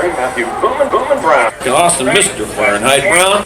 Matthew Boomin Brown. Awesome, Mr. Fahrenheit Brown.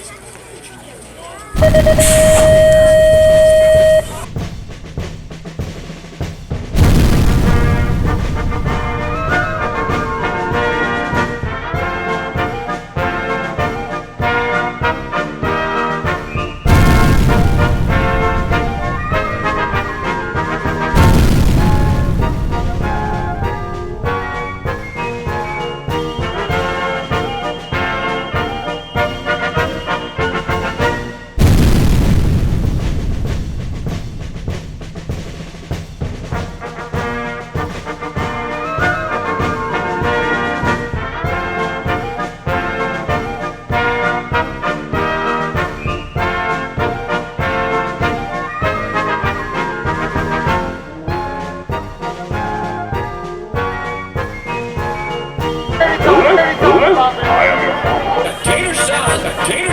Tater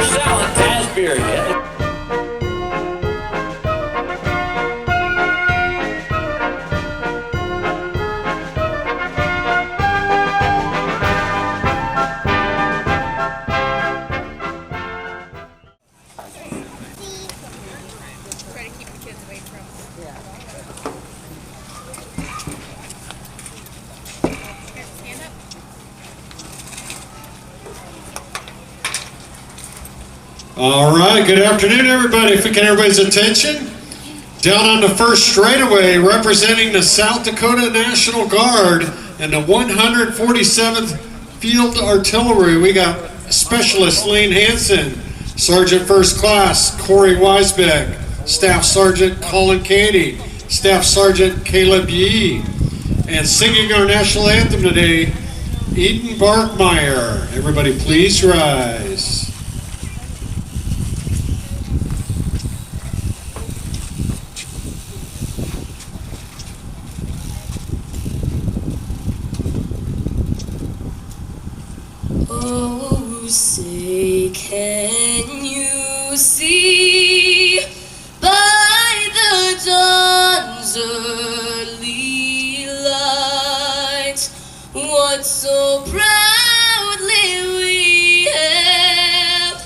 salad, Tasberry. Try to keep the kids away from. Yeah. Stand up. All right, good afternoon, everybody. If we can, everybody's attention. Down on the first straightaway, representing the South Dakota National Guard and the 147th Field Artillery, we got Specialist Lane Hansen, Sergeant First Class Corey Weisbeck, Staff Sergeant Colin Cady, Staff Sergeant Caleb Yee, and singing our national anthem today, Eden Barkmeyer. Everybody please rise. Oh, say, can you see by the dawn's early light what so proudly we hailed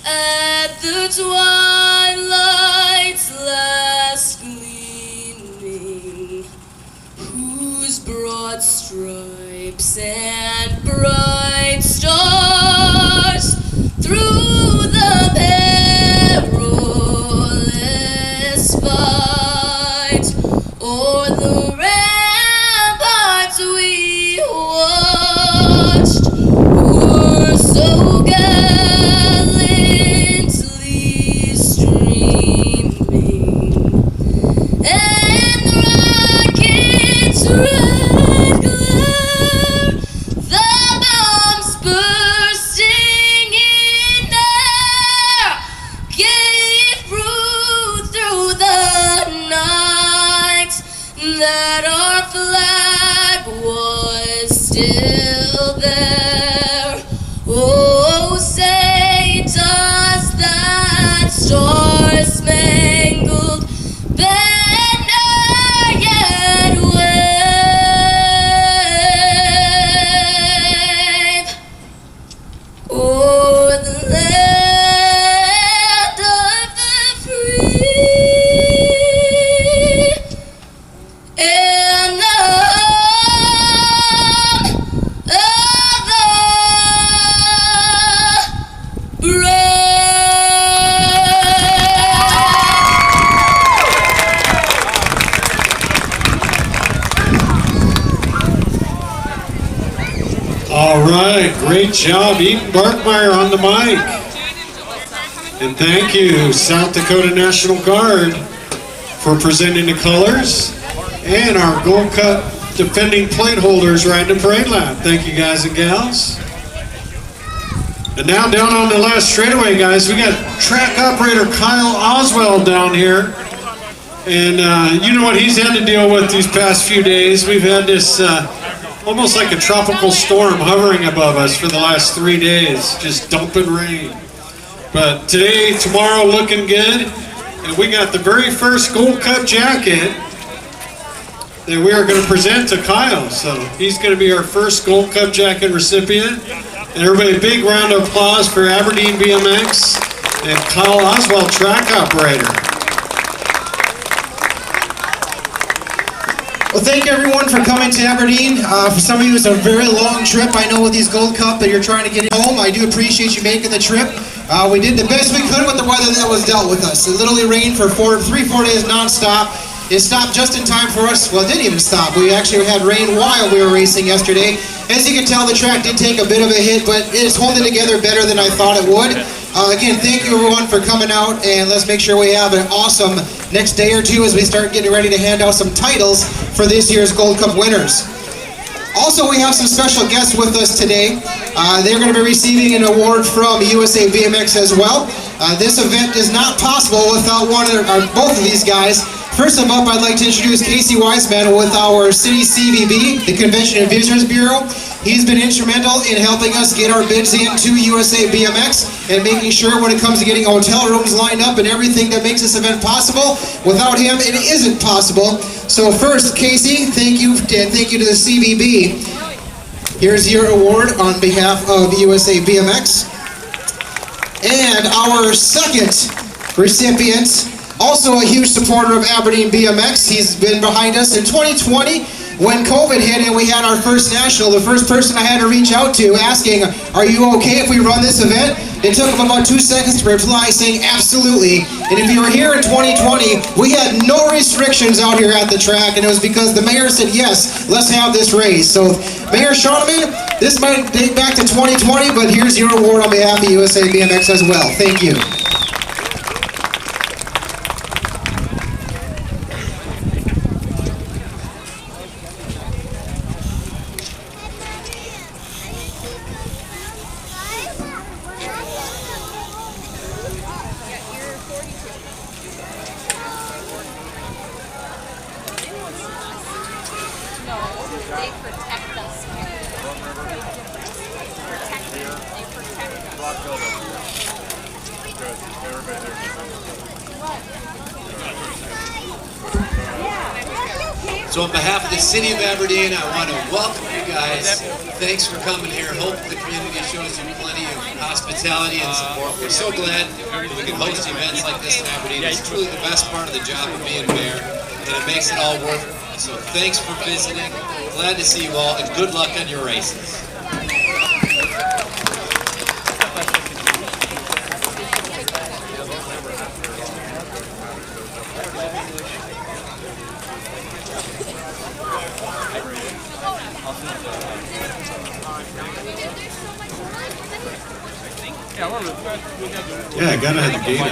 at the twilight's last gleaming, whose broad stripes and bright stars through the perilous fight o'er the ramparts we watched were so gallantly streaming, and the rockets' red glare, the bombs bursting in air, gave proof through the night that our flag was still there. Oh, say does that star-spangled banner yet wave o'er the land of the free and the home of the brave? All right, great job, Eden Barkmeyer on the mic. And thank you, South Dakota National Guard, for presenting the colors, and our Gold Cup defending plate holders riding the parade lap. Thank you, guys and gals. And now down on the last straightaway, guys, we got track operator Kyle Oswald down here. And you know what he's had to deal with these past few days. We've had this almost like a tropical storm hovering above us for the last 3 days, just dumping rain. But today, tomorrow, looking good. And we got the very first Gold Cup jacket that we are going to present to Kyle. So he's going to be our first Gold Cup jacket recipient. And everybody, a big round of applause for Aberdeen BMX and Kyle Oswald, track operator. Well, thank you everyone for coming to Aberdeen. For some of you, it's a very long trip. I know with these Gold Cup that you're trying to get home. I do appreciate you making the trip. We did the best we could with the weather that was dealt with us. It literally rained for 3-4 days nonstop. It stopped just in time for us. Well, it didn't even stop. We actually had rain while we were racing yesterday. As you can tell, the track did take a bit of a hit, but it's holding together better than I thought it would. Again, thank you everyone for coming out, and let's make sure we have an awesome next day or two as we start getting ready to hand out some titles for this year's Gold Cup winners. Also, we have some special guests with us today. They're going to be receiving an award from USA BMX as well. This event is not possible without one or both of these guys. First of all, I'd like to introduce Casey Wiseman with our City CVB, the Convention and Visitors Bureau. He's been instrumental in helping us get our bids into USA BMX and making sure when it comes to getting hotel rooms lined up and everything that makes this event possible. Without him, it isn't possible. So first, Casey, thank you, and thank you to the CVB. Here's your award on behalf of USA BMX. And our second recipient, also a huge supporter of Aberdeen BMX. He's been behind us in 2020 when COVID hit and we had our first national. The first person I had to reach out to asking, are you okay if we run this event? It took him about 2 seconds to reply saying absolutely. And if you were here in 2020, we had no restrictions out here at the track, and it was because the mayor said, yes, let's have this race. So Mayor Schoeneman, this might date back to 2020, but here's your award on behalf of USA BMX as well. Thank you. They protect us. They protect So on behalf of the City of Aberdeen, I want to welcome you guys. Thanks for coming here. Hope the community shows you plenty of hospitality and support. We're so glad we can host events like this in Aberdeen. It's truly the best part of the job of being mayor, and it makes it all worth it. So thanks for visiting. Glad to see you all, and good luck on your races. Yeah, I gotta have the data.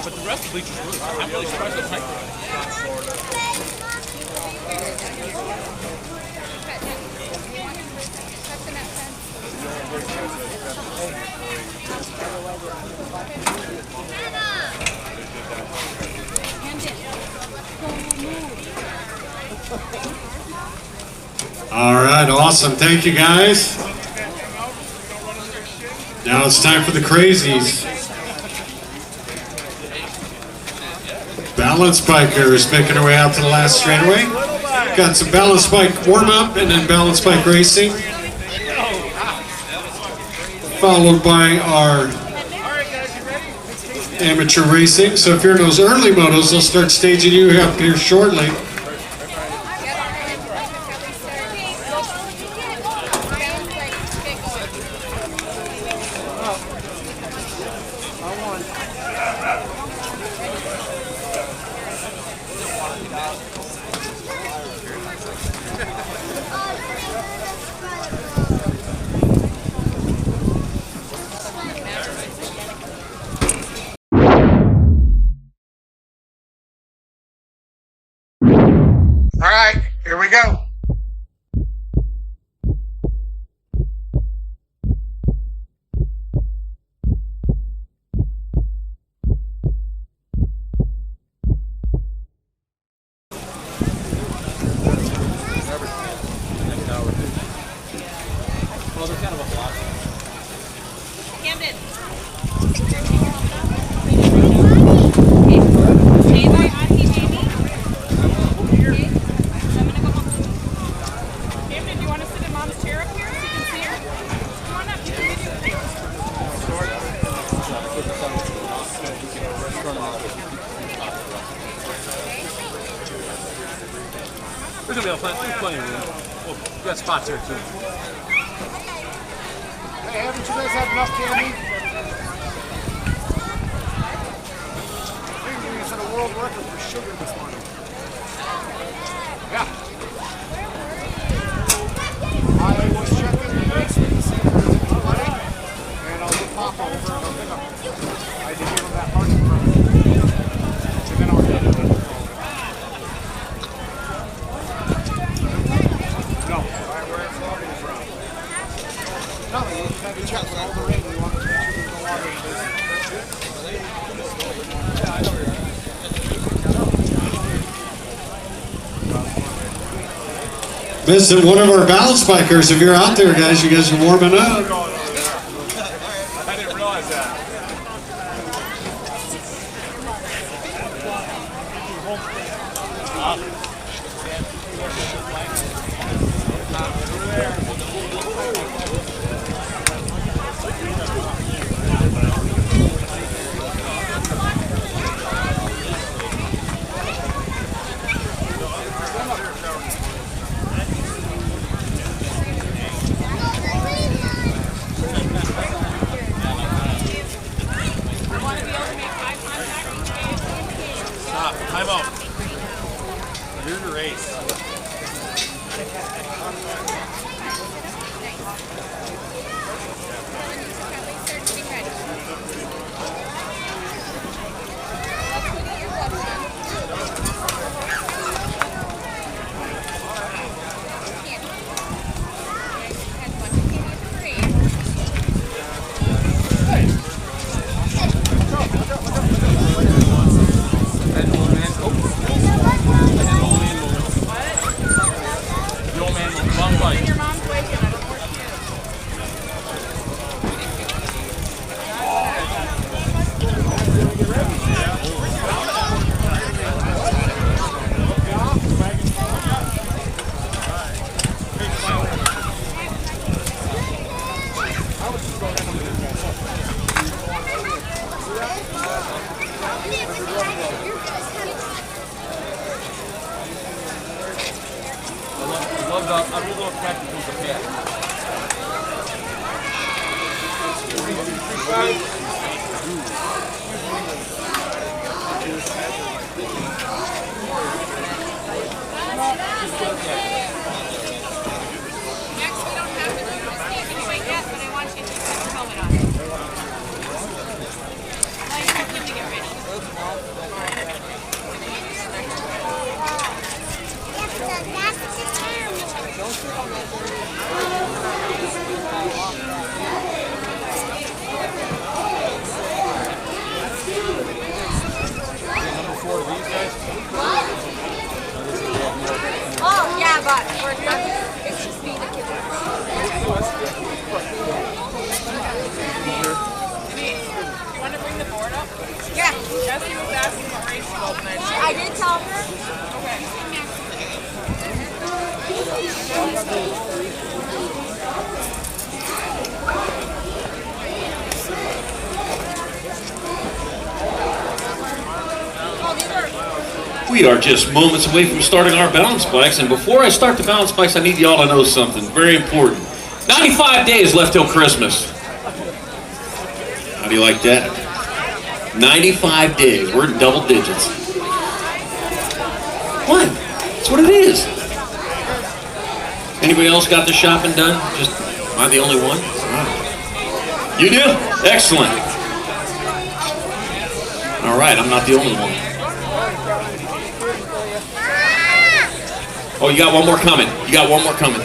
But the rest of the bleachers were. I'm really surprised at the All right, awesome. Thank you, guys. Now it's time for the crazies. Balance bikers making our way out to the last straightaway. Got some balance bike warm-up and then balance bike racing. Followed by our amateur racing. So if you're in those early motos, they'll start staging you up here shortly. All right, here we go. Camden. We're gonna be able to plenty of room. Well, we got spots here too. Hey, haven't you guys had enough candy? We set a world record for sugar this morning. Yeah. I was checking the basement to see if there's any flooding, and I'll get Papa over and I'll pick up. I did give him that parking permit. And then I'll get it. No. Where it's flooding from. Nothing. We just had to check with all the rain. We wanted to make sure there's no water in the basement. Yeah, I know where you're at. Missing one of our balance bikers. If you're out there, guys, you guys are warming up. I didn't realize that. Stop. Time out. Here's the race. I really love practicing the path. Next, we don't have to do this taking away yet, but I want you to keep your helmet on. Now you have him to get ready. Oh, yeah, but it's just me that can you want to bring the board up? Yeah. Jesse was asking what race you both nights. I did tell her. We are just moments away from starting our balance bikes, and before I start the balance bikes, I need y'all to know something very important. 95 days left till Christmas. How do you like that? 95 days. We're in double digits. What? That's what it is. Anybody else got the shopping done? Just, am I the only one? Wow. You do? Excellent. All right, I'm not the only one. Oh, you got one more coming. You got one more coming.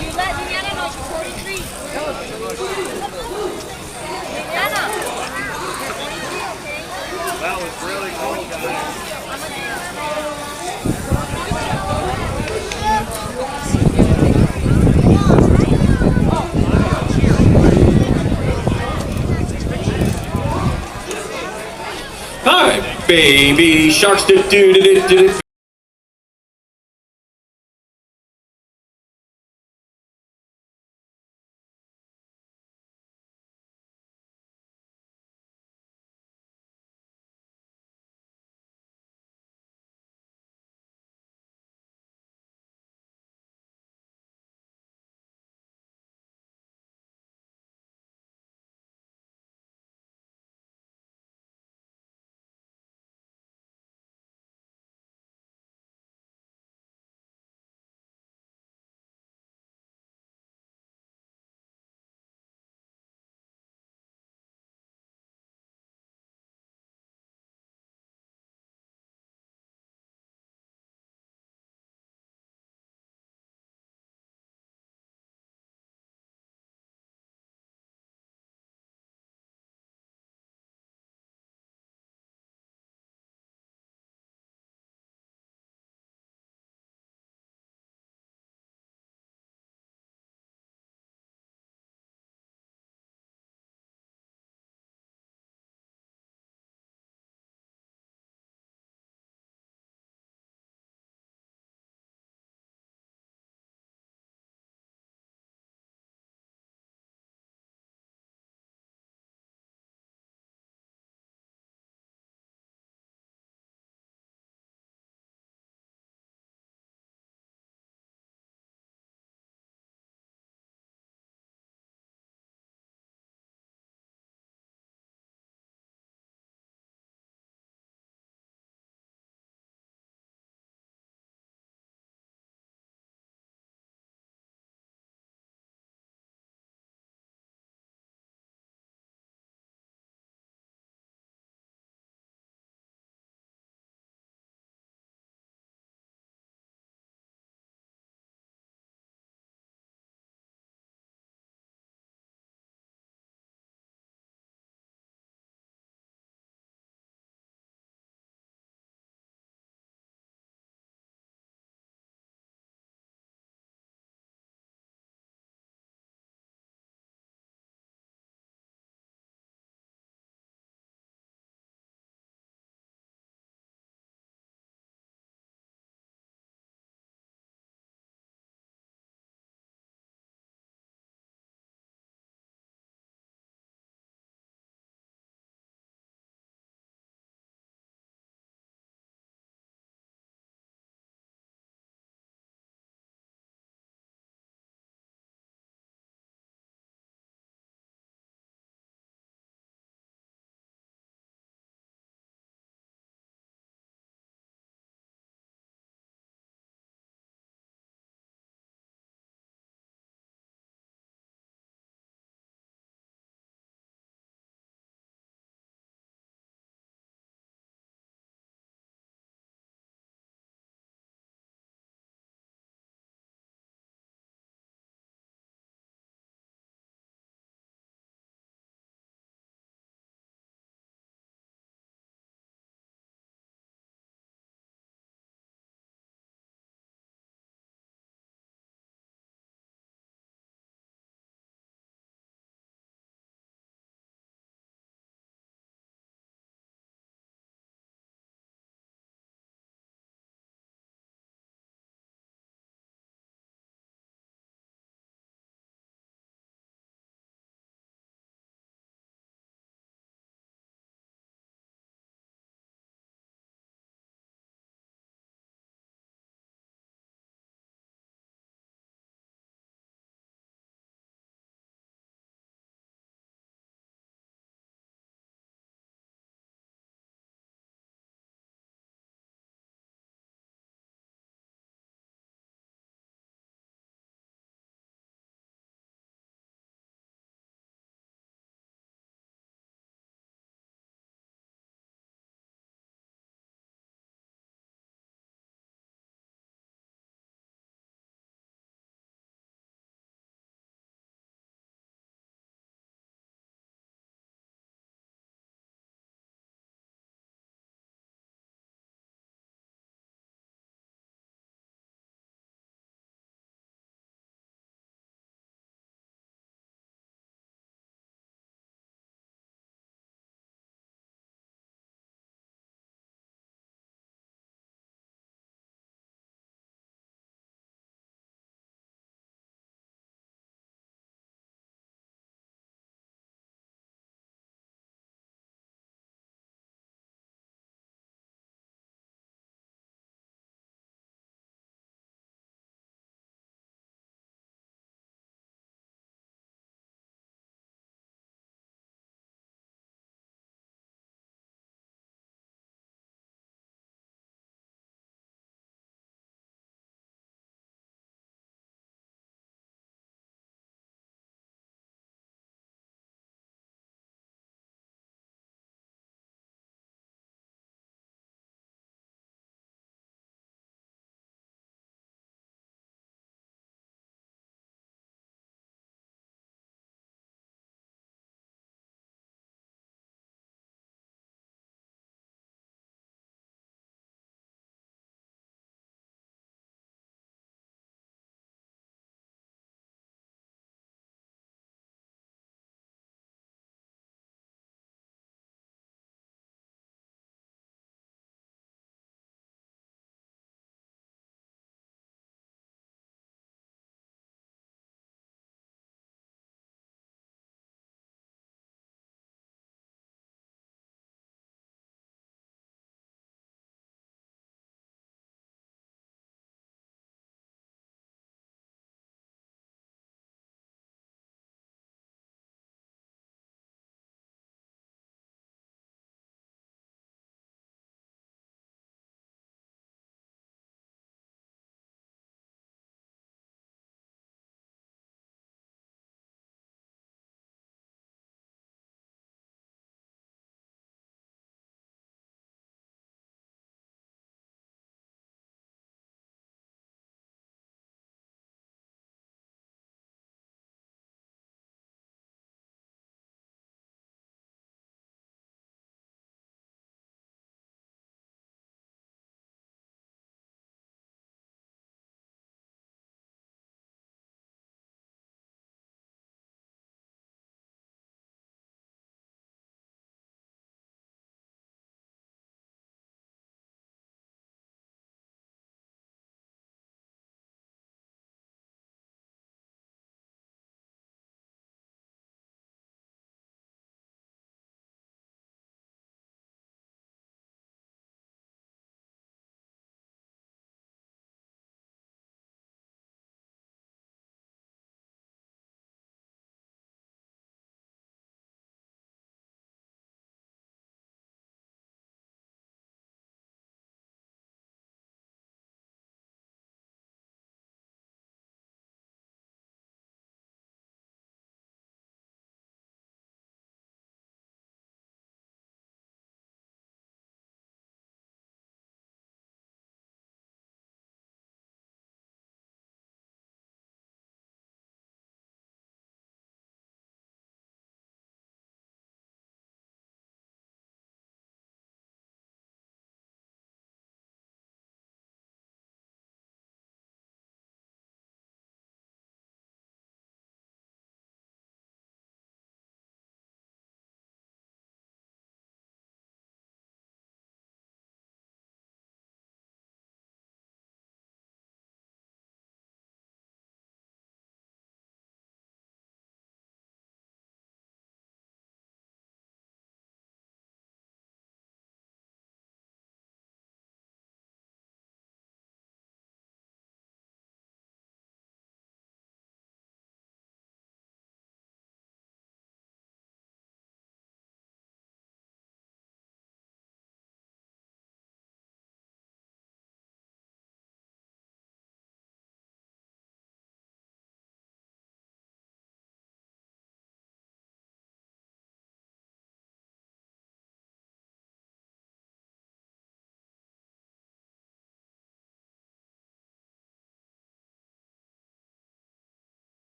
You let Diana know she's 43. Diana. That was really cool, guys. All right. Baby sharks do do do do do.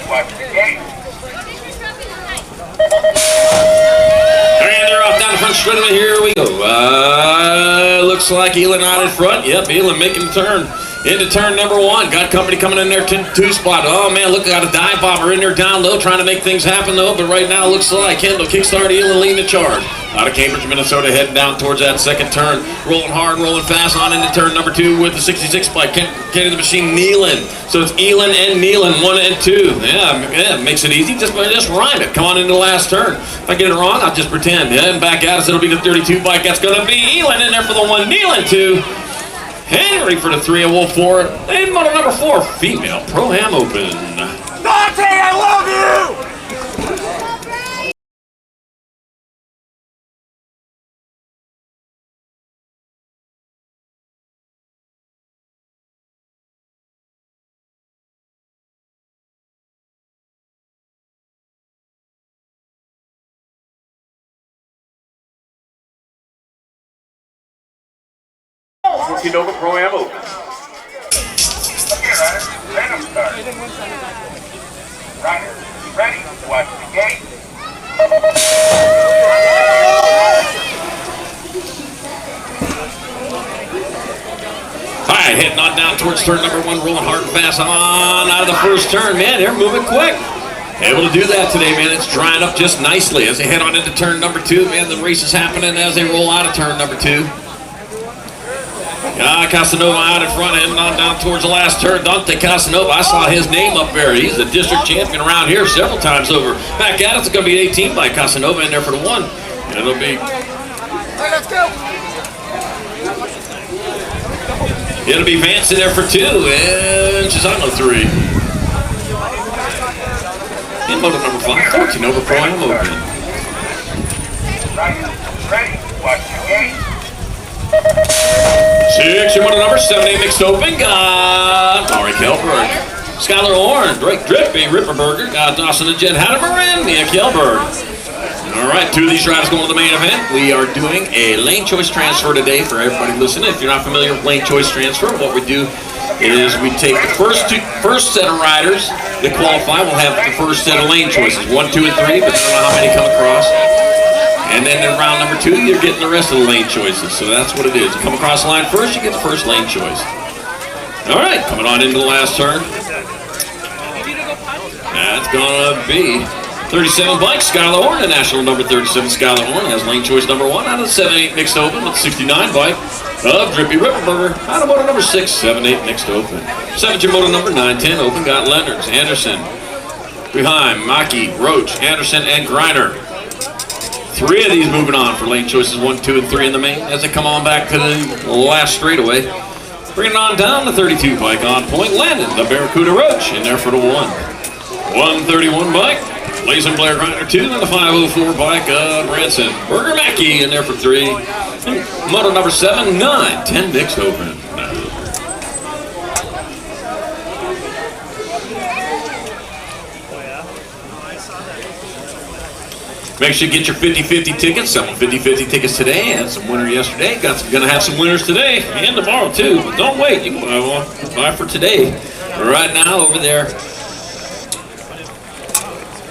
Watch the gate. And they're off down the front straightaway. Here we go. Looks like Elon out in front. Yep, Elon making the turn. Into turn number one. Got company coming in there, 2 spot. Oh, man, look, got a dive bomber in there down low trying to make things happen, though. But right now, looks like Kendall kickstart Elon leading the charge. Out of Cambridge, Minnesota, heading down towards that second turn. Rolling hard, rolling fast on into turn number 2 with the 66 spike. Kenny the Machine kneeling. So it's Elon and kneeling, 1 and 2. Yeah, makes it easy. Just rhyme it. Come on into the last turn. If I get it wrong, I'll just pretend. And back at us, it'll be the 32 bike. That's going to be Elon in there for the 1, kneeling 2. Henry for the 3 and Wolf 4. And moto number 4, female Pro-Am Open. Dante, I love you! Nova Pro-Am Open. Here, Ryder. Random start. Ryder, ready. Watch the gate. All right, heading on down towards turn number 1, rolling hard and fast on out of the first turn. Man, they're moving quick. Able to do that today, man. It's drying up just nicely as they head on into turn number 2. Man, the race is happening as they roll out of turn number 2. Casanova out in front, heading on down towards the last turn. Dante Casanova, I saw his name up there. He's the district champion around here several times over. Back at it, it's going to be 18 by Casanova in there for the 1. And it'll be... Let's go. It'll be Vance in there for 2, and Chisano 3. In moto number 5, 14 over Pro-Am Open. Ready. Watch the gate. 6, your moto number 7, mixed open. Got Mari Kelberg, Skylar Horn, Drake Drippy, Ripperberger, got Dawson and Jen Hattemer, and Mia Kelberg. All right, 2 of these riders going to the main event. We are doing a lane choice transfer today for everybody listening. If you're not familiar with lane choice transfer, what we do is we take the first set of riders that qualify. We'll have the first set of lane choices, 1, 2, and 3, but I don't know how many come across. And then in round number 2, you're getting the rest of the lane choices. So that's what it is. You come across the line first, you get the first lane choice. All right, coming on into the last turn. That's gonna be 37 bike, Skylar Horn, the national number 37. Skylar Horn has lane choice number 1 out of the 7-8 mixed open with 69 bike of Drippy Ripperberger out of moto number 6, 7-8 mixed open. 7 to moto number 9, 10 open, got Leonards, Anderson, Behind Maki, Roach, Anderson, and Griner. 3 of these moving on for lane choices 1, 2, and 3 in the main as they come on back to the last straightaway. Bringing on down the 32 bike on point. Landon, the Barracuda Roach, in there for the 1. 131 bike. Lazen Blair Griner 2, and the 504 bike of Branson. Burger Mackey in there for 3. Moto number 7, 9, 10 mixed open. Make sure you get your 50-50 tickets. Some 50-50 tickets today, and some winner yesterday. Gonna have some winners today and tomorrow too. But don't wait, you can buy one. Buy for today. Right now over there.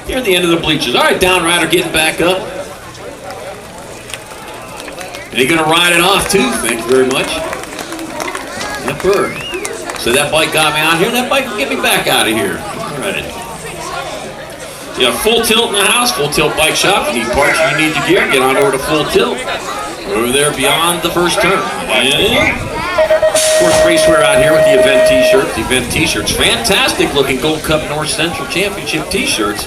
Here at the end of the bleachers. All right, down rider getting back up. And you're gonna ride it off too. Thank you very much. That bird. So that bike got me out here. That bike will get me back out of here. All right. You have Full Tilt in the house, Full Tilt Bike Shop. You need parts, you need your gear, get on over to Full Tilt. Over there beyond the first turn. And of course, racewear out here with the event t-shirts. The event t-shirts, fantastic looking Gold Cup North Central Championship t-shirts.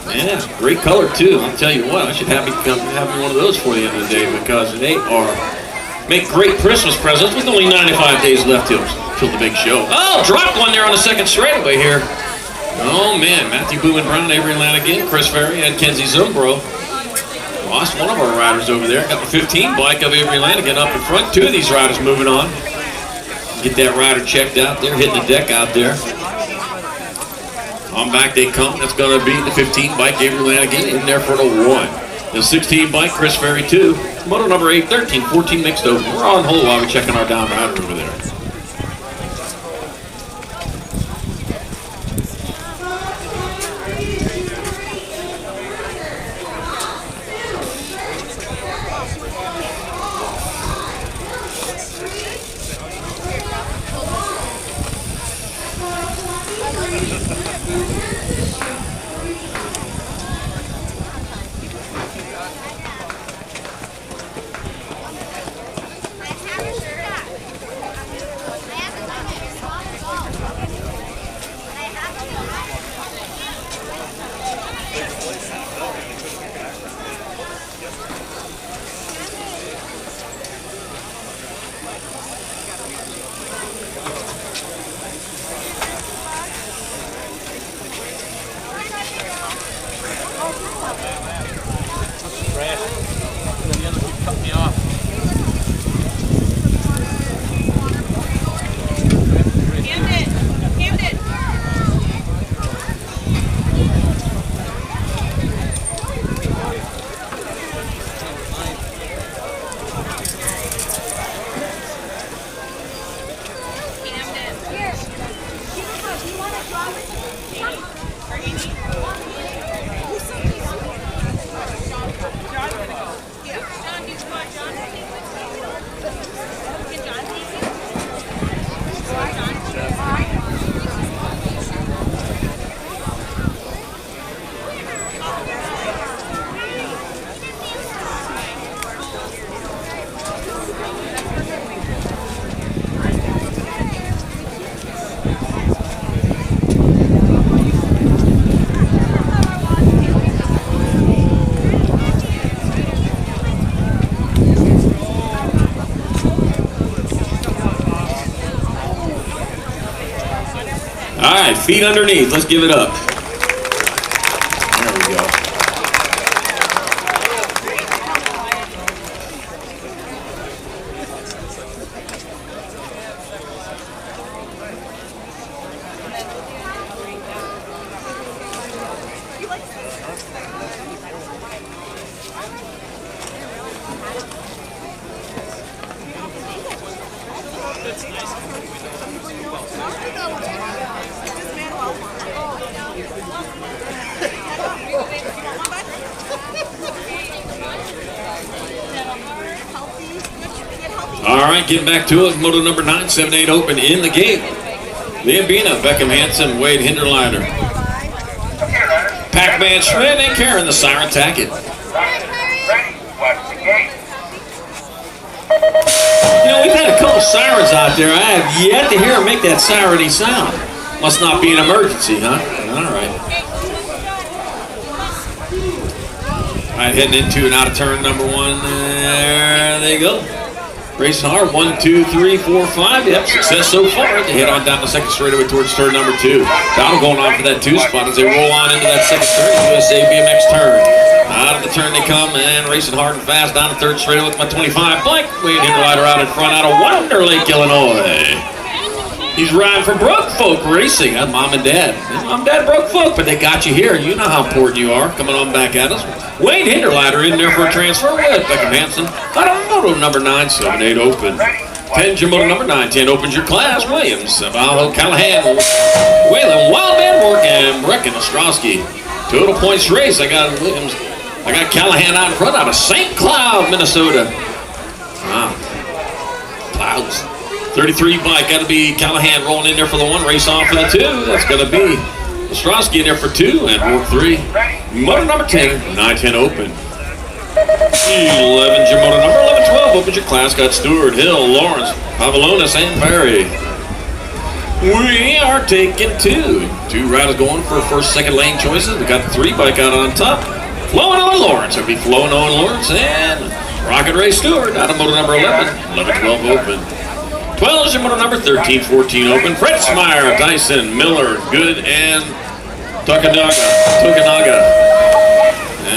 Yeah, great color too. I'll tell you what, I should have me one of those for the end of the day because they make great Christmas presents with only 95 days left till the big show. Oh, dropped one there on the second straightaway here. Oh man, Matthew Booman Brown, Avery Lanigan, Chris Ferry, and Kenzie Zumbro. Lost one of our riders over there. Got the 15 bike of Avery Lanigan up in front. 2 of these riders moving on. Get that rider checked out there, hitting the deck out there. On back they come. That's going to be the 15 bike, Avery Lanigan, in there for the 1. The 16 bike, Chris Ferry 2. Moto number 8, 13, 14 mixed open. We're on hold while we're checking our down rider over there. All right, feet underneath. Let's give it up. There we go. All right, getting back to it. Moto number 978 open in the gate. Lambina, Beckham Hansen, Wade Hinderleiter. Pac-Man Schmidt and Karen, the siren tacket. Ready, watch the gate. You know, we've had a couple sirens out there. I have yet to hear them make that siren-y sound. Must not be an emergency, huh? All right. All right, heading into and out of turn number 1. There they go. Racing hard. 1, 2, 3, 4, 5. Yep, success so far. They head on down the second straightaway towards turn number 2. Battle going on for that 2 spot as they roll on into that second turn. USA BMX turn. Out of the turn they come and racing hard and fast down the third straightaway with my 25. Blake Wade Hinderleiter out in front out of Wonder Lake, Illinois. He's riding for Broke Folk Racing. That's Mom and Dad. Mom and Dad Broke Folk, but they got you here. You know how important you are. Coming on back at us. Wade Hinderleiter in there for a transfer with Beckham Hansen. Out of Moto number 978 open. 10 your Moto number 910 opens your class. Williams, Valho, Callahan, Whalen, Wildman, Work, and Brecken Ostrowski. Total points race. I got Williams. I got Callahan out in front out of St. Cloud, Minnesota. Wow. Clouds. 33 bike, got to be Callahan rolling in there for the 1, race on for the 2. That's going to be Ostrowski in there for 2, and Work 3. Moto number 10, 910 open. 11's your moto number, 11-12 opens your class. Got Stewart, Hill, Lawrence, Pavlonis, and Perry. We are taking 2. 2 riders going for first, second lane choices. We got the 3 bike out on top. Flowing on Lawrence. It'll be Flowing on Lawrence and Rocket Ray Stewart out of moto number 11, 11-12 open. 12 is your moto number 13-14 open. Fretzmeyer, Dyson, Miller, Good, and Tokunaga.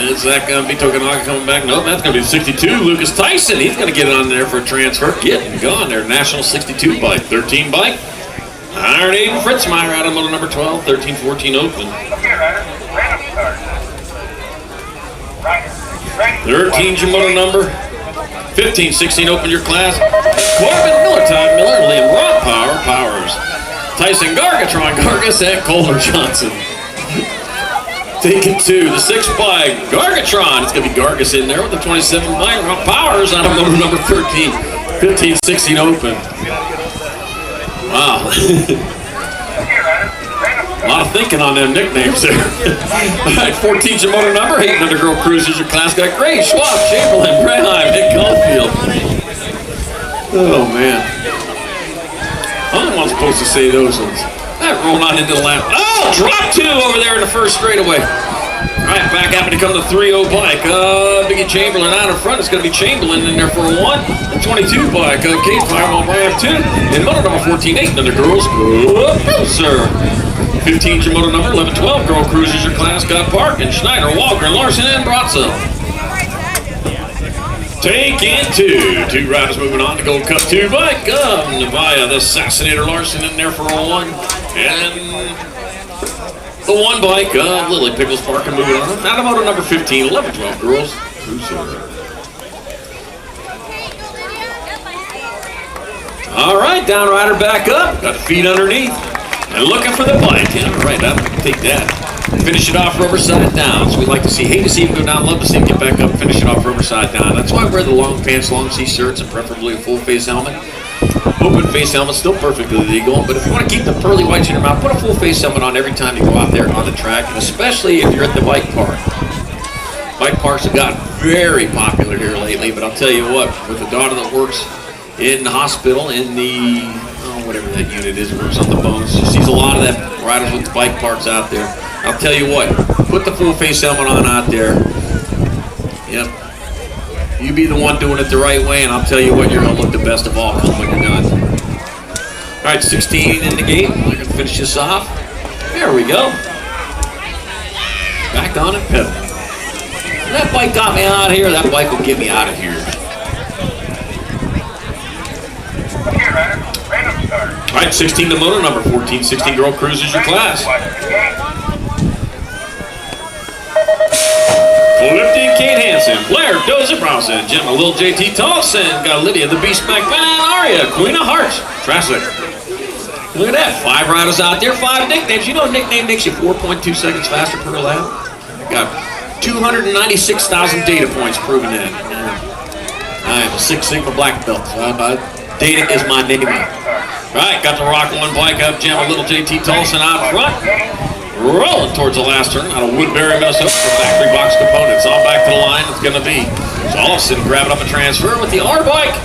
Is that going to be Tokunaga coming back? Nope, that's going to be 62. Lucas Tyson, he's going to get on there for a transfer. Getting gone there. National 62 bike, 13 bike. Iron Aiden Fretzmeyer out of moto number 12, 13-14 open. 13's your moto number. 15-16 open your class. Corbin Miller, Todd Miller, Liam Rock Powers. Tyson Gargatron, Gargas, and Kohler Johnson. Taking 2, the 6 bike, Gargatron. It's going to be Gargas in there with the 27 bike. Rock Powers out of motor number 13. 15-16 open. Wow. A lot of thinking on them nicknames there. All right, 14's your motor number. 8 Undergirl Cruisers, your class got Gray, Schwab, Chamberlain, Breheim, Nick Caulfield. Oh, man. I'm not supposed to say those ones. That rolled on into the lap. Oh, drop 2 over there in the first straightaway. All right, back happy to come to 3-0 bike. Biggie Chamberlain out in front. It's going to be Chamberlain in there for a 1. The 22 bike. Kate Firewall Ram 2. And motor number 14-8 under girls. Closer. 15's your motor number. 11-12 girl cruisers your class. Got Parkin, Schneider, Walker, Larson, and Bratzo. Taking 2. 2 riders moving on to Gold Cup 2 bike. Nevia, the Assassinator Larson in there for a 1. And the 1 bike, Lily Pickles Parkin moving on. Out of motor number 15, 11-12 girls. Cruiser. All right, down rider back up. Got the feet underneath. And looking for the bike. Yeah, all right, I'll take that. Finish it off rubber side down. So we like to see, hate to see him go down, love to see him get back up, finish it off rubber side down. That's why I wear the long pants, long C-shirts, and preferably a full face helmet. Open face helmet, still perfectly legal. But if you want to keep the pearly whites in your mouth, put a full face helmet on every time you go out there on the track, and especially if you're at the bike park. Bike parks have gotten very popular here lately, but I'll tell you what, with a daughter that works in the hospital, in the, whatever that unit is, works on the bones, she sees a lot of them riders with the bike parks out there. I'll tell you what, put the full face helmet on out there. Yep. You be the one doing it the right way, and I'll tell you what, you're going to look the best of all when you're done. All right, 16 in the gate. We're going to finish this off. There we go. Back on it, pedal. That bike got me out of here. That bike will get me out of here. Okay, Ryder. Random start. All right, 16 to moto number 14. 16 girl cruises your class. Lifty and Kate Hansen, Blair Dozer Brownson, Gemma Lil JT Tolson, got Lydia the Beast McMahon, Aria, Queen of Hearts, Traffic. Look at that, 5 riders out there, 5 nicknames. You know a nickname makes you 4.2 seconds faster per lap? Got 296,000 data points proving that. I am a 6 Sigma black belt. Data is my name. All right, got the Rock 1 bike up, Gemma Little JT Tolson out front. Rolling towards the last turn out of Woodbury, Minnesota for factory box components. On back to the line, it's going to be Dawson grabbing up a transfer with the R bike.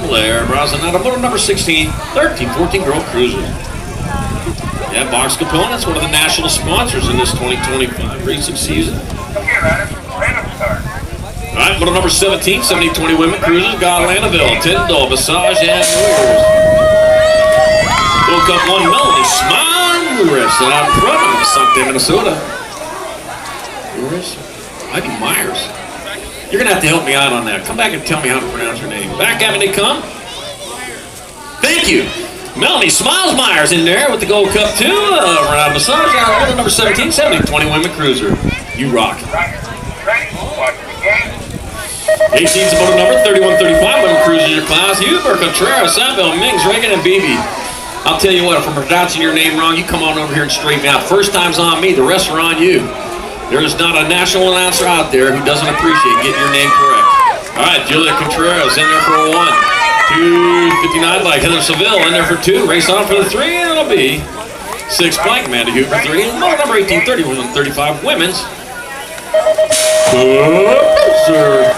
Blair browsing out of motor number 16, 13, 14 girl cruiser. Yeah, box components, one of the national sponsors in this 2025 racing season. Okay, Ryder. Random start. All right, motor number 17, 70-20 women cruisers, got Lanaville, Tyndall, Massage, and Warriors. Woke up 1 Melody, Smile. Rest out in front of Sunday, Minnesota. Ivy Myers. You're gonna have to help me out on that. Come back and tell me how to pronounce her name. Back at me they come. Thank you. Melanie Smiles Myers in there with the Gold Cup 2. Round massage out number 17, 70, 20 women cruiser. You rock. Ready. Watch the game. 18's motor number 3135 women cruiser your class. Huber, Contreras, Samuel, Mings, Reagan, and Beebe. I'll tell you what, if I'm pronouncing your name wrong, you come on over here and straighten me out. First time's on me, the rest are on you. There is not a national announcer out there who doesn't appreciate getting your name correct. All right, Julia Contreras in there for a 1. 259 bike, Heather Seville in there for 2. Race on for the 3, and it'll be 6 bike, Amanda Huber 3. And motor number 18, 31, 35 women's. Sir.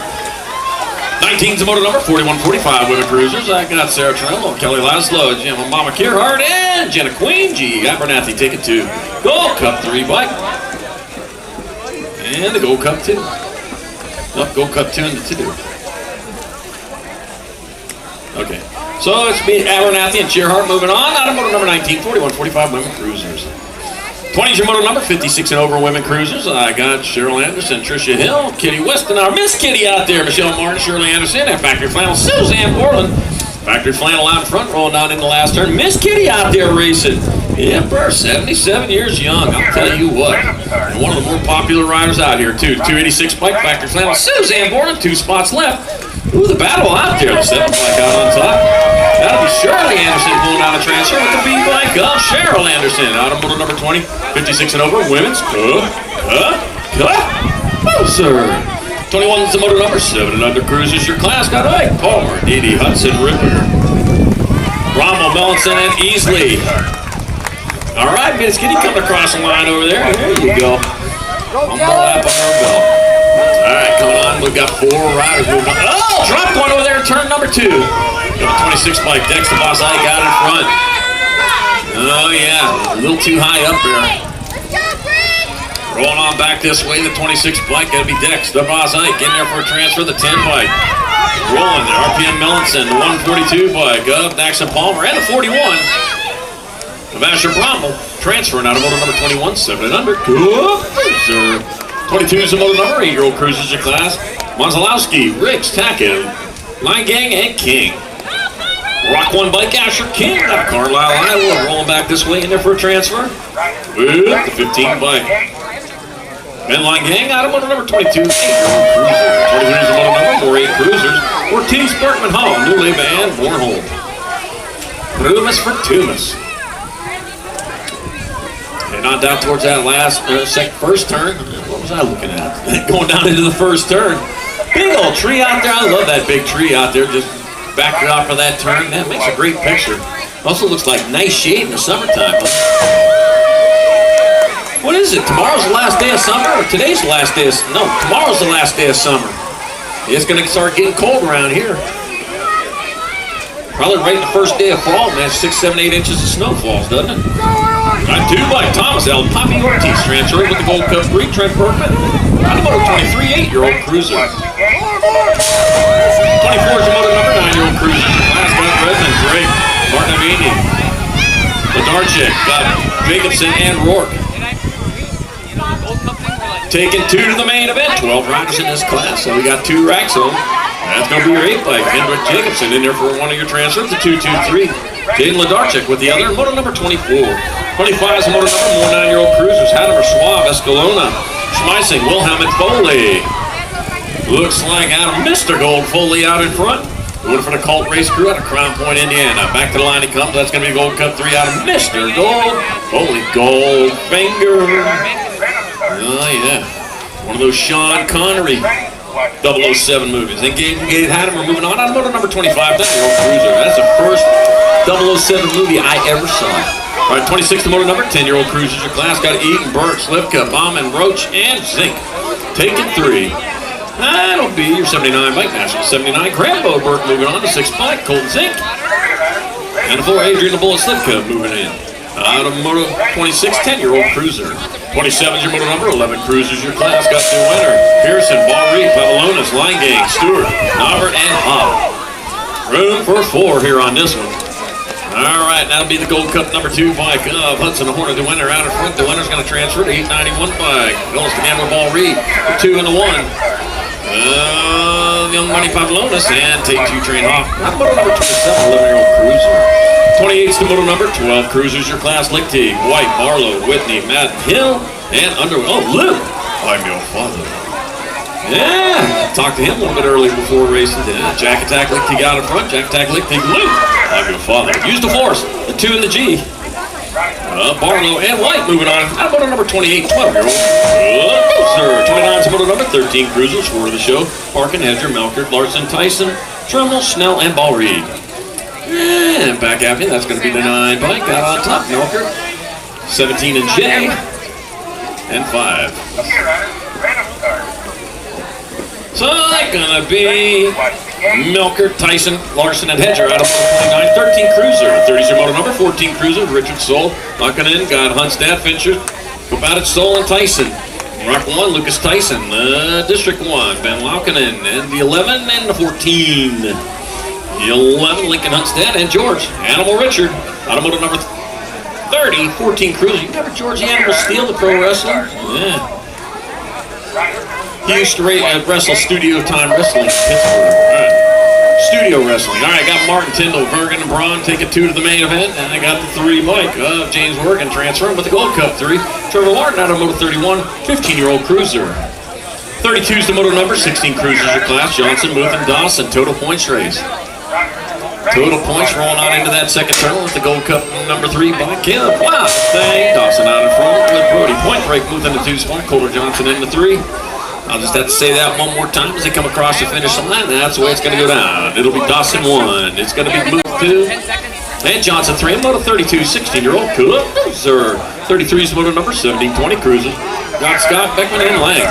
19's the motor number 4145 women cruisers. I got Sarah Tremble, Kelly Laszlo, Gemma Mama Kierhart, and Jenna Queen. G. Abernathy ticket 2. Gold Cup 3 bike. And the Gold Cup 2. Nope, Gold Cup 2 and the 2. Okay. So it's me, Abernathy, and Kierhart moving on. Out of motor number 19, 4145 women cruisers. 20's your motor number, 56 and over women cruisers. I got Cheryl Anderson, Tricia Hill, Kitty Weston, our Miss Kitty out there, Michelle Martin, Shirley Anderson, and Factory Flannel, Suzanne Borland. Factory Flannel out in front, rolling down in the last turn. Miss Kitty out there racing. Emperor, 77 years young, I'll tell you what. And one of the more popular riders out here, too. 286 bike, Factory Flannel, Suzanne Borland, 2 spots left. Ooh, the battle out there, the 7 bike out on top. That'll be Shirley Anderson pulling out a transfer with the B bike of Cheryl Anderson. Out of motor number 20, 56 and over, women's. Sir. 21's the motor number 7 and under cruisers your class. Got Ike Palmer, Dee Hudson, Ripper, Rommel, Mellinson, and Easley. All right, Miss Kitty coming across the line over there. There you go. On the lap on her belt. All right, coming on. We've got 4 riders moving on. Oh, dropped one over there in turn number 2. Got a 26 bike. Dex the Boss Ike out in front. Oh, yeah. A little too high up there. Rolling on back this way. The 26 bike. Got to be Dex the Boss Ike in there for a transfer. The 10 bike. Rolling. The RPM Mellinson. The 142 bike of Dax and Palmer. And the 41 of Asher Brommel. Transferring out of motor number 21. 7 and under. Good. 22 is the motor number 8-year-old cruisers your class. Monzalowski, Riggs, Tackett, Line Gang, and King. Rock 1 bike, Asher King out of Carlisle, Iowa. Rolling back this way in there for a transfer. With the 15 bike. Men Line Gang out of motor number 22. 8-year-old cruiser. 22 is the motor number for 8 cruisers. Ortiz, Berkman Hall, New Leba, and Bornholm. Tumas for Tumas. Heading on down towards that first turn. What was I looking at? Going down into the first turn. Big old tree out there. I love that big tree out there. Just backdrop of that turn. That makes a great picture. Also looks like nice shade in the summertime. What is it? Tomorrow's the last day of summer? Or today's the last day of... No, tomorrow's the last day of summer. It's going to start getting cold around here. Probably right in the first day of fall, man. 6, 7, 8 inches of snow falls, doesn't it? Right, 2 by Thomas L. Poppy Ortiz transferred with the Gold Cup 3. Trent Berkman. Out of moto 23, 8-year-old cruiser. 24 is your moto number, 9-year-old cruiser. Last got Redmond, Drake, Martinavini, Ladarchik, got Jacobson and Rourke. Taking 2 to the main event. 12 riders in this class, so we got 2 racks on. That's going to be your 8 bike. Hendrik Jacobson in there for one of your transfers. The 223. Jaden Ladarchik with the other. Moto number 24. 25 is moto number, more 9-year-old cruisers. Hadamer, Schwab, Escalona, Schmeissing, Wilhelm, and Foley. Looks like Adam Mr. Gold Foley out in front. Going for the Colt race crew out of Crown Point, Indiana. Back to the line he comes. That's going to be Gold Cup 3 out of Mr. Gold. Holy gold finger. Oh, yeah. One of those Sean Connery 007 movies. Then Gabe Hadamer moving on moto number 25, 9-year-old cruiser. That's the first 007 movie I ever saw. All right, 26 the moto number, 10-year-old cruisers. Your class got Eaton, Burke, Slipka, Bauman, Roach, and Zink. Taking 3. That'll be your 79 bike, National 79. Crambo Burke moving on to 6 bike, Colton Zink. And the 4 Adrian the Bullet Slipka moving in. Out of moto 26, 10-year-old cruiser. 27 is your moto number, 11 cruisers. Your class got the winner. Pearson, Ball Reed, Pavlonis, Line Gang, Stewart, Norbert, and Hobb. Room for 4 here on this one. All right, that'll be the Gold Cup number 2 bike of Hudson Hornet, the winner out in front. The winner's going to transfer to 891 bike. Goes again with Ball Reed, the 2 and the 1. Young Money Pavlonis and Take 2 Train Hoff. Moto number 27, 11-year-old cruiser. 28's the moto number, 12 cruisers, your class, Lichty, White, Barlow, Whitney, Madden, Hill, and Underwood. Oh, Luke, I'm your father. Yeah, talked to him a little bit earlier before racing. Jack Attack Lichty got in front. Jack Attack Lichty, Luke, I'm your father. Use the force, the 2 and the G. Barlow and White moving on. Moto number 28, 12-year-old. Sir, 29's moto number, 13 cruisers for the show. Parkin, Hedger, Melkert, Larson, Tyson, Trimble, Snell, and Ball Reed. And back at me, that's going to be the 9 bike. Got on top, Melkert. 17 and J. And 5. So that's going to be Melkert, Tyson, Larson, and Hedger out of 29. 13 cruiser. 30's your moto number, 14 cruiser. Richard Soul. Locking in, got Hunstad, Fincher, Kopatic, Soul, and Tyson. Rock 1, Lucas Tyson. District 1, Ben Laukinen. And the 11 and the 14. The 11, Lincoln Hunstad, and George. Animal Richard. Automotive number 30, 14 cruiser. You remember George the Animal Steel, the pro wrestler? Yeah. He used to wrestle Studio Time Wrestling in Pittsburgh. All right. Studio Wrestling. All right, got Martin Tyndall, Bergen, and Braun taking 2 to the main event. And I got the 3 bike of James Worgan transferring with the Gold Cup 3. Trevor Martin out of Moto 31, 15-year-old cruiser. 32 is the moto number, 16 cruisers your class. Johnson, Muth, and Dawson. Total points race. Total points rolling on into that second turn with the Gold Cup number 3 by Caleb. Wow, thank Dawson out in front with Brody. Point break, Muth in the 2 spot. Kohler Johnson in the 3. I'll just have to say that one more time as they come across the finish line. That's the way it's going to go down. It'll be Dawson 1. It's going to be Muth 2. And Johnson 3. And moto 32, 16-year-old cruiser. 33 is moto number 1720 cruiser. Got Scott, Beckman, and Lang.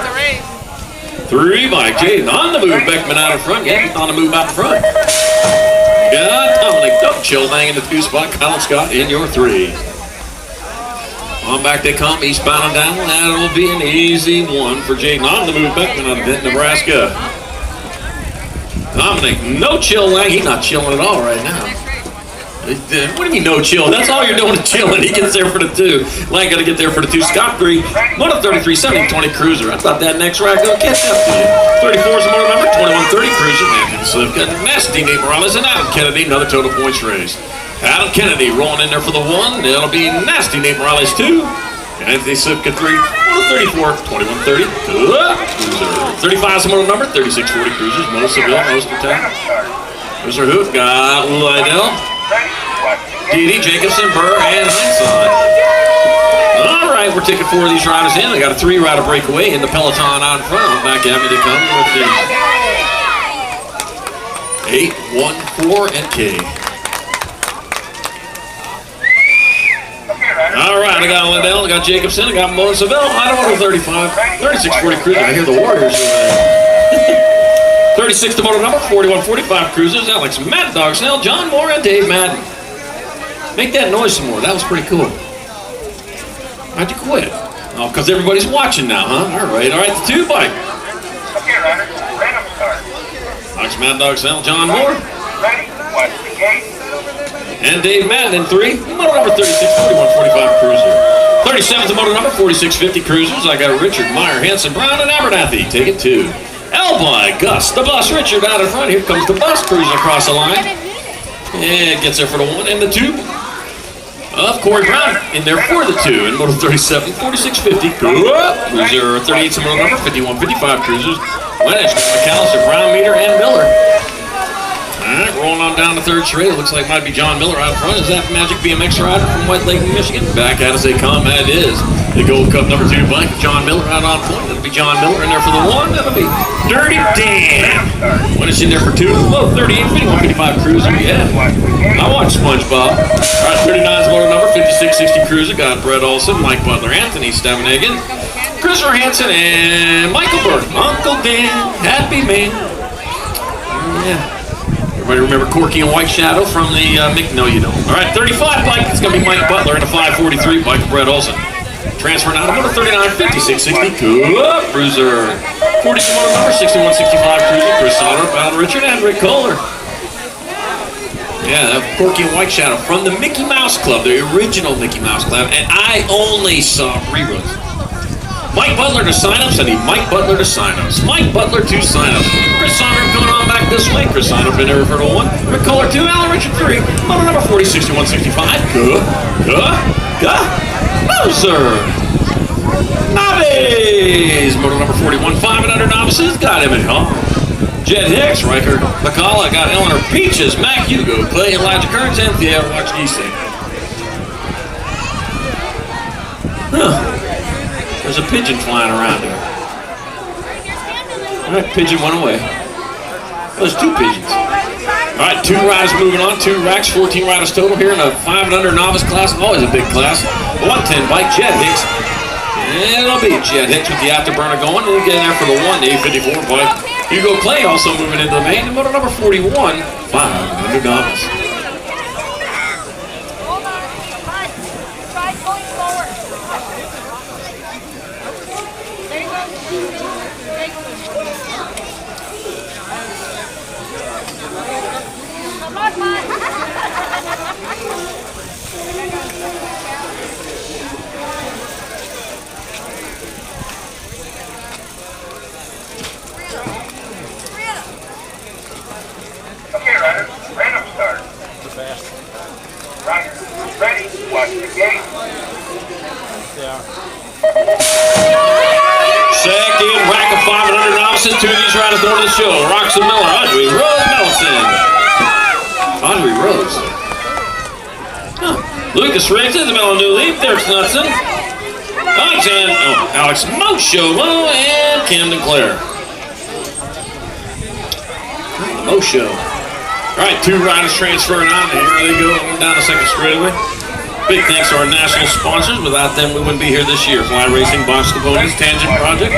3 by Jaden on the move. Beckman out in front. Yeah, on the move out in front. Got Dominic Chilvang in the 2 spot. Colin Scott in your 3. On back they come, eastbound and down. That'll be an easy one for Jaden on the move. Beckman out of Denton, Nebraska. Dominic, no chill Lang. He's not chilling at all right now. What do you mean no chill? That's all you're doing is chilling. He gets there for the 2. Lang got to get there for the 2. Scott 3. Moto 33, 1720 cruiser. I thought that next rack going to catch up to you. 34 is the moto number, 2130 cruiser. Anthony Slivka, Nasty Nate Morales, and Adam Kennedy. Another total points race. Adam Kennedy rolling in there for the 1. It'll be Nasty Nate Morales 2. Anthony Slivka 3. Moto 34, 2130 cruiser. 35 is the moto number, 3640 cruisers. Moto Seville, Moto Attack. Mr. Hoot got Lydell, Didi, Jacobson, Burr, and Hindsight. All right. right, we're taking 4 of these riders in. I got a 3-rider breakaway in the peloton out in front. Back at me they come with the 8, 1, 4, and K. All right, I got Lindell, I got Jacobson, I got Mullen Seville. I don't know 35, 36-40 cruisers. I hear the Warriors over there. 36 the motor number, 41-45 cruisers. Alex Mad Dog Snell, John Moore, and Dave Madden. Make that noise some more. That was pretty cool. How'd you quit? Oh, because everybody's watching now, huh? All right, the 2 bike. Okay, Ryder, random start. Alex Mad Dog Snell, John Moore. Ready, watch the gate. And Dave Madden in 3. Motor number 36, 41-45 cruiser. 37's the motor number, 46-50 cruisers. I got Richard, Meyer, Hanson, Brown, and Abernathy. Take it 2. Elby, Gus, the bus, Richard out in front. Here comes the bus cruising across the line. And gets there for the 1 and the 2. Of Corey Brown in there for the 2. And motor 37, 46-50 cruiser. 38's the motor number, 51-55 cruisers. Lennox, McAllister, Brown, Meter, and Miller. Alright, rolling on down the 3rd straight. It looks like it might be John Miller out front. Is that Magic BMX rider from White Lake, Michigan? Back at us they come, and it is the Gold Cup number 2 bike. John Miller out on point. That'll be John Miller in there for the 1. That'll be Dirty Dan. When it's in there for 2. Oh, 38, 51-55 cruiser. Yeah. I watch SpongeBob. Alright, 39's motor number, 56-60 cruiser. Got Brett Olson, Mike Butler, Anthony Stavenhagen, Christopher Hansen, and Michael Burke. Uncle Dan, happy man. Yeah. Everybody remember Corky and White Shadow from the No, you don't. All right, 35 bike. It's going to be Mike Butler in a 543 bike for Brett Olson. Transferring out of motor 39, 56-60 cruiser. 42 motor number, 61-65 cruiser. Chris Sauter, Val Richard, and Rick Kohler. Yeah, Corky and White Shadow from the Mickey Mouse Club, the original Mickey Mouse Club, and I only saw reruns. Mike Butler to sign-ups. I need Mike Butler to sign-ups. Mike Butler to sign-ups. Chris Sauter coming on back this way. Chris Sauter been there for the 1. Rick Kohler 2. Alan Richard 3. Motor number 40, 61-65. Moser. Novice. Motor number 41, 5 and under novices. Got him at home. Jed Hicks, Riker McCall. I got Eleanor Peaches, Mac Hugo, Clay, Elijah Kearns, and Theo Watch Geese. There's a pigeon flying around here. All right, pigeon went away. There's 2 pigeons. All right, 2 riders moving on. 2 racks, 14 riders total here in a 5 and under novice class. Always a big class. 110 bike, Jed Hicks. And it'll be Jed Hicks with the afterburner going. And get in there for the 1 854 bike. Hugo Clay also moving into the main. And motor number 41, 5 and under novice. Okay, Ryder, random start. Ryder, ready, watch the gate. Second rack of 5 and under novices. 2 of these riders going to the show. Roxon Miller, Audrey Rose Mellison. Audrey Rose. Lucas Riggs, Isabella Newleaf, Derek Snutson, Alex Mosho, and Camden Clare. The Mosho. All right, 2 riders transferring on. Here they go, down the 2nd straightaway. Big thanks to our national sponsors. Without them, we wouldn't be here this year. Fly Racing, Box Components, Tangent Project,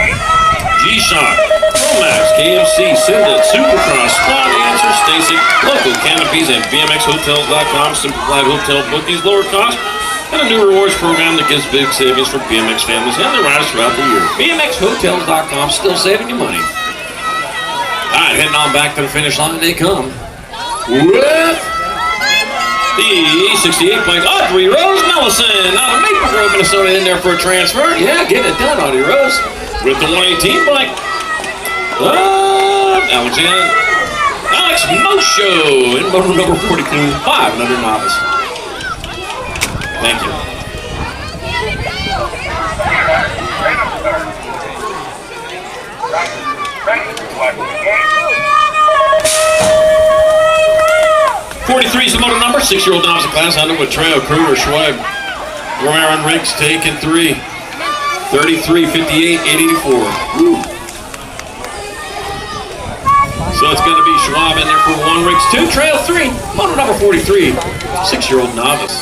G-Shock, Romax, KMC, Syndet, Supercross, Spot Answer, Stacy, Local Canopies, and BMXHotels.com. Simplified hotel bookings, lower cost, and a new rewards program that gives big savings for BMX families and their riders throughout the year. BMXHotels.com, still saving you money. All right, heading on back to the finish line. They come with the 68 bike, Audrey Rose Mellison out of Maple Grove, Minnesota, in there for a transfer. Yeah, getting it done, Audrey Rose. With the 118 bike, Alex Mosho in motor number 42, 5 and under novice. Thank you. Ready, watch the gate. 43 is the motor number, 6-year-old novice class, under with Trejo, Kruger, Schweib, Romero and Riggs taking 3. 33, 58, 884. Woo. So it's going to be Schwab in there for 1, Riggs 2, Trail 3, moto number 43, 6-year-old novice.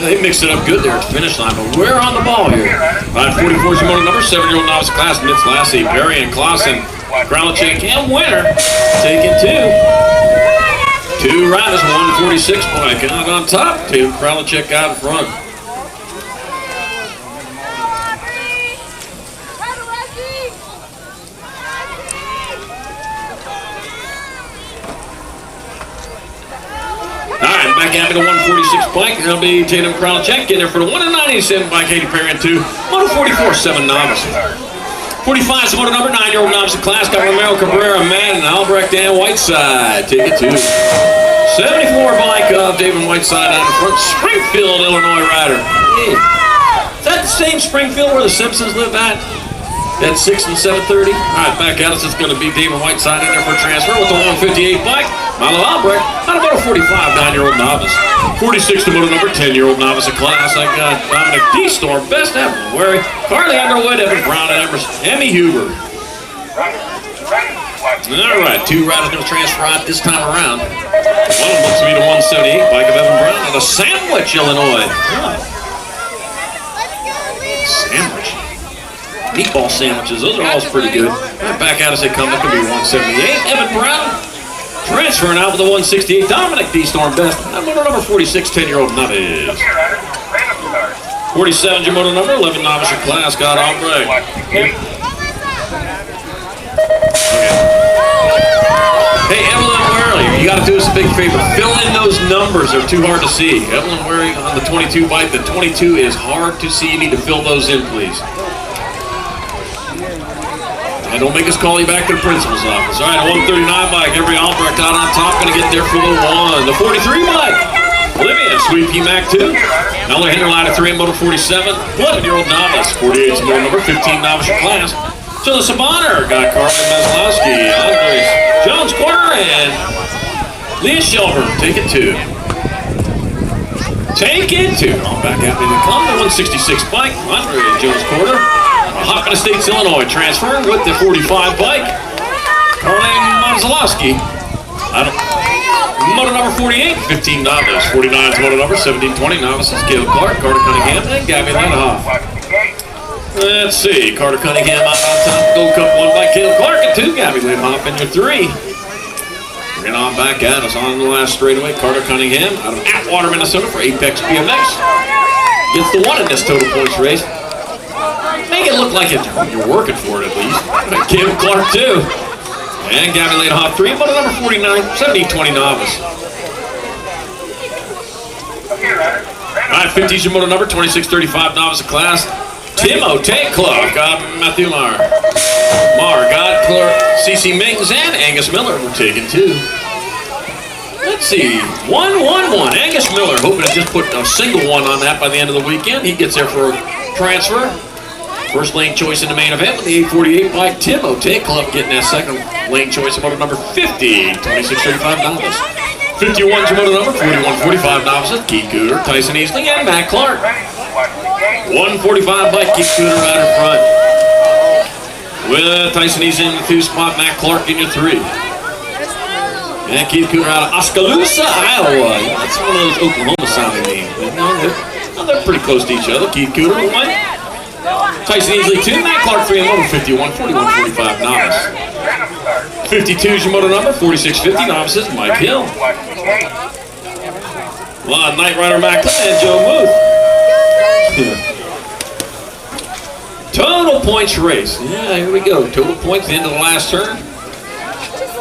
They mixed it up good there at the finish line, but we're on the ball here. 44 is your moto number, 7-year-old novice class, Mitz Lassie, Perry and Clausen, Kralichek, and winner, taking 2. 2 riders, 146 bike out on top, 2 Kralichek out in front. Back out to the 146 bike. That'll be Tatum Kralichek in there for the 197 bike. Katie Perry and 2. Moto 44, 7 novice. 45 is the moto number 9-year-old novice class. Got Romero, Cabrera, Madden, Albrecht, and Whiteside. Take it 2. 74 bike of David Whiteside out in front. Springfield, Illinois rider. Hey. Is that the same Springfield where the Simpsons live at? At 6 and 7:30. All right, back at us. It's going to be David Whiteside in there for transfer with the 158 bike. Milo Albrecht, out of moto 45, 9-year-old novice. 46 to moto number 10-year-old novice of class. I got Dominic D. Storm, Best Evan Wary, Carly Underwood, Evan Brown, and Emerson, Emmy Huber. All right, 2 riders going to transfer out this time around. One of them looks to be the 178 bike of Evan Brown out of Sandwich, Illinois. Sandwich. Meatball sandwiches, those are always pretty good. Right, back out as they come, that could be 178. Evan Brown transferring out with the 168. Dominic D. Storm Best. Moto number 46, 10-year-old novice. 47 your moto number, 11 novice or class. Got Albrecht. Yep. Hey, Evelyn Wary, you got to do us a big favor. Fill in those numbers. They're too hard to see. Evelyn Wary on the 22 bike. The 22 is hard to see. You need to fill those in, please. And don't make us call you back to the principal's office. All right, a 139 bike. Every Albrecht out on top. Going to get there for the 1. The 43 bike. Olivia, Sweet P Mac 2. Miller Hinterline at 3 in moto 47. 11-year-old novice. 48 is moto number 15 novice class. So the Sabanner got Carmen Maslowski, Andres Jones Quarter, and Leah Shelburne. Take it 2. Take it 2. On back out to the come. The 166 bike. Andre Jones Quarter. Hopkins Estates, Illinois, transfer with the 45 bike. Carlene Maslowski. Moto number 48, 15 novice. 49 is moto number 1720 novices. Caleb Clark, Carter Cunningham, and Gabby Lenhoff. Let's see. Carter Cunningham on top. Gold Cup 1 by Caleb Clark and 2. Gabby Lenhoff in your 3. Bringing on back at us on the last straightaway. Carter Cunningham out of Atwater, Minnesota for Apex BMX. Gets the 1 in this total points race. Make it look like you're working for it at least. Caleb Clark 2. And Gabby Lenhoff 3. Moto number 49, 1720 novice. All right, 50 is your moto number 2635 novice of class. Tim O'Tay-Clough got Matthew Marr. Got Clark, CC Mings, and Angus Miller. We're taking 2. Let's see. 1-1-1. Angus Miller hoping to just put a single 1 on that by the end of the weekend. He gets there for a transfer. First lane choice in the main event with the 848 bike. Tim O'Tay-Clough getting that second lane choice of moto number 50, 2635 novice. 51 is your moto number, 4145 novices. Keith Cooter, Tyson Easley, and Matt Clark. 145 bike, Keith Cooter right in front. With Tyson Easley in the 2 spot, Matt Clark in your 3. And Keith Cooter out of Oskaloosa, Iowa. That's one of those Oklahoma sounding names. They're pretty close to each other. Keith Cooter 1. Tyson Easley 2, Matt Clark 3, and moto 51, 4145 novice. 52 is your moto number, 4650 novices, Mike Hill. Knight Rider Macklin and Joe Muth. Total points race. Yeah, here we go. Total points, the end of the last turn.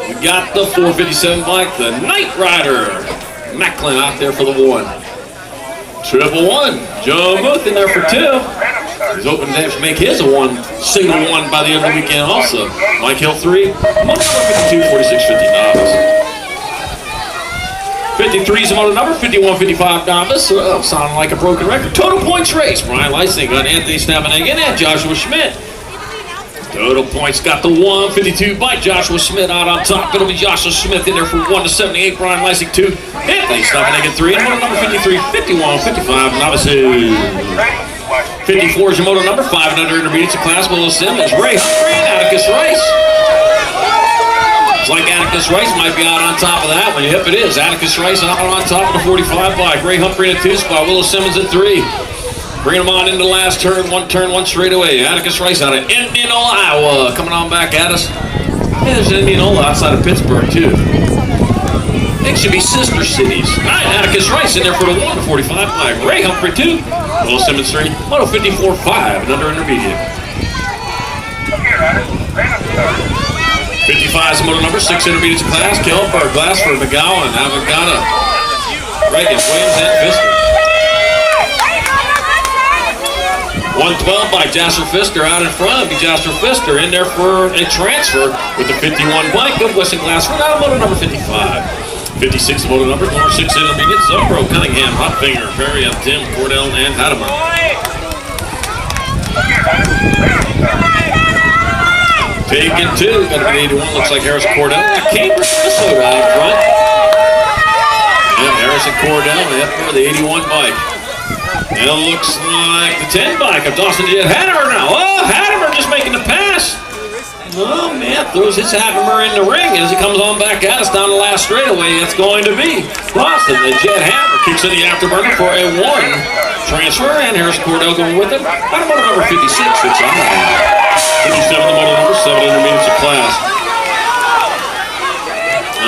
We got the 457 bike, the Knight Rider Macklin out there for the 1. 111, Joe Muth in there for 2. He's hoping to make his a single 1 by the end of the weekend also. Mike Hill 3, moto number 52, 4650 novice. 53 is the moto number, 5155 novice. Sounding like a broken record. Total points race. Brian Leising got Anthony Stavenhagen and Joshua Schmidt. Total points got the 152 bike. Joshua Schmidt out on top. It'll be Joshua Schmidt in there for 1 to 78. Brian Leising 2. Anthony Stavenhagen 3. And moto number 53, 51, 55 novices. watch the gate. 54 is your moto number, 5 and under intermediates class. Willow Simmons, Ray Humphrey, and Atticus Rice. It's like Atticus Rice might be out on top of that one. Yep, it is. Atticus Rice out on top of the 45 bike. Ray Humphrey in a 2 spot. Willow Simmons at 3. Bring them on into the last turn, one straightaway. Atticus Rice out of Indianola, Iowa, coming on back at us. Yeah, there's Indianola outside of Pittsburgh, too. They should be sister cities. All right, Atticus Rice in there for the 145 bike. Ray Humphrey, 2. Willow Simmons, 3. Moto 54, 5, and under intermediate. Okay, Ryder. Random start. 55 is the moto number, 6 intermediate class. Kelberg, Glassford, McGowan, Avogata, Reagan, Williams, and Pfister. 112 by Jasper Pfister out in front. Be Jasper Pfister in there for a transfer with the 51 bike. Good Weston Glassford out of moto number 55. 56 the moto number, number 6 intermediate. Zobro, Cunningham, Hotfinger, Perry, Tim, Cordell, and Hadamar. Taking 2, got to be 81, looks like Harris Cordell. Cambridge, Minnesota out in front. And Harrison Cordell, yep, for the 81 bike. And it looks like the 10 bike of Dawson Jet Hadamer now. Oh, Hadamer just making the pass. Oh, man, throws his Hadamer in the ring as he comes on back at us down the last straightaway. It's going to be Dawson. The Jet Hammer kicks in the afterburner for a 1 transfer. And Harrison Cordell going with him. Out of motor number 56, it's on. 57 the motor number, 7 intermediates of class.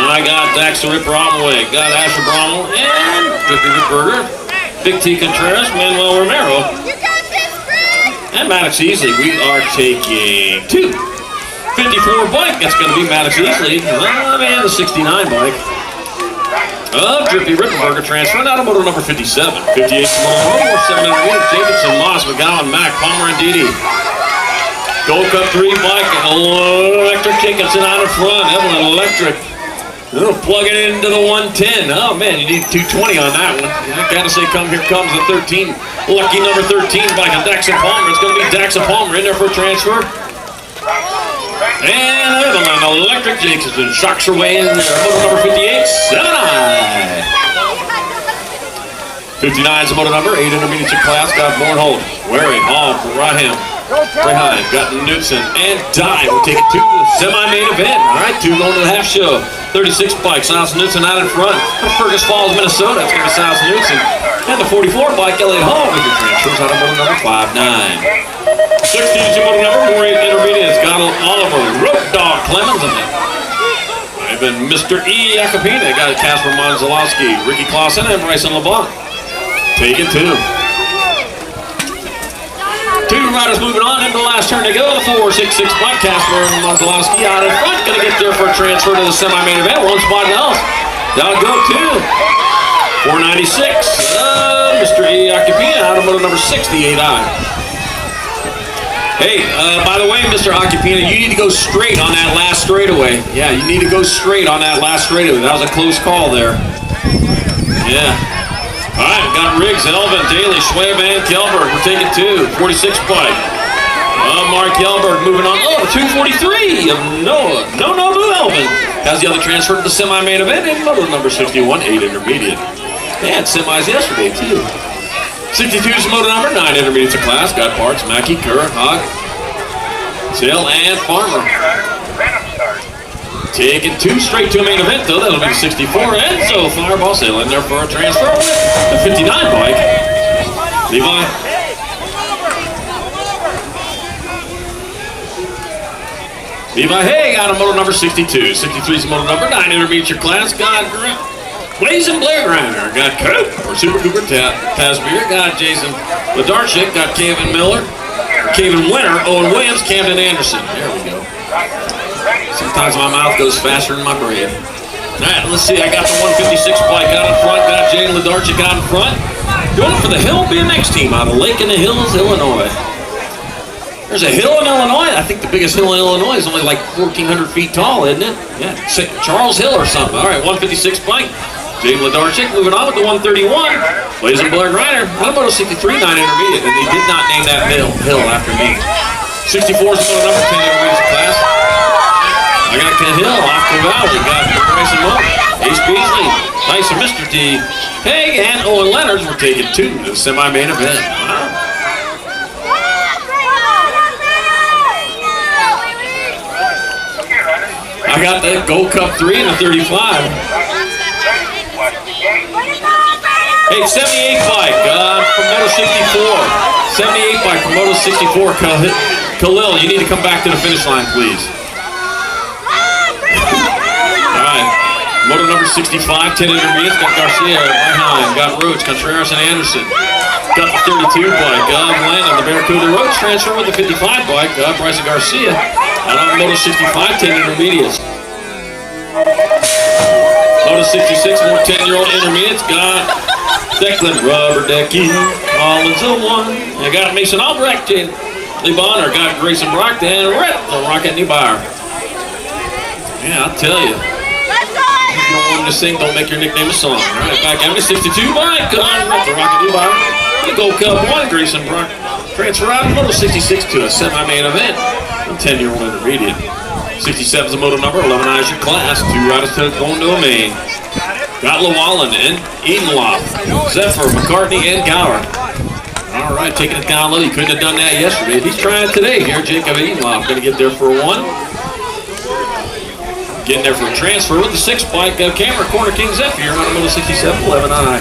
I got Dax the Ripper Omway, got Asher Brommel, and Drippy Ripberger. Big T Contreras, Manuel Romero, and Maddox Easley. We are taking 2. 54 bike, that's going to be Maddox Easley. And the 69 bike of Drippy Rippenberger transferring out of motor number 57. 58 motor 7 intermediate, Jacobson, Moss, McGowan, Mack, Palmer, and Didi. Gold Cup 3 bike, Electric Jacobson out in front, Evelyn Electric. Plug it into the 110. Oh, man, you need 220 on that one. I gotta say, here comes the 13. Lucky number 13 bike of Daxon Palmer. It's gonna be Daxon Palmer in there for a transfer. And Evelyn Electric Jacobson shocks her way in there. Motor number 58, 7-9. 59 is the motor number, 8 intermediate class. Got Bornhold, Waring, Hall, Raham. Behind, got Knudsen and Dye. We'll take it to the semi-main event. All right, 2 going to the half show. 36 bike, Silas Knudsen out in front. Fergus Falls, Minnesota. It's going to be Silas Knudsen. And the 44 bike, Elliott Hall with your transfers out of motor number 59. 16 is your motor number, 48 intermediates. Got Oliver, Rope Dog Clemens in there. I've been Mr. E. Acapina. Got Casper Monzalowski, Ricky Clausen, and Bryson LeBlanc. Take it 2. 2 riders moving on into the last turn to go. The 466 bike, Casper Monzalowski out in front. Going to get there for a transfer to the semi-main event. 1 spot else. Down go 2. 496. Mr. E. Acapina out of motor number 68I. Hey, by the way, Mr. Acapina, you need to go straight on that last straightaway. Yeah, you need to go straight on that last straightaway. That was a close call there. Yeah. All right, got Riggs, Elvin, Daly, Schwab, and Kelberg. We're taking 2. 46 bike. Mark Kelberg moving on. Oh, the 243 of Noah. No, Elvin. Has the other transfer to the semi-main event in motor number 61, 8 intermediate. They had semis yesterday, too. 62 is the motor number, 9 intermediates of class. Got Parks, Mackey, Kerr, Hogg, Sale, and Farmer. Taking 2 straight to a main event, though. That'll be 64. And so Fireball Sale in there for a transfer. The 59 bike. Levi. Levi Hay got a motor number 62. 63 is the motor number, 9 intermediate class. Got Blazing Blair Grinder. Got Coop or Super Cooper Tasbeer. Got Jason Ladarchik. Got Kevin Miller. Kevin Winter. Owen Williams. Camden Anderson. There we go. Sometimes my mouth goes faster than my brain. All right, let's see. I got the 156 bike out in front. Got Jay Ladarchik out in front. Going for the Hill BMX team out of Lake in the Hills, Illinois. There's a hill in Illinois. I think the biggest hill in Illinois is only like 1,400 feet tall, isn't it? Yeah, Charles Hill or something. All right, 156 bike. Jay Ladarchik moving on with the 131. Blazing Blair Griner. I'm about a 63, 9 intermediate, and they did not name that hill after me. 64 is the number 10 intermediate class. I got Ken Hill, Oscar Valley, got Grayson Moore, Ace Beasley, nice and Mr. T, Peg, and Owen Leonard. We're taking 2 to the semi-main event. Wow. I got the Gold Cup 3 and a 35. Hey, 78 bike from Moto 64. 78 bike from Moto 64. Khalil, you need to come back to the finish line, please. All right. Moto number 65, 10 intermediates. Got Garcia behind. Got Roach, Contreras, and Anderson. Got the 32 bike. Landon, the Barracuda Roach transfer with the 55 bike. Bryson Garcia. And on Moto 65, 10 intermediates. Moto 66, more 10-year-old intermediates. Got Declan Rubberdecking, Collins 01. I got Mason Albrecht, Lee Bonner. Got Grayson Brockton, and Rhett, the Rocket Newbauer. Yeah, I'll tell you. If you don't want him to sing, don't make your nickname a song. All right, back at me, 62 bike. Rhett, the Rocket Newbauer. The Gold Cup 1, Grayson Brock. Transfer out of Moto 66 to a semi-main event. A 10-year-old intermediate. 67 is the moto number, 11 is your class. 2 riders going to a main. Got Llewellyn and Edenloff, Zephyr, McCartney, and Gower. All right, taking it down low. You couldn't have done that yesterday. He's trying today here. Jacob Edenloff going to get there for a 1. Getting there for a transfer with the 6 bike. Camera Corner King Zephyr here on Moto 67, 11i.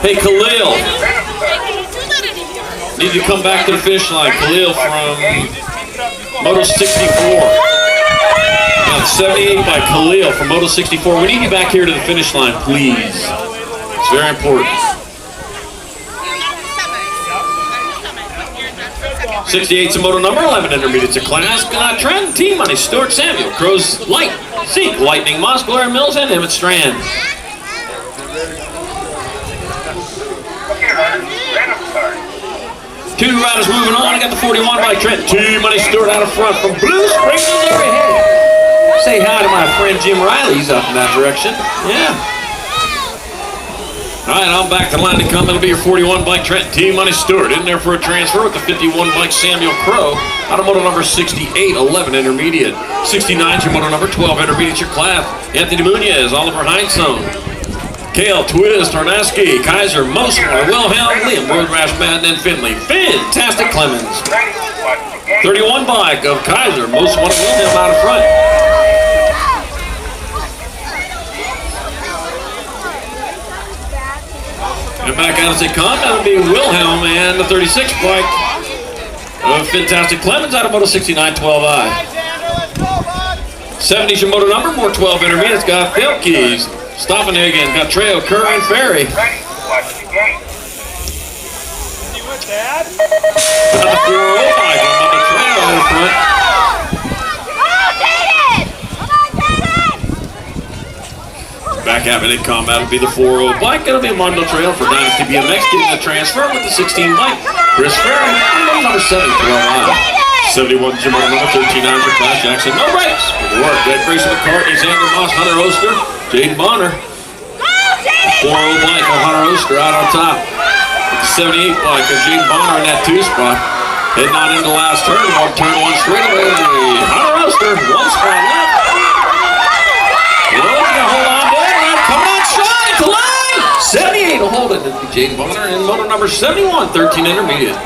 Hey, Khalil. Need to come back to the finish line. Khalil from Moto 64. 78 by Khalil from Moto 64. We need you back here to the finish line, please. It's very important. 68's a moto number, 11 intermediates a class. Trent, T-Money, Stuart Samuel, Crows Light, Seek, Lightning, Moskler, Mills, and Emmett Strand. Two riders moving on. I got the 41 by Trent. T-Money Stewart out of front from Blue Springs, Missouri. Hey, say hi to my friend Jim Riley. He's up in that direction. Yeah. All right, I'm back to line to come. It'll be your 41 bike Trent T-Money Stewart in there for a transfer with the 51 bike Samuel Crow out of moto number 68, 11 intermediate. 69's your moto number 12 intermediate your class. Anthony Munoz, Oliver Heinzone. Kale, Twist, Tarnaski, Kaiser, Mosler, Wilhelm, Liam, Road Rash, Madden, and Finley. Fantastic Clemens. 31 bike of Kaiser, most one of Wilhelm out of front. And back out as they come, that'll be Wilhelm and the 36 bike of Fantastic Clemens out of Moto 69, 12i. 70's your moto number, more 12 intermediates, got Felkes. Stoppenhagen, got Trejo, Kerr, and Ferry. Got the 4-0 bike on the Trejo in the front. Back at me, they come. That'll be the 4-0 bike. It'll be a Mondo Trail for Dynasty BMX getting the transfer with the 16 bike. Chris Ferry, number 7, 12i. 71 Jim on number 13 for Clash Jackson. No brakes. Good work. Got Grayson McCartney, Xander Moss, Hunter Oster, Jaden Bonner. 4-0 bike of Hunter Oster out on top. With the 78 bike of Jaden Bonner in that 2 spot. Heading on into the last turn. Turn 1 straight away. Hunter Oster, 1 spot left. Well, he's going to hold on to it. Come on, shine to line. 78 will hold it. It'll be Jaden Bonner in motor number 71, 13 intermediate.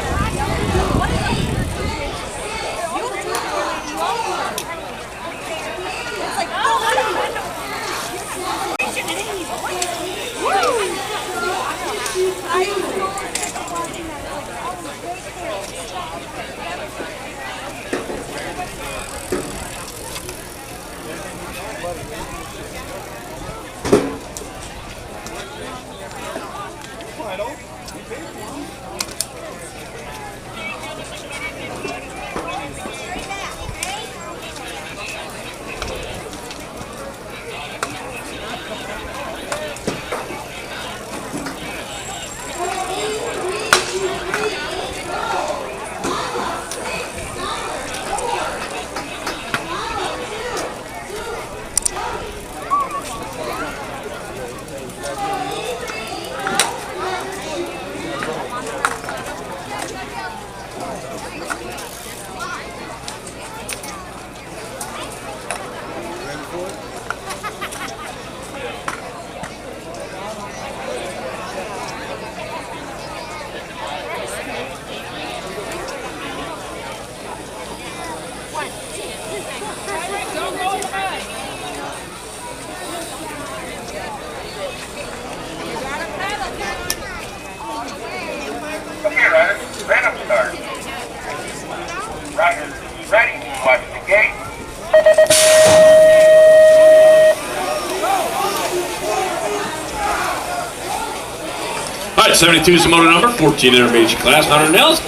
72 is the motor number, 14 intermediate class, 100 Nels.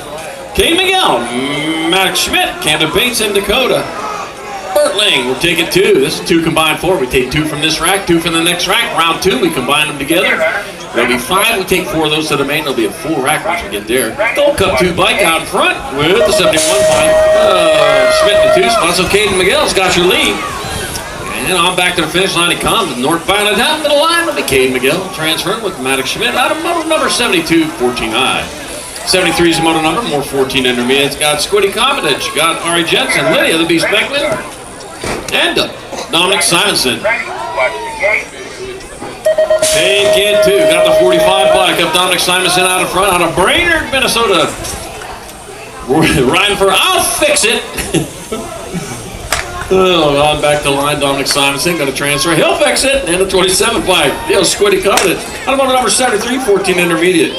Kate Miguel, Mac Schmidt, Camden Bates in Dakota. Bertling, we're taking 2. This is 2 combined 4. We take 2 from this rack, 2 from the next rack. Round 2, we combine them together. There'll be 5. We take 4 of those to the main. There'll be a full rack once we get there. Gold Cup 2 bike out in front with the 71 bike. Schmidt in 2 spots. So Caden Miguel's got your lead. And on back to the finish line he comes. Northbound and down to the line will be Caden Miguel. Transferring with Maddox Schmidt out of motor number 72, 14 high. 73 is the motor number, more 14 intermediates. Got Squiddy Commoditch, got Ari Jensen, Lydia the Beast Beckman, and Dominic Simonson. Take it 2, got the 45 bike of Dominic Simonson out in front, out of Brainerd, Minnesota. Riding for I'll fix it. Oh, on back to the line, Dominic Simonson, going to transfer. He'll fix it, and the 27 bike. Squiddy Commoditch. Out of motor number 73, 14 intermediate.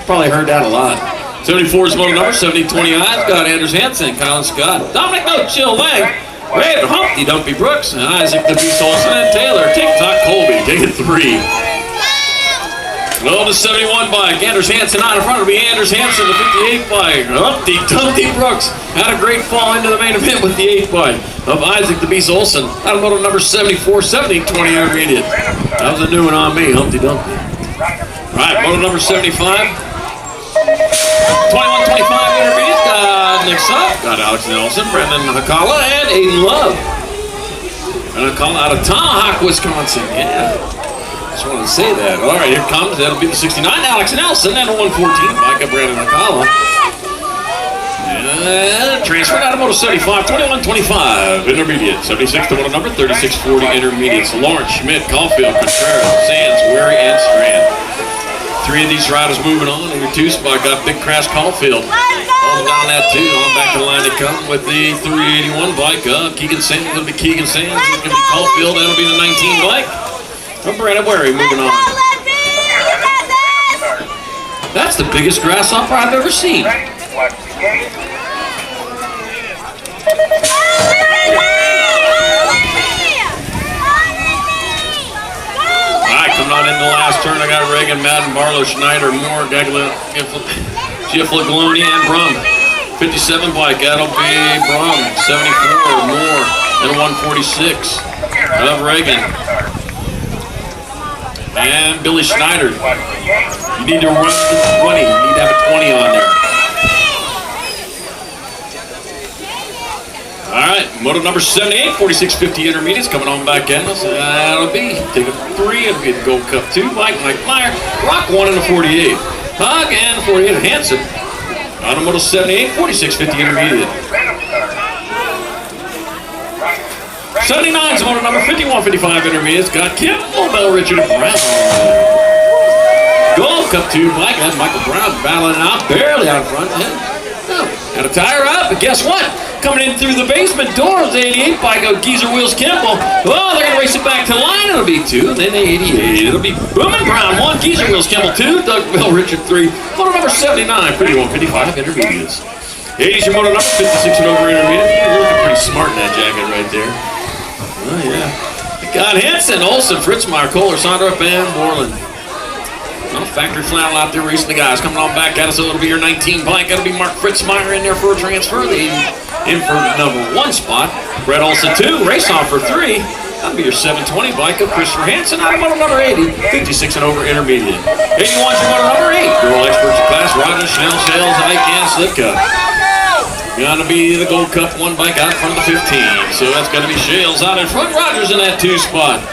Probably heard that a lot. 74 is motor number, 70-20 eyes. Got Anders Hansen, Colin Scott, Dominic No Chill Lang, Red Humpty Dumpy Brooks, and Isaac the Beast Olsen, and Taylor TikTok Colby. Take it 3. Well, the 71 bike. Anders Hansen out in front. It'll be Anders Hansen, the 58 bike. Humpty Dumpty Brooks had a great fall into the main event with the 8 bike of Isaac the Beast Olsen. Out of motor number 74, 70-20 intermediate. That was a new one on me, Humpty Dumpty. All right, motor number 75. 21-25 intermediate, got Nick Suff, got Alex Nelson, Brendan Hakala, and Aiden Love. And Hakala out of Tomahawk, Wisconsin. Yeah, just wanted to say that. All right, here comes, that'll be the 69, Alex Nelson, and a 114, Micah Brendan Hakala. And transferred out of motor 75, 21-25 intermediate, 76 to motor number, 36-40 intermediates. Lawrence, Schmidt, Caulfield, Contreras, Sands, Wary, and Strand. 3 of these riders moving on. In your 2 spot got Big Crash Caulfield. On down that 2. On back to the line to come with the 381 bike up. Keegan Sands. It'll be Keegan Sands. It's going to be Caulfield. That'll be the 19 bike. From Brandon Wary moving on. That's the biggest grasshopper I've ever seen. Coming on in the last turn, I got Reagan, Madden, Barlow, Schneider, Moore, Gifflagloni, and Brum. 57 bike, that'll be Brum. 74, Moore, and a 146 of Reagan. And Billy Schneider. You need to run the 20. You need to have a 20 on there. All right, motor number 78, 4650 intermediates coming on back in. That'll be, take a 3, it'll be the Gold Cup 2, Mike Meyer, Rock 1 and a 48. Hug and 48 of Hanson. Automotive 78, 4650 intermediate. 79 is motor number 5155 intermediates. Got Kim, Mobile, Richard, and Brown. Gold Cup 2, Mike, and Michael Brown battling out, barely out front. Got a tire up, but guess what? Coming in through the basement door of the 88 bike of Geezer Wheels Kimball. Well, they're going to race it back to the line. It'll be 2, and then the 88. It'll be Boomin' Brown 1, Geezer Wheels Kimball 2, Doug Bill Richard 3. Motor number 79, pretty 155 intermediates. 80's your motor number 56 and over intermediate. You're looking pretty smart in that jacket right there. Oh, yeah. Got Hanson, Olsen, Fritzmeyer, Kohler, Sondrup, and Borland. Well, factory flannel out there racing the guys. Coming on back at us, so it'll be your 19 bike. That'll be Mark Fritzmeyer in there for a transfer. In for number 1 spot. Brett Olsen 2, race on for 3. That'll be your 720 bike of Christopher Hansen out of motor number 80, 56 and over intermediate. 81's your motor number 8, girl experts in class, Roger, Schnell, Shales, Ike, and Slipka. Gonna be the Gold Cup 1 bike out from the 15. So that's gonna be Shales out in front, Rogers in that 2 spot.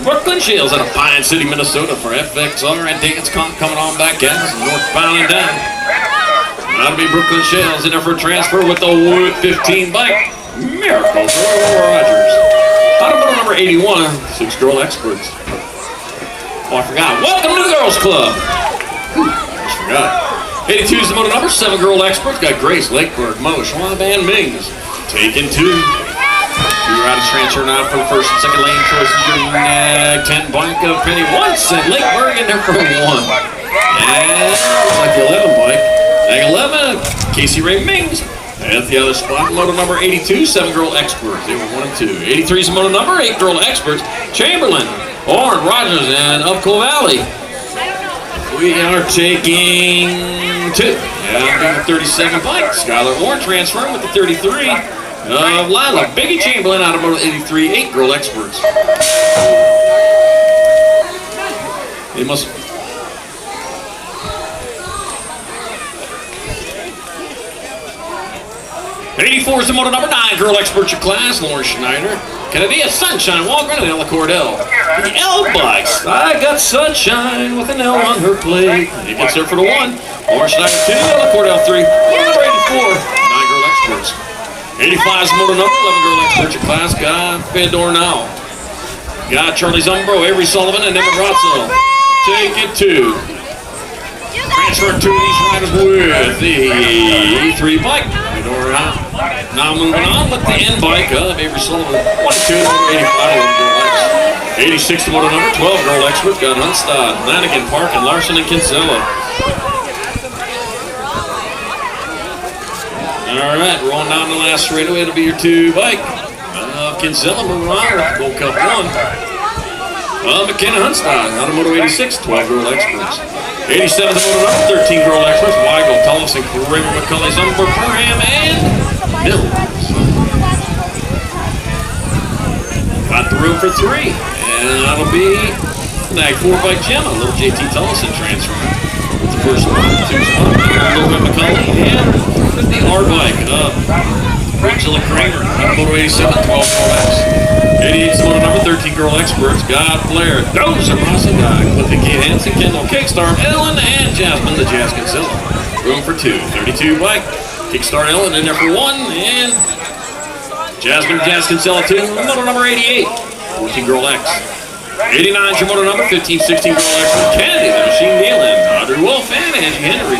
Brooklyn Shales out of Pine City, Minnesota for FXR, and Dance Comp coming on back at us, northbound and down. That'll be Brooklyn Shales in there for a transfer with the Wood 15 bike. Miracle for Rogers. Out of motor number 81, 6 girl experts. Oh, I forgot. Welcome to the Girls Club. Just forgot. 82 is the motor number, 7 girl experts. Got Grace, Lakeberg, Mo, Schwab, and Mings. Taking 2. 2 riders transfer now for the first and second lane choices. Your 10 bike of Penny Once and Lakeberg in there for 1. And looks like the 11 bike. Bag 11, Casey Ray Mings. At the other spot, motor number 82, 7 girl experts. They were 1 and 2. 83 is motor number 8 girl experts. Chamberlain, Orrin, Rogers, and Upco Valley. We are taking 2. Yeah, 37 bike. Skylar Warren transferring with the 33. Lila Biggie Chamberlain out of moto 83, 8 girl experts. They must. 84 is the moto number 9 girl expert your class, Lauren Schneider. Kennedy, Sunshine Walgren, and Ella Cordell. The L bikes. I got Sunshine with an L on her plate. He gets there for the 1. Lauren Schneider 2, Ella Cordell 3. Number 84, 9 girl experts. 85 is the moto number 11 girl expert your class. Got Fedor now. Got Charlie Zumbro, Avery Sullivan, and Emma Brazzo. Take it 2. Transfer 2 of these riders with the 3 bike. Fedor out. Now moving on with the N bike of Avery Sullivan. 1-2, number 85, 11 girl expert. 86 the moto number 12 girl expert. Got Hunstad, Lanigan, Park, and Larson and Kinsella. Alright, rolling down the last straightaway. It'll be your 2 bike. Kinsella moving on with Gold Cup 1. McKenna Hunstad out of moto 86, 12 girl experts. 87 the moto number 13 girl experts. Weigel, Tollefson, Kramer, McCulley, Zumberg, Perham, and Mills. Got the room for 3. And that'll be Nag 4 by Gemma. Little JT Tollefson transfer. With the first 1, 2 spot. Little bit McCulley and the R bike. Rachel Kramer out of moto 87, 12 girl experts. 88 is the moto number 13 girl experts. God Blair, Dozer, Awesome Guy, Clifton Kate Hansen, Kendall Kickstart, Ellen, and Jasmine the Jazz Kinsella. Room for 2. 32 bike. Kickstart Ellen in there for 1, and Jasmine Jazz Kinsella 2. Moto number 88, 14 girl X. 89 is your moto number 15, 16 girl expert. Kennedy, the Machine Nealon, Audrey Wolf, and Angie Henry.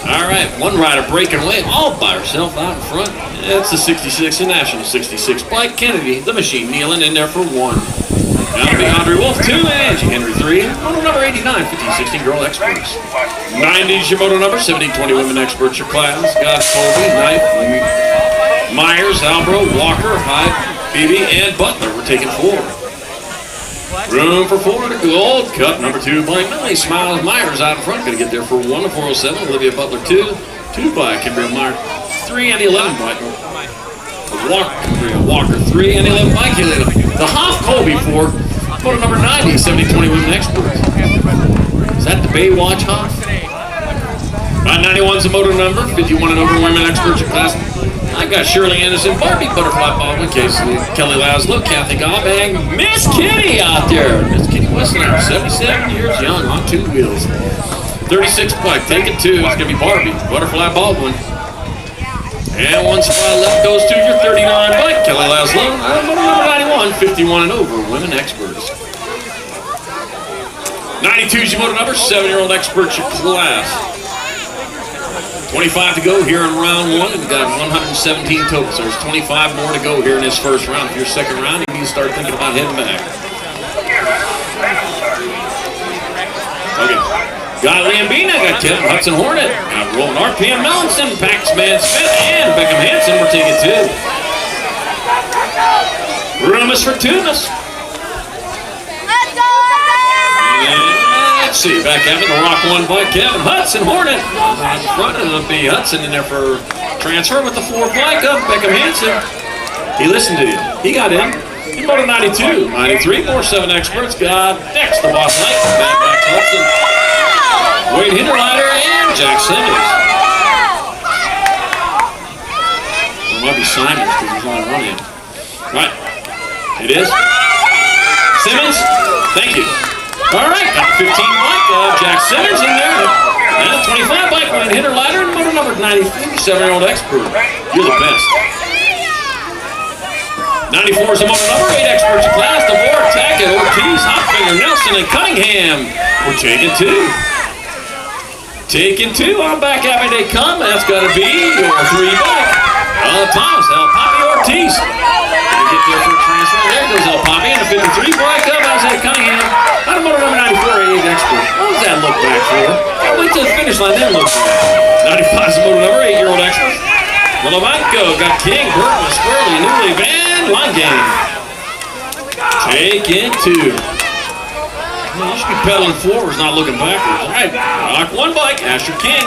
All right, one rider breaking away all by herself out in front. It's the 66, the National 66 bike. Kennedy, the Machine Nealon in there for 1. Now to be Audrey Wolf 2, and Angie Henry 3. Moto number 89, 15, 16 girl experts. 90 is your moto number 17, 20 women experts your class. Got Colby, Knight, Myers, Albro, Walker, Hyde, Beebe, and Butler. We're taking 4. Room for 4 to Gold Cup number 2 by Millie Smiles Myers out in front. Going to get there for 1 to 407. Olivia Butler 2. 2 by Kimberly Myers 3 and the 11 by Walker 3 and the 11 by Kaylee. The Hoff Colby 4. Moto number 90, 70, 20 women experts. Is that the Baywatch Hoff? 91 is the moto number 51 and over women experts your class. I got Shirley Anderson, Barbie Butterfly Baldwin, Casey, Kelly Laszlo, Kathy Gobbang, Miss Kitty out there. Miss Kitty Westland, 77 years young on 2 wheels. 36 bike, take it 2. It's going to be Barbie Butterfly Baldwin. And 1 spot left goes to your 39 bike, Kelly Laszlo. Moto number 91, 51 and over women experts. 92 is your moto number 7-year-old experts your class. 25 to go here in round 1, and we've got 117 total. So there's 25 more to go here in this first round. For your second round, you need to start thinking about heading back. Okay. Got Lambina, got Kevin Hudson Hornet, got Roland RPM Melanson, Paxman Smith, and Beckham Hansen. We're taking 2. Rumus for Tunis. Let's see, back after the Rock 1 bike, Kevin Hudson Hornet. In front of it'll be Hudson in there for transfer with the 4 bike up, Beckham Hansen. He listened to you. He got in. He moto 92, 93, more 7 experts. Got next the Boss Knight, back Hudson. Wade Hinterleiter and Jack Simmons. It might be Simons because he's only running. Right. It is. Simmons, thank you. All right, got 15 bike of Jack Simmons in there. And 25 bike Wayne Hinterleiter and motor number 93, 7-year-old expert. You're the best. 94 is the motor number 8 experts class. DeVore, Tackett, Ortiz, Hotfinger, Nelson, and Cunningham. We're taking 2. Taking 2 on back after they come. That's got to be your 3 bike. Thomas, El Poppy Ortiz. Gonna get there for a transfer. There goes El Poppy and a 53 bike up. Isaiah Cunningham. Out of motor number 94, 8 expert. What does that look back for? Can't wait till the finish line then look back. 95 is the motor number 8-year-old expert. Malavanko got King, Burton, Squirrely, Newley, Van, line game. Taking 2. Man, you should be pedaling forwards, not looking backwards. All right, rock one bike, Asher King.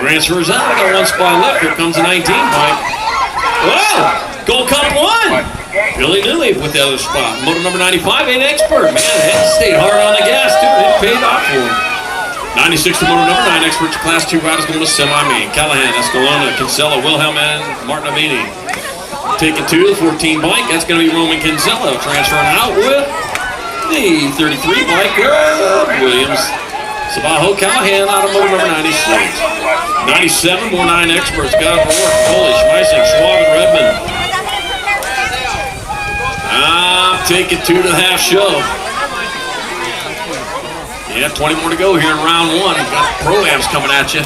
Transfers out, got one spot left. Here comes the 19 bike. Whoa! Gold Cup 1! Billy Newey with the other spot. Moto number 95, 8 Expert. Man, that stayed hard on the gas, too. It paid off for him. 96 to moto number 9 Expert. Class 2 riders going to semi-main. Callahan, Escalona, Kinsella, Wilhelm, and Martin Avini. Taking 2, the 14 bike. That's going to be Roman Kinsella. Transferring out with the 33 bike of Williams. Sabajo Callahan out of motor number 96. 97, more 9 Experts. Got it for work. Holy Schmeissing, Schwab, and Redmond. Take it 2 to the half show. Yeah, 20 more to go here in round 1. Got pro-ams coming at you.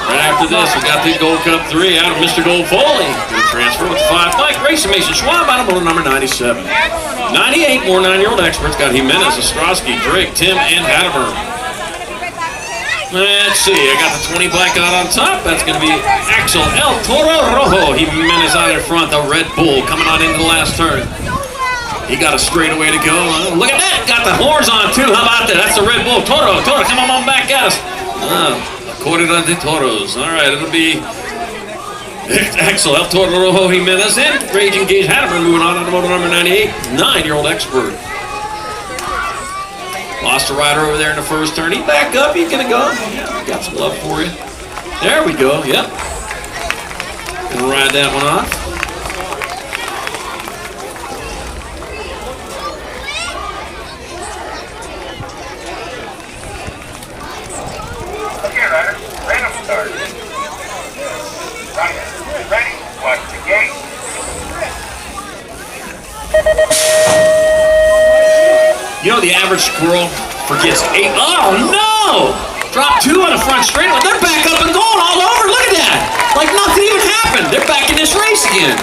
Right after this, we got the Gold Cup 3 out of Mr. Gold Foley. Good transfer with the 5 bike. Racing Mason Schwab out of motor number 97. 98, more 9-year-old Experts. Got Jimenez, Ostrowski, Drake, Tim, and Hatterburn. Let's see, I got the 20 black out on top. That's going to be Axel El Toro Rojo. Jimenez out in front, the Red Bull coming on into the last turn. He got a straightaway to go. Look at that, got the horns on too. How about that? That's the Red Bull. Toro, come on back at us. Corrida de Toros. All right, it'll be Axel El Toro Rojo Jimenez and Raging Gage Hatterburn moving on to motor number 98, 9-year-old Expert. Lost a rider over there in the first turn. He back up. He's going to go. Yeah, got some love for you. There we go. Yep. Gonna ride that one off. Okay, rider. Random start. Right. Ready. Watch the gate. You know, the average squirrel forgets 8. Oh, no! Drop 2 on the front straight. They're back up and going all over. Look at that. Like nothing even happened. They're back in this race again.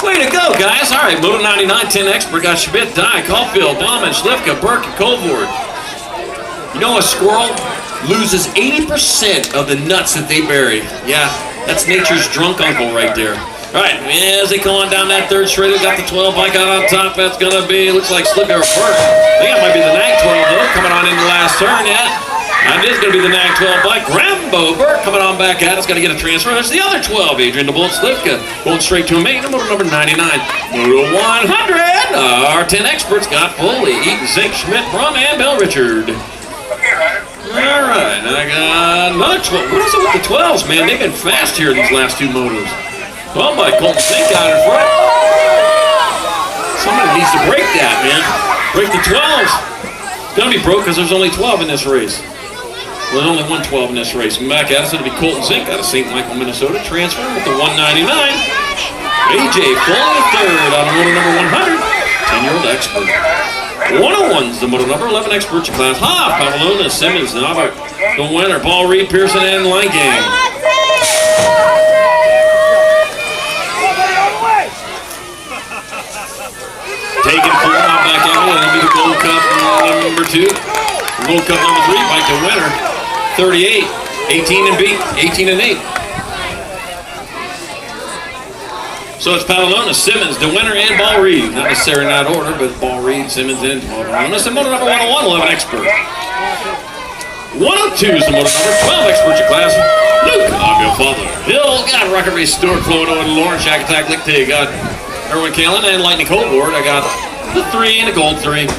Way to go, guys. All right, Moto 99, 10 Expert. Got Schmidt, Dye, Caulfield, Bauman, Schlifka, Burke, and Colvord. You know, a squirrel loses 80% of the nuts that they bury. Yeah, that's nature's drunk uncle right there. All right, as they come on down that third straight, we got the 12 bike out on top. That's going to be, looks like Slipper Burke. I think that might be the NAG 12, though, coming on in the last turn, yeah. That is going to be the NAG 12 bike. Rambo Burke coming on back at us, going to get a transfer. That's the other 12, Adrian DeBolt Slivka. Going straight to a main, motor number 99. Moto 100, our 10 Experts got Foley, Eaton, Zink, Schmidt, Brum, and Bell Richard. Okay, rider. All right, I got another 12. What is it with the 12s, man? They've been fast here these last 2 motos. 12 by Colton Zink out in front. Somebody needs to break that, man. Break the 12s. It's going to be broke because there's only 12 in this race. Well, there's only 112 in this race. Back at us, it'll be Colton Zink out of St. Michael, Minnesota. Transfer with the 199. AJ Foley, third out of moto number 100. 10-year-old Expert. 101's the moto number 11 Experts class. Ha! Pavalona, Simmons, Navarre, the winner. Paul Reed, Pearson, and Line Gang. Taking 4 out back at me, and that'll be the Gold Cup number 2. The Gold Cup number 3, Mike the winner. 38, 18 and B, 18 and 8. So it's Pavalona, Simmons, the winner, and Ball Reed. Not necessarily in that order, but Ball Reed, Simmons, and Pavalona. So motor number 101, 11 Expert. 102 is the motor number 12 Expert your class. Luke, I'm your father. Bill, got Rocket Race Stewart, Floto, and Lawrence, Shack Attack, Lick T. Got Erwin Kalin and Lightning Coldboard. I got the 3 and the gold 3.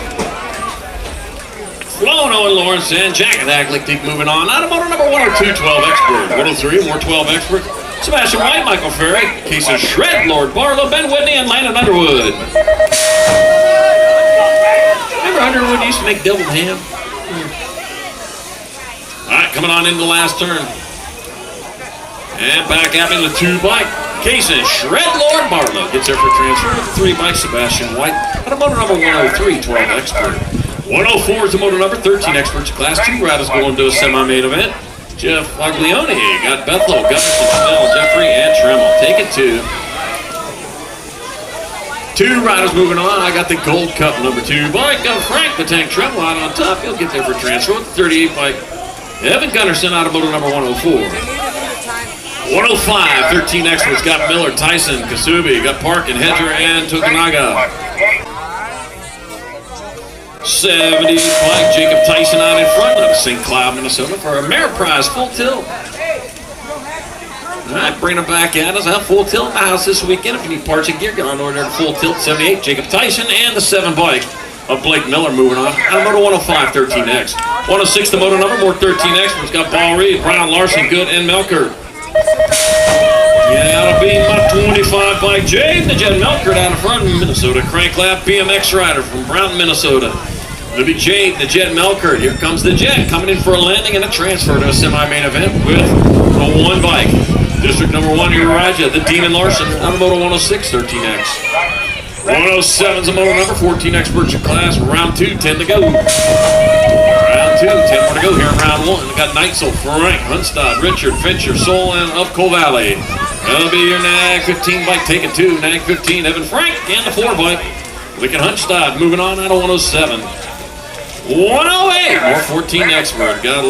Flono and Lawrence and Jack Attack, Lick T moving on. Out of motor number 102, 12 Expert. 103, more 12 Expert. Sebastian White, Michael Ferry, Case of Shred, Lord Barlow, Ben Whitney, and Landon Underwood. Remember Underwood used to make deviled ham? All right, coming on into the last turn. And back at me, the 2 bike. Case of Shred, Lord Barlow gets there for transfer. 3 bike, Sebastian White. Out of motor number 103, 12 Expert. 104 is the motor number 13 Experts. Class 2 riders going to a semi-main event. Jeff Faglione got Bethel, Gunnarsson, Snell, Jeffrey, and Tremmel. Take it 2. 2 riders moving on. I got the Gold Cup number 2 bike. Got Frank the Tank Tremmel out on top. He'll get there for transfer. 38 bike. Evan Gunnarsson out of motor number 104. 105, 13 Experts. Got Miller, Tyson, Kasubi. Got Park and Hedger and Tokunaga. 70 bike, Jacob Tyson out in front of St. Cloud, Minnesota for a Ameriprise full tilt. All right, bring them back at us. Full tilt in the house this weekend. If you need parts and gear, get on over there to Full Tilt 78. Jacob Tyson and the 7 bike of Blake Miller moving on. Out of Moto 105, 13X. 106, the Moto number, more 13X. We've got Paul Reed, Brown, Larson, Good, and Melkert. Yeah, that'll be my 25 bike. Jade, the Jet Melkert out in front of Minnesota. Crank Lap BMX rider from Brown, Minnesota. It'll be Jade, the Jet Melkert. Here comes the Jet coming in for a landing and a transfer to a semi-main event with a 1 bike. District number 1, Uraja, the Demon Larson, on Moto 106, 13X. 107's a Moto number, 14 experts in class. Round 2, 10 to go. Round 2, 10 more to go here in round 1. We got Neitzel, Frank, Hunstad, Richard, Fincher, Solon of Coal Valley. That'll be your NAG 15 bike, taking 2. NAG 15, Evan Frank, and the 4 bike. Lincoln Hunstad, moving on out of 107. 108, more 14 expert. Got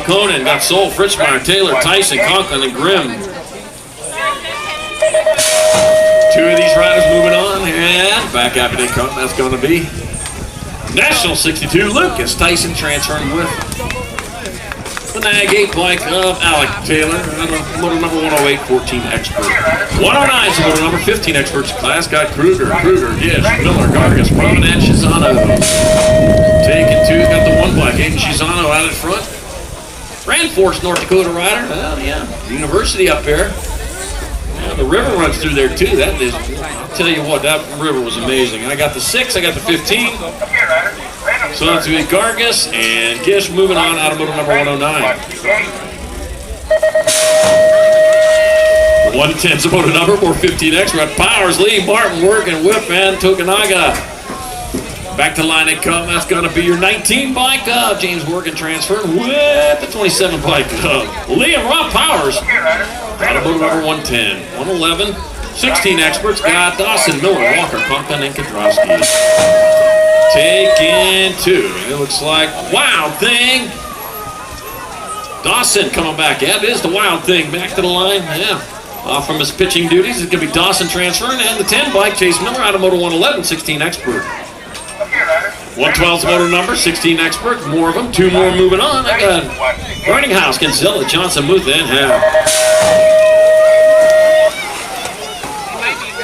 Conan, got Soul, Fritzmeyer, Taylor, Tyson, Conklin, and Grimm. 2 of these riders moving on, and back after they come, that's going to be National 62, Lucas Tyson transferring with the NAG 8 bike of Alec Taylor, motor number 108, 14 expert. 109 is the motor number 15 experts class. Got Kruger, Gish, Miller, Gargas, Prominent, Shizano. Taking 2, got the 1 bike, Aiden Shizano out in front. Grand Forks, North Dakota rider. Yeah, university up there. Yeah, the river runs through there too. That is, I'll tell you what, that river was amazing. I got the 6, I got the 15. So that's going to be Gargas and Gish moving on out of motor number 109. 110's the motor number, more 15X. We're at Powerslide, Martin, Working, Whip, and Tokunaga. Back to line it come. That's going to be your 19 bike of James Working transfer with the 27 bike of Liam Rob Powers. Out of motor number 110. 111, 16 experts. Got Dawson, Miller, Walker, Conklin, and Kodrowski. Taking 2. It looks like Wild Thing. Dawson coming back. Yeah, it is the Wild Thing. Back to the line. Yeah. Off from his pitching duties. It's going to be Dawson transferring. And the 10 bike, Chase Miller out of motor 111, 16 expert. 112's motor number, 16 expert. More of them. 2 more moving on. I got Burning House, Kinsella, Johnson, Muth, and Hal.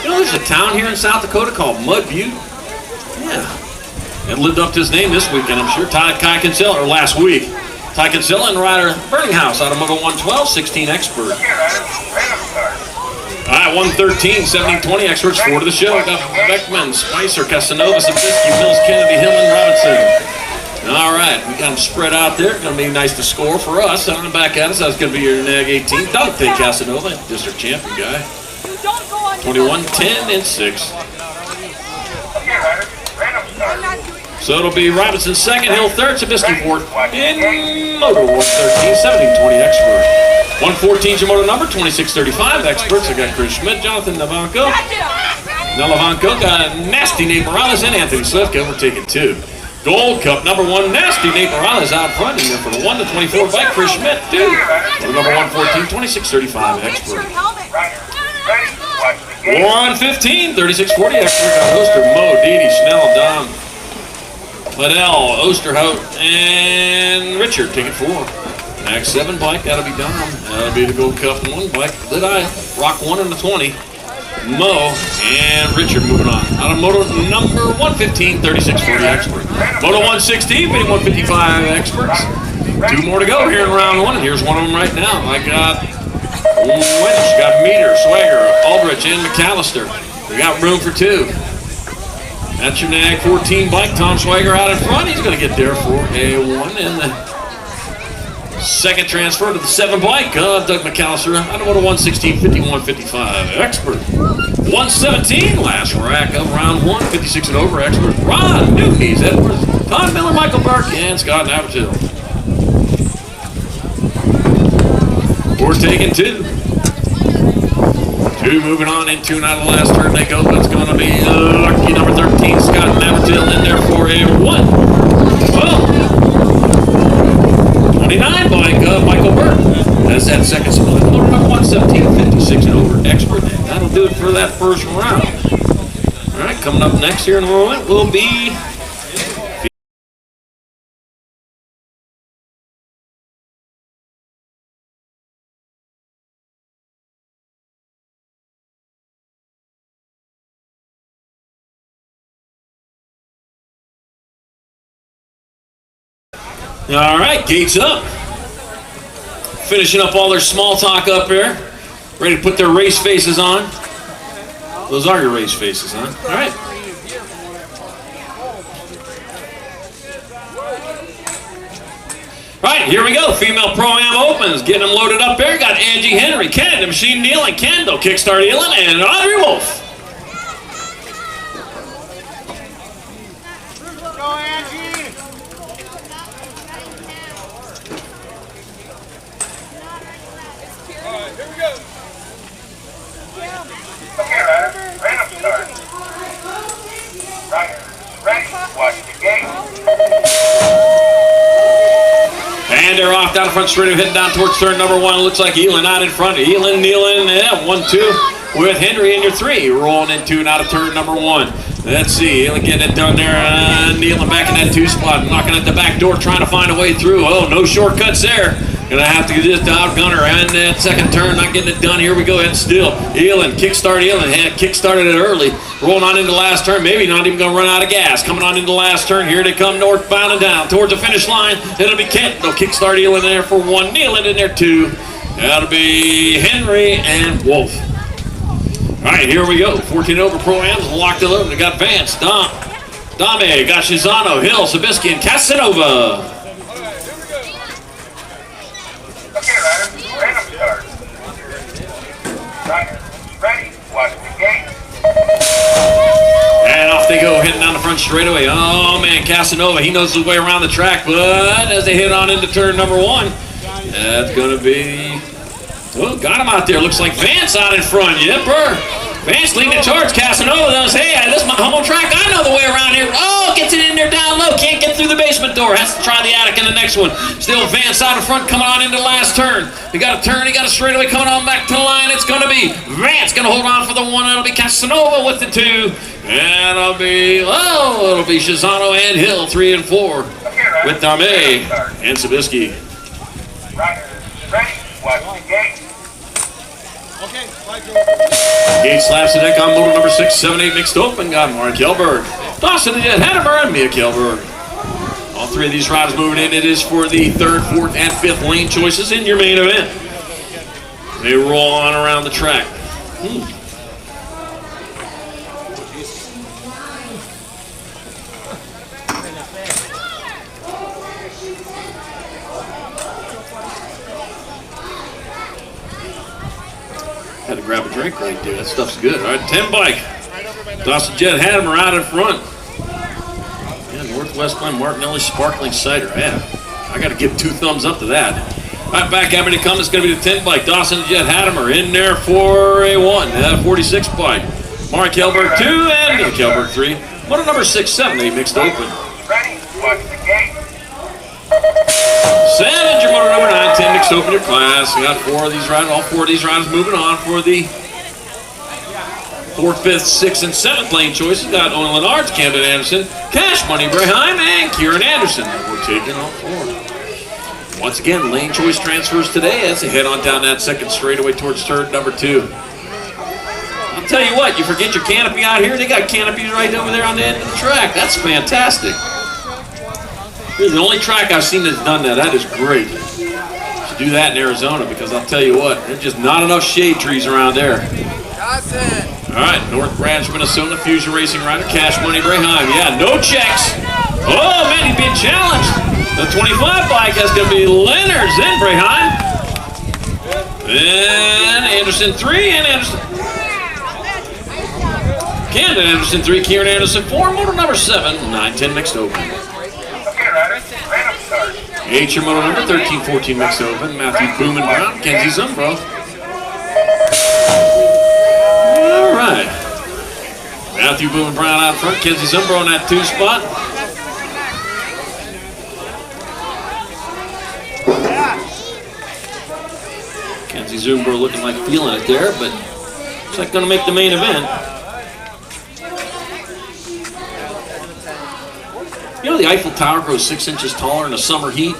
You know, there's a town here in South Dakota called Mud Butte. Yeah. It lived up to his name this weekend, I'm sure. Kai Kinsella, or last week. Ty Kinsella and rider Burning House out of motor 112, 16 expert. All right, 113, 1720 experts, 4 to the show. Got Beckman, Spicer, Casanova, Zabisky, Mills, Kennedy, Hill, and Robinson. All right, we got them spread out there. Going to be nice to score for us. On the back at us, that's going to be your NAG 18. Dante Casanova, district champion guy. 21, 10, and 6. So it'll be Robinson second, Hill third, Zabisky fourth. In motor 113, 1720 expert. 114's your motor number, 2635 experts. I got Chris Schmidt, Jonathan Navanko. Now Navanko got Nasty Nate Morales and Anthony Swift overtaking 2. Gold Cup number 1, Nasty Nate Morales out front in there for the 1 to 24 by Chris Schmidt, 2. Motor number 114, 2635 expert. 115, 3640 expert. Got Oster, Mo, Didi, Schnell, Dom, Liddell, Osterhout, and Richard taking 4. Max 7 bike, that'll be Dom. That'll be the Gold Cup 1 bike. Lid Eye, Rock 1 and the 20. Mo and Richard moving on. Out of moto number 115, 3640 expert. Moto 116, 155 experts. 2 more to go here in round 1, and here's one of them right now. I got Winch, got Meter, Swagger, Aldrich, and McAllister. We got room for 2. That's your NAG 14 bike. Tom Swagger out in front. He's going to get there for a 1 in the second transfer to the 7 bike of Doug McAllister out of moto 116, 51-55 expert. 117 last rack of round 1, 56 and over experts. Ron Newkeys, Edwards, Todd Miller, Michael Burke, and Scott Navatil. We're taking 2. 2 moving on into and out of the last turn they go. That's going to be lucky number 13, Scott Navatil, in there for a 1. Well, 29 bike of Michael Burke. That's that second split. Motor number 117, 56 and over expert. And that'll do it for that first round. All right, coming up next here in a moment will be All right, gates up. Finishing up all their small talk up here. Ready to put their race faces on. Those are your race faces, huh? All right. All right, here we go. Female Pro-Am Opens. Getting them loaded up there. Got Angie Henry, Canada Machine Neal, and Kendall, Kickstart Elin, and Audrey Wolf. Go, Angie! Okay, Ryder, random start. Ryder, ready, watch the gate. And they're off down the front straight, heading down towards turn number 1. It looks like Elin out in front. Elin, kneeling, 1-2 with Henry in your 3. Rolling into and out of turn number 1. Let's see, Elin getting it done there. Kneeling back in that 2 spot, knocking at the back door, trying to find a way through. Oh, no shortcuts there. Gonna have to just outgun her. And that second turn, not getting it done. Here we go, and still. Elin, kickstart Elin. Kick-started it early. Rolling on into the last turn. Maybe not even gonna run out of gas. Coming on into the last turn. Here they come northbound and down towards the finish line. It'll be Kent. They'll kickstart Elin there for 1. Elin in there 2. That'll be Henry and Wolf. All right, here we go. 14 over Pro-Ams. Locked it up. They got Vance, Dame, got Shizano, Hill, Sabisky, and Casanova. Okay, Ryder, random start. Ryder, ready, watch the gate. And off they go, heading down the front straightaway. Oh man, Casanova, he knows his way around the track, but as they head on into turn number 1, that's gonna be, oh, got him out there. Looks like Vance out in front. Yepper. Vance leading the charge. Casanova does, hey, this is my humble track. I know the way around here. Oh, gets it in there down low. Can't get through the basement door. Has to try the attic in the next one. Still Vance out in front, coming on into the last turn. He got a turn, he got a straightaway coming on back to the line. It's going to be Vance going to hold on for the 1. It'll be Casanova with the 2. And it'll be Shizano and Hill, 3 and 4. With Dame and Sabisky. Ryder, ready, watch the gate. Okay, Gate slaps the deck on motor number 6, 7, 8 mixed open. Got Mark Kjellberg, Dawson the Jet Hattemer, and Mia Kjellberg. All 3 of these riders moving in. It is for the 3rd, 4th, and 5th lane choices in your main event. They roll on around the track. Had to grab a drink right there. That stuff's good. All right, 10 bike. Dawson Jet Hattemer out in front. Yeah, Northwest by Martinelli Sparkling Cider. Man, I got to give 2 thumbs up to that. All right, back at me to come. It's going to be the 10 bike. Dawson Jet Hattemer in there for a 1. 46 bike. Mark Kjellberg 2 and Neil Kjellberg 3. Motor number 6, 7, 8 mixed open. Ready, watch the gate. Salinger motor number 9, 10 mixed open your class. We got 4 of these riders, all 4 of these riders moving on for the 4th, 5th, 6th, and 7th lane choices. Got Owen Lennard's, Camden Anderson, Cash Money Breheim, and Kieran Anderson. We're taking all 4. Once again, lane choice transfers today as they head on down that second straightaway towards turn number 2. I'll tell you what, you forget your canopy out here, they got canopies right over there on the end of the track. That's fantastic. This is the only track I've seen that's done that. That is great. Should do that in Arizona because I'll tell you what, there's just not enough shade trees around there. All right, North Branch, Minnesota, Fusion Racing rider, Cash Money Breheim. Yeah, no checks. Oh, man, he's being challenged. The 25 bike has going to be Leonard's in Breheim. And Anderson 3, and Anderson. Camden Anderson 3, Kieran Anderson 4, motor number 7, 9-10 mixed open. Random start. H your motor number 13, 14 mixed open. Matthew Booman Brown, Kenzie Zumbro. All right. Matthew Booman Brown out front, Kenzie Zumbro in that 2 spot. Kenzie Zumbro looking like feeling it there, but it's not going to make the main event. You know the Eiffel Tower grows 6 inches taller in the summer heat?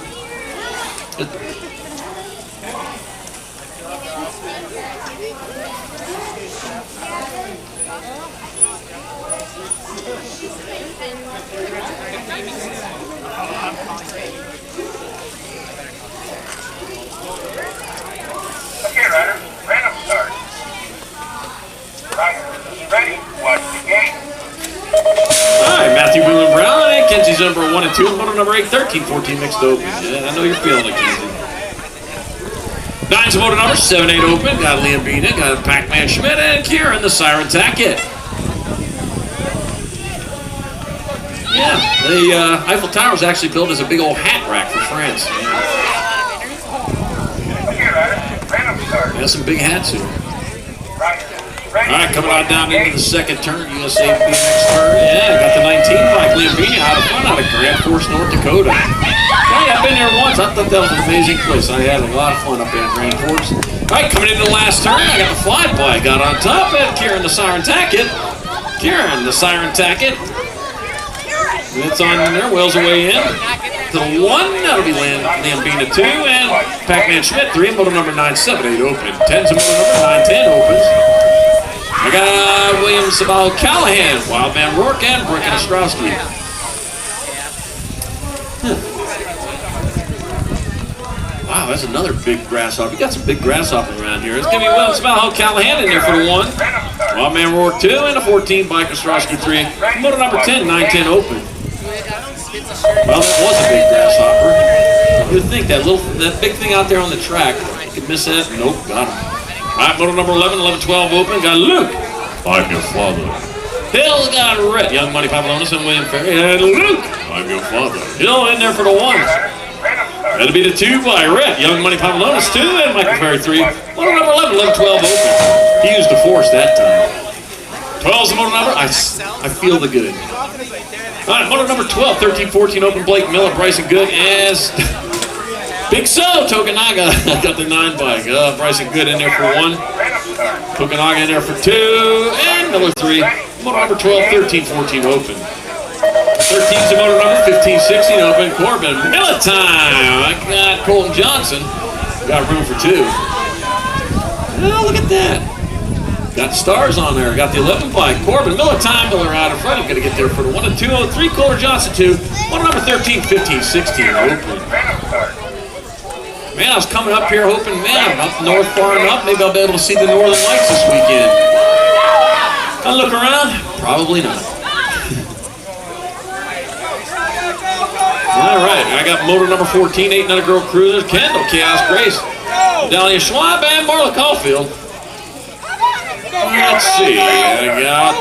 Mackenzie's number 1 and 2. Moto number 8, 13, 14 mixed open. Yeah, I know you're feeling it, Kenzie. 9's moto number 7, 8 open. Got Liam Bina, got Pac-Man Schmidt, and Kieran the Siren Tackett. Yeah, the Eiffel Tower was actually built as a big old hat rack for France. Yeah, some big hats here. All right, coming on down into the second turn, USA BMX turn. Yeah, got the 19 bike, Liam Bina, out of fun out of Grand Forks, North Dakota. Hey, I've been there once. I thought that was an amazing place. I had a lot of fun up there in Grand Forks. All right, coming into the last turn, I got the fly bike. Got on top of Kieran the Siren Tackett. Kieran the Siren Tackett. It's on there, wheels away in. To the 1, that'll be Liam Bina 2, and Pac-Man Schmidt 3, moto number 9, 7, 8 open. 10's moto number 9, 10 opens. I got William Sabal Callahan, Wildman Rourke, and Bricken Ostrowski. Wow, that's another big grasshopper. You got some big grasshoppers around here. It's going to be William Sabal Callahan in there for the 1. Wildman Rourke 2, and a 14 bike Ostrowski 3. Moto number 10, 9, 10 open. Well, that was a big grasshopper. You would think that big thing out there on the track, you could miss that. Nope, got him. All right, moto number 11, 11, 12 open. Got Luke. I'm your father. Hill got Rhett. Young Money Papalonis and William Ferry. And Luke. I'm your father. Hill in there for the 1. That'll be the 2 by Rhett. Young Money Papalonis 2 and Michael Ferry 3. Moto number 11, 11, 12 open. He used the force that time. 12's the moto number. I feel the good. All right, moto number 12, 13, 14 open. Blake Miller, Bryson Good, as Big So, Tokunaga got the 9 bike. Bryson Good in there for 1. Tokunaga in there for 2. And Miller 3. Moto number 12, 13, 14 open. 13's the moto number, 15, 16 open. Corbin, Miller time. I got Colton Johnson. Got room for 2. Oh, look at that. Got stars on there. Got the 11 bike. Corbin, Miller time. Miller out in front. I'm going to get there for the 1 and 2. 3, Kohler Johnson 2. Moto number 13, 15, 16 open. Man, I was coming up here hoping, man, I'm up north far enough. Maybe I'll be able to see the Northern Lights this weekend. I look around. Probably not. All right, I got moto number 14, 8 Another Girl Cruisers, Kendall, Chaos Grace, Dahlia Schwab, and Marla Caulfield. Let's see, I got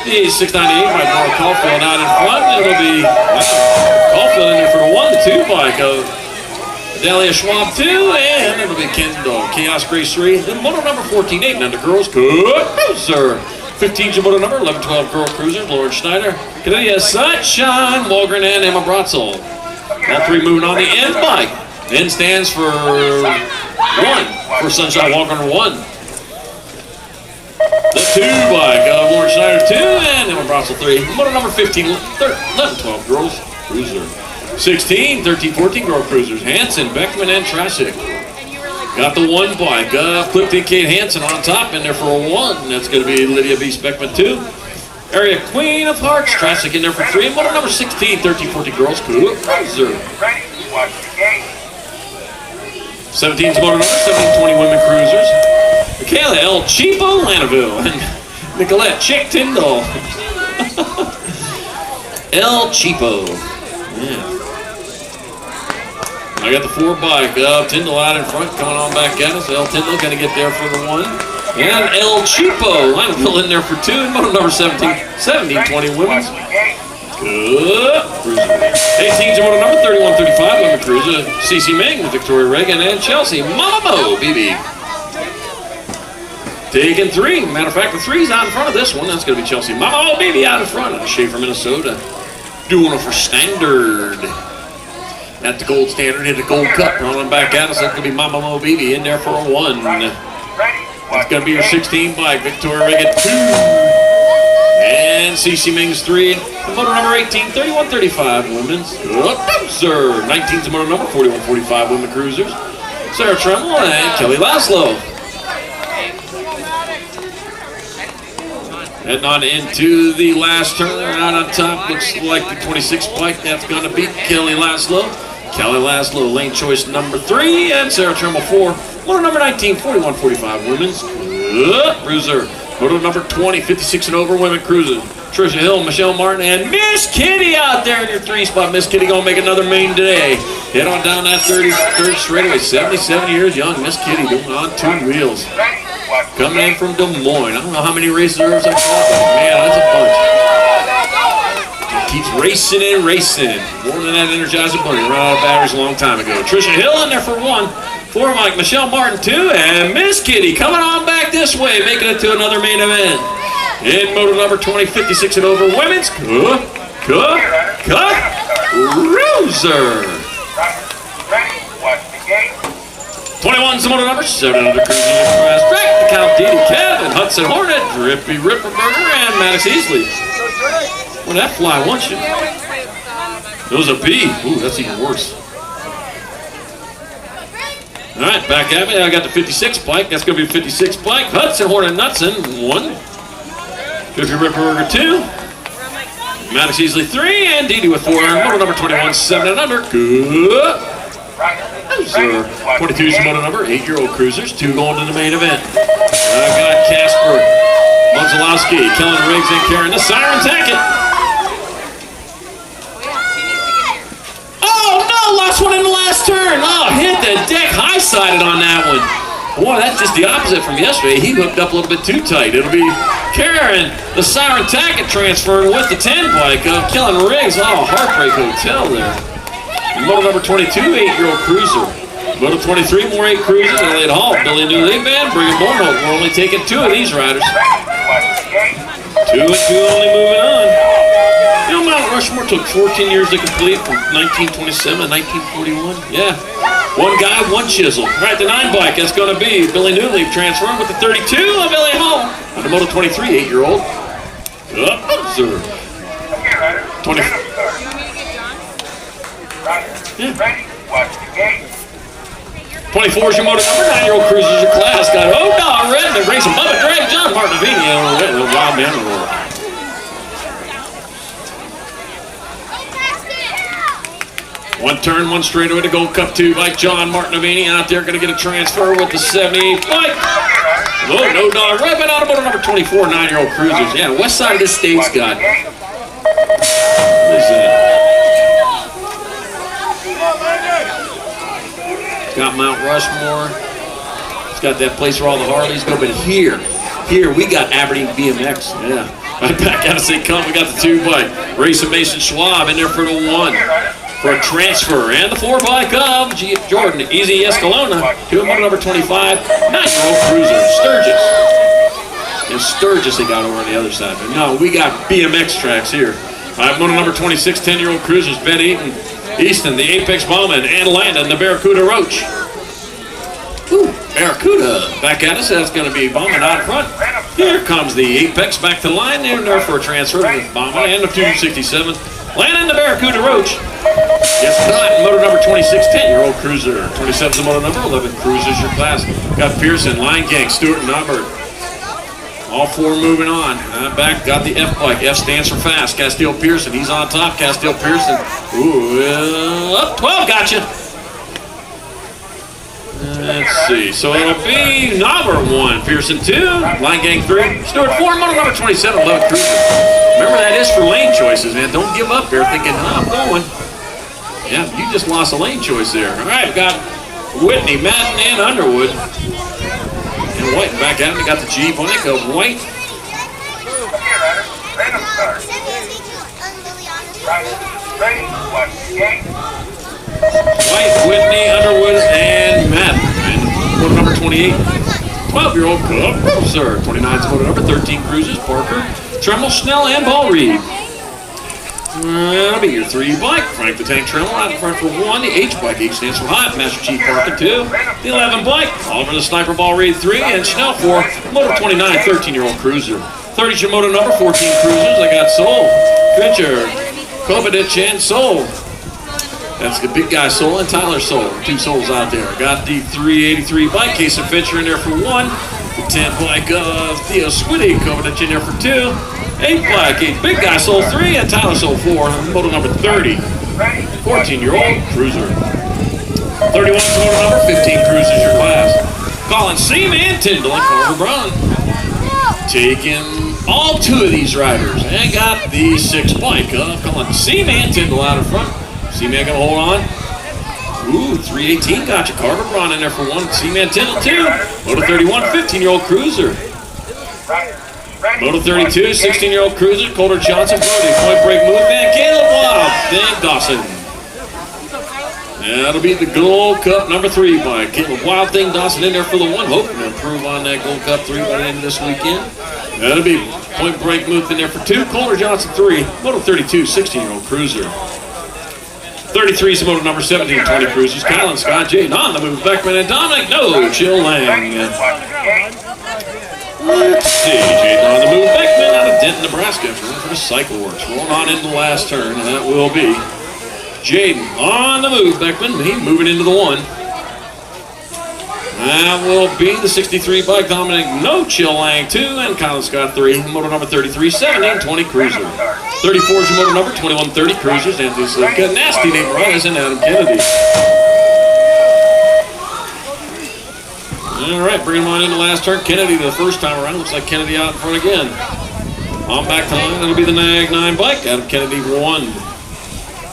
the 698 by Marla Caulfield out in front. It'll be Caulfield in there for the 1 to 2 bike of Dahlia Schwab 2, and it'll be Kendall, Chaos Grace 3. Then moto number 14, 8 Another Girls Cruiser. 15's your moto number, 11, 12 Girl Cruisers, Lauren Schneider, Canadian Sunshine, Walgren, and Emma Brotzel. All 3 moving on the N bike. N stands for 1 for Sunshine Walgren 1. The 2 bike of Lauren Schneider 2 and Emma Brotzel 3. Moto number 15, 11, 12 Girls Cruiser. 16, 13, 14 Girl Cruisers, Hanson, Beckman, and Trasick. Got the 1 bike, Clifton Kate Hansen on top in there for a 1. That's going to be Lydia B. Speckman 2. Area Queen of Hearts, Trasick in there for 3. And moto number 16, 13, 14 Girls Cruiser. 17's moto number, 17, 20 Women Cruisers. Michaela L. Cheapo Lanaville and Nicolette Chick Tyndall. L. Cheapo. Yeah. I got the 4 bike up, Tyndall out in front, coming on back at us. L. Tyndall going to get there for the 1. And El Cheapo, Lineville in there for 2. And moto number 17, 20 women's. Good cruiser. 18's moto number 31, 35 women cruiser. CeCe Ming with Victoria Reagan and Chelsea Mamo BB. Taking 3. Matter of fact, the 3's out in front of this one. That's going to be Chelsea Mamo BB out in front of Schaefer, Minnesota. Doing it for standard. At the gold standard, hit the gold cup, running back at us. That's going to be Mama Mo BB in there for a 1. That's going to be your 16 bike, Victoria Reagan 2. And CeCe Ming's 3. The motor number 18, 31-35 women's. Sir. 19's the motor number, 41-45 women cruisers. Sarah Tremble and Kelly Laszlo. Heading on into the last turn, out on top, looks like the 26 bike. That's going to beat Kelly Laszlo. Kelly Laszlo, lane choice number 3, and Sarah Tremble 4. Motor number 19, 41-45 women's cruiser. Moto number 20, 56 and over women cruising. Trisha Hill, Michelle Martin, and Miss Kitty out there in your 3 spot. Miss Kitty gonna make another main today. Head on down that 33rd straightaway. 77 years young. Miss Kitty doing on 2 wheels. Coming in from Des Moines. I don't know how many races there is. Man, that's a bunch. Keeps racing and racing. More than that Energizer Bunny. Run out of batteries a long time ago. Trisha Hill in there for 1. 4 Mike, Michelle Martin 2, and Miss Kitty coming on back this way, making it to another main event. In moto number 20, 56 and over women's cruiser. 21's the moto number 7 under cruising class. Track to Count Didi, Kevin, Hudson Hornet, Drippy Ripperberger, and Maddox Easley. Well, that fly once you. It was a B. Ooh, that's even worse. All right, back at me. I got the 56 bike. That's going to be 56 bike. Hudson Hornet Knudsen 1. Drippy Ripperberger 2. Maddox Easley 3, and Didi with 4. Moto number 21, 7 and under. Good. 22's the moto number, 8-year-old cruisers, 2 going to the main event. I've got Casper, Monzalowski, Kellen Riggs, and Karen the Siren Tackett. Oh no, lost one in the last turn. Oh, hit the deck, high-sided on that one. Boy, that's just the opposite from yesterday. He hooked up a little bit too tight. It'll be Karen, the Siren Tackett transferring with the 10 bike of Kellen Riggs. Oh, Heartbreak Hotel there. Moto number 22, 8-year-old cruiser. Moto 23, more 8 cruisers. Elliott Hall, Billy New League Band, bringing more. We're only taking 2 of these riders. 2 and 2 only moving on. You know, Mount Rushmore took 14 years to complete from 1927 to 1941. Yeah. 1 guy, 1 chisel. Right, the 9 bike, that's going to be Billy Newleaf transferring with the 32 of Elliott Hall. On the Moto 23, 8-year-old. Cruiser. 20. Yeah. 24 is your moto number, 9-year-old cruisers your class. Got no red, they're racing Bubba Drake, John Martinvini on the red, little wild man of the world. One turn, 1 straightaway to Gold Cup 2 by John Martinvini out there, going to get a transfer with the 78 bike. Oh, no dog, right out of moto number 24, 9-year-old cruisers. Yeah, west side of this state's got. What is that? Got Mount Rushmore. It's got that place where all the Harleys go. But here we got Aberdeen BMX. Yeah. Right back out of St. Come, we got the 2 bike. Racing Mason Schwab in there for the 1. For a transfer. And the 4 bike of Jordan. Easy Escalona. To moto number 25. 9-year-old cruiser. Sturgis. And Sturgis they got over on the other side. But no, we got BMX tracks here. All right, moto number 26, 10-year-old cruisers. Ben Easton, the Apex Bowman, and Landon, the Barracuda Roach. Ooh, Barracuda back at us. That's going to be Bowman out front. Here comes the Apex back to the line. They're there for a transfer with Bowman and the 267. Landon, the Barracuda Roach. Yes, not. Motor number 26, 10-year-old cruiser. 27's the motor number, 11 cruisers your class. Got Pearson, Line Gang, Stewart, and Hubbard. All 4 moving on. Back, got the F bike. F stands for fast. Castile Pearson, he's on top. Castile Pearson. Ooh, up 12, gotcha. Let's see. So it'll be Knobber 1, Pearson 2, Line Gang 3, Stewart 4, motor number 27, 11 cruiser. Remember, that is for lane choices, man. Don't give up there thinking, I'm going. Yeah, you just lost a lane choice there. All right, we've got Whitney, Madden, and Underwood. And White back at him. Got the G bike of White. White, Whitney, Underwood, and Madden. And motor number 28. 12-year-old cruiser. 29's motor number 13 cruisers. Parker, Tremmel, Schnell, and Ball Reed. That'll be your 3 bike. Frank the Tank Tremmel out in front for 1. The H bike, H stands for hot. Master Chief Parker 2. The 11 bike, Oliver the Sniper Ball Reed 3. And Schnell 4. Motor 29, 13-year-old cruiser. 30's your motor number, 14 cruisers. I got Soul, Fincher, Kovacic, and Soul. That's the big guy Soul and Tyler Soul. 2 Souls out there. Got the 383 bike, Case and Fincher in there for 1. The 10 bike of Theo Squiddy, Kovacic in there for 2. 8 bike, 8 big guy Soul 3, and Tyler Soul 4. Motor number 30. 14-year-old cruiser. 31's motor number, 15 cruisers your class. Colin Seaman, Tyndall, and Carver Brown. taking all 2 of these riders. And got the 6 bike. Come on, C-Man 10 out in front. C-Man gonna hold on. Ooh, 318 got you. Carter Braun in there for 1. C-Man 10 2. Moto 31, 15-year-old cruiser. Moto 32, 16-year-old cruiser. Colter Johnson, Brody. Point break move, man. Caleb Wild. Then Dawson. That'll be the Gold Cup number 3 by Caleb Wild Thing Dawson in there for the 1. Hoping to improve on that Gold Cup 3 by the end of this weekend. That'll be point break move in there for 2. Colter Johnson 3. Moto 32, 16-year-old cruiser. 33 is moto number 17, 20 cruisers. Colin Scott, Jaden on the move. Beckman and Dominic. No, Chill Lang. Let's see. Jaden on the move. Beckman out of Denton, Nebraska. For the Cycle Works. Rolling on in the last turn, and that will be Jaden on the move. Beckman, he moving into the 1. That will be the 63 bike. Dominic, no Chill Lang 2, and Colin Scott 3. Moto number 33, 17, 20 cruiser. 34 is your moto number, 21, 30 cruisers. Anthony Slivka, Nasty Nate Morales, and Adam Kennedy. All right, bring him on in the last turn. Kennedy the first time around. Looks like Kennedy out in front again. On back to line, that'll be the Nag 9 bike. Adam Kennedy 1.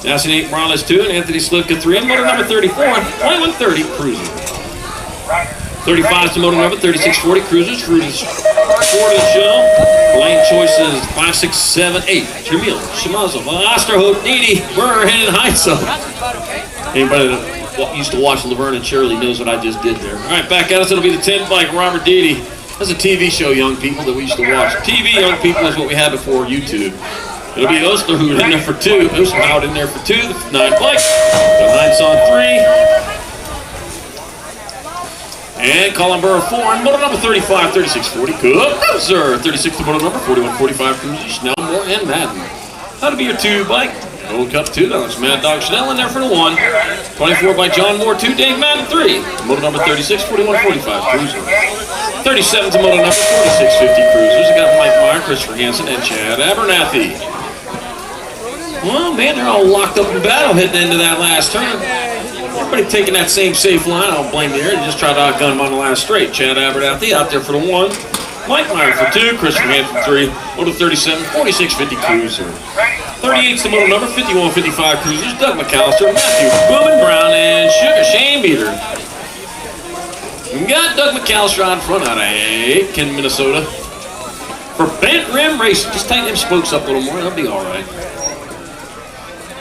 Nasty Nate Morales 2, and Anthony Slivka 3. And moto number 34, 21, 30 cruiser. 35 is the moto number, 3640 cruisers. Cruisers 4 to the show. Lane choices 5, 6, 7, 8. Jamil, Shimazov, Osterhope, Needy, Burr, and Heitzel. Anybody that used to watch Laverne and Shirley knows what I just did there. All right, back at us. It'll be the 10 bike, Robert Deedy. That's a TV show, young people, that we used to watch. TV, young people, is what we had before YouTube. It'll be Osterhout in there for 2. Osterhout in there for 2. The 9 bike. The Heinz on 3. And Colin Burr 4, and moto number 35, 3640, cruiser. 36 to moto number, 41, 45 cruisers, Snellmore and Madden. That'll be your 2 bike. Gold Cup 2, that's Mad Dog Schnell in there for the 1. 24 by John Moore 2, Dave Madden 3. Moto number 36, 41, 45 cruiser. 37 to moto number 4650 cruisers. I got Mike Meyer, Christopher Hansen, and Chad Abernathy. Well, man, they're all locked up in battle heading into that last turn. Everybody taking that same safe line. I don't blame the air. You just try to outgun him on the last straight. Chad Abernathy out there for the 1. Mike Meyer for 2. Christopher Hansen 3. Moto 37, 4650 cruiser. 38's the moto number, 51, 55 cruisers. Doug McAllister, Matthew Boomin Brown, and Sugar Shane Beater. We got Doug McAllister on front out of Aitkin, Minnesota. For Bent Rim Racing, just tighten them spokes up a little more. That'll be all right.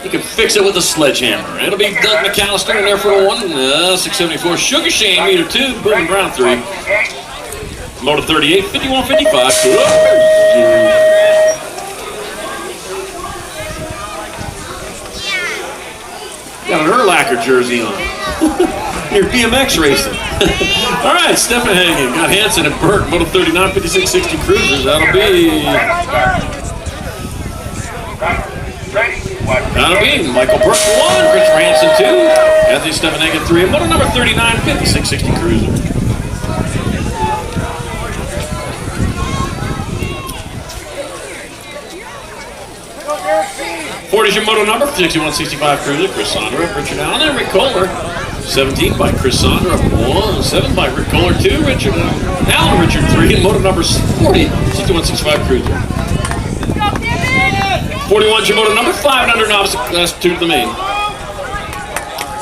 You can fix it with a sledgehammer. It'll be Doug McAllister in there for the 1. 674. Sugar Shane, meter 2. Boom Brown 3. Moto 38, 51, 55. Got an Urlacher jersey on. You're BMX racing. All right, Stephen Hagen. Got Hansen and Burke. Moto 39, 56, 60 cruisers. That'll be Michael Burke 1, Rich Ranson 2, Anthony Stefanegan 3, and moto number 39, 5660 cruiser. Is your moto number, 6165 cruiser, Chris Sondra, Richard Allen, and Rick Kohler. 17 by Chris Sondra, 1, 7 by Rick Kohler, 2, Richard Allen, Richard 3, and moto number 40, 6165 cruiser. 41's your moto number, 500 novice, class 2 to the main.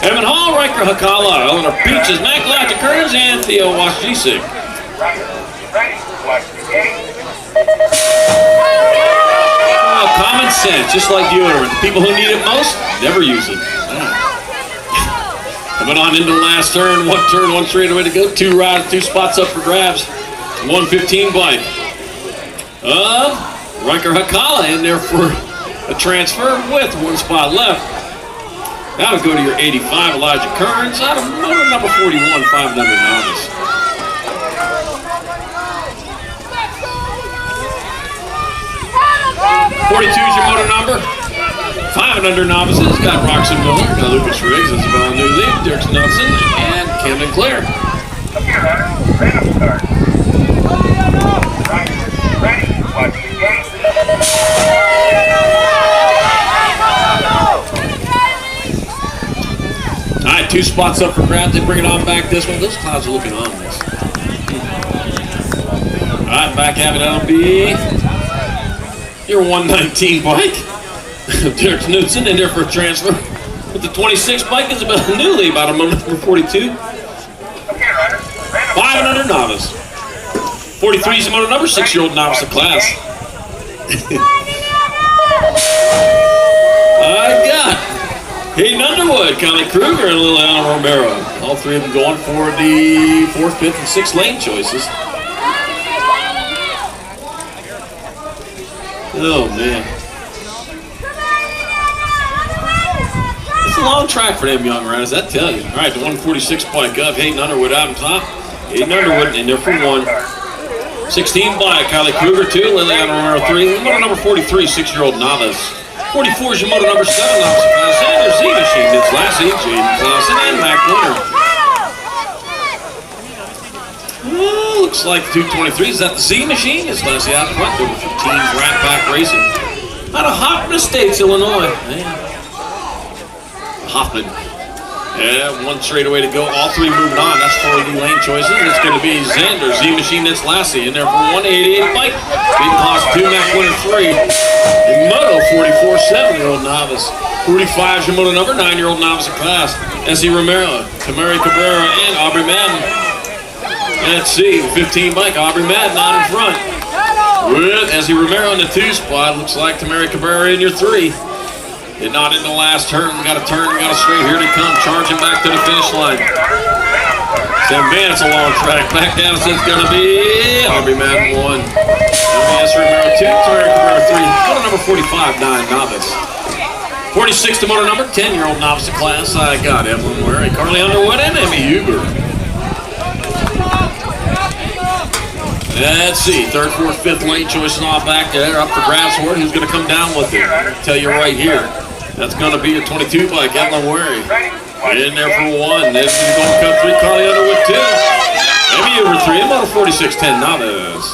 Evan Hall, Riker Hakala, Eleanor Peaches, Mac Logic Kearns, and Theo Washjicic. Oh, common sense, just like deodorant. The people who need it most, never use it. Coming on into the last turn, 1 straightaway to go, 2 rides, 2 spots up for grabs. 115 bike. Riker Hakala in there for a transfer with 1 spot left. That'll go to your 85, Elijah Kearns, out of moto number 41, 500 novice. 42 is your moto number. 500 novices. Got Roxanne Miller, got Lucas Riggs, Isabella Newley, Dirk Knudsen, and Camden Clare. All right, 2 spots up for grabs. They bring it on back this one. Those clouds are looking ominous. Right, back at it, that'll be your 119 bike. Derek Knudsen in there for a transfer. But the 26 bike is about newly, about a moto number 42. 500 novice. 43 is a moto number, 6-year-old novice of class. I got Hayden Underwood, Kylie Kruger, and Liliana Romero. All three of them going for the 4th, 5th, and 6th lane choices. Oh, man. It's a long track for them young riders, I tell you. All right, the 146 bike up. Hayden Underwood out on top. Hayden Underwood in there for 1. 16 bike, Kylie Kruger 2, Liliana Romero 3. Moto number 43, 6-year-old novice. 44 is your moto number 7 novice class. And there's Z Machine. It's Lassie, Jaden Clausen, and Mac Winter. Oh, looks like 223. Is that the Z Machine? It's Lassie out front. Number 15, Rat Pack Racing. Out of Hoffman Estates, Illinois. Man. Hoffman. Yeah, 1 straightaway to go. All 3 moving on. That's 4 lane choices. It's going to be Xander, Z Machine, that's Lassie. In there for 188 bike. Beating class 2, Mac Winner 3. And Moto 44, 7-year-old novice. 45 is your moto number, 9-year-old novice of class. Essie Romero, Tamari Cabrera, and Aubrey Madden. Let's see, 15 bike, Aubrey Madden out in front. With Essie Romero in the 2 spot. Looks like Tamari Cabrera in your 3. Did not in the last turn. Got a turn, got a straight. Here they come, charging back to the finish line. Man, it's a long track. Back down, so it's going to be Aubrey Madden 1. Essie Romero 2, Tamari Cabrera 3. Moto number 45, 9 novice. 46 to moto number, 10-year-old novice of class. I got Evelyn Wary, Carly Underwood, and Emmy Huber. Let's see, 3rd, 4th, 5th lane choices all back there. Up for grabs for it. Who's going to come down with it? I'll tell you right here. That's going to be a 22 bike, Evelyn Wary. In there for 1. This is going to come 3, Carly Underwood 2. Emmy Huber 3, and moto 46, 10 novice.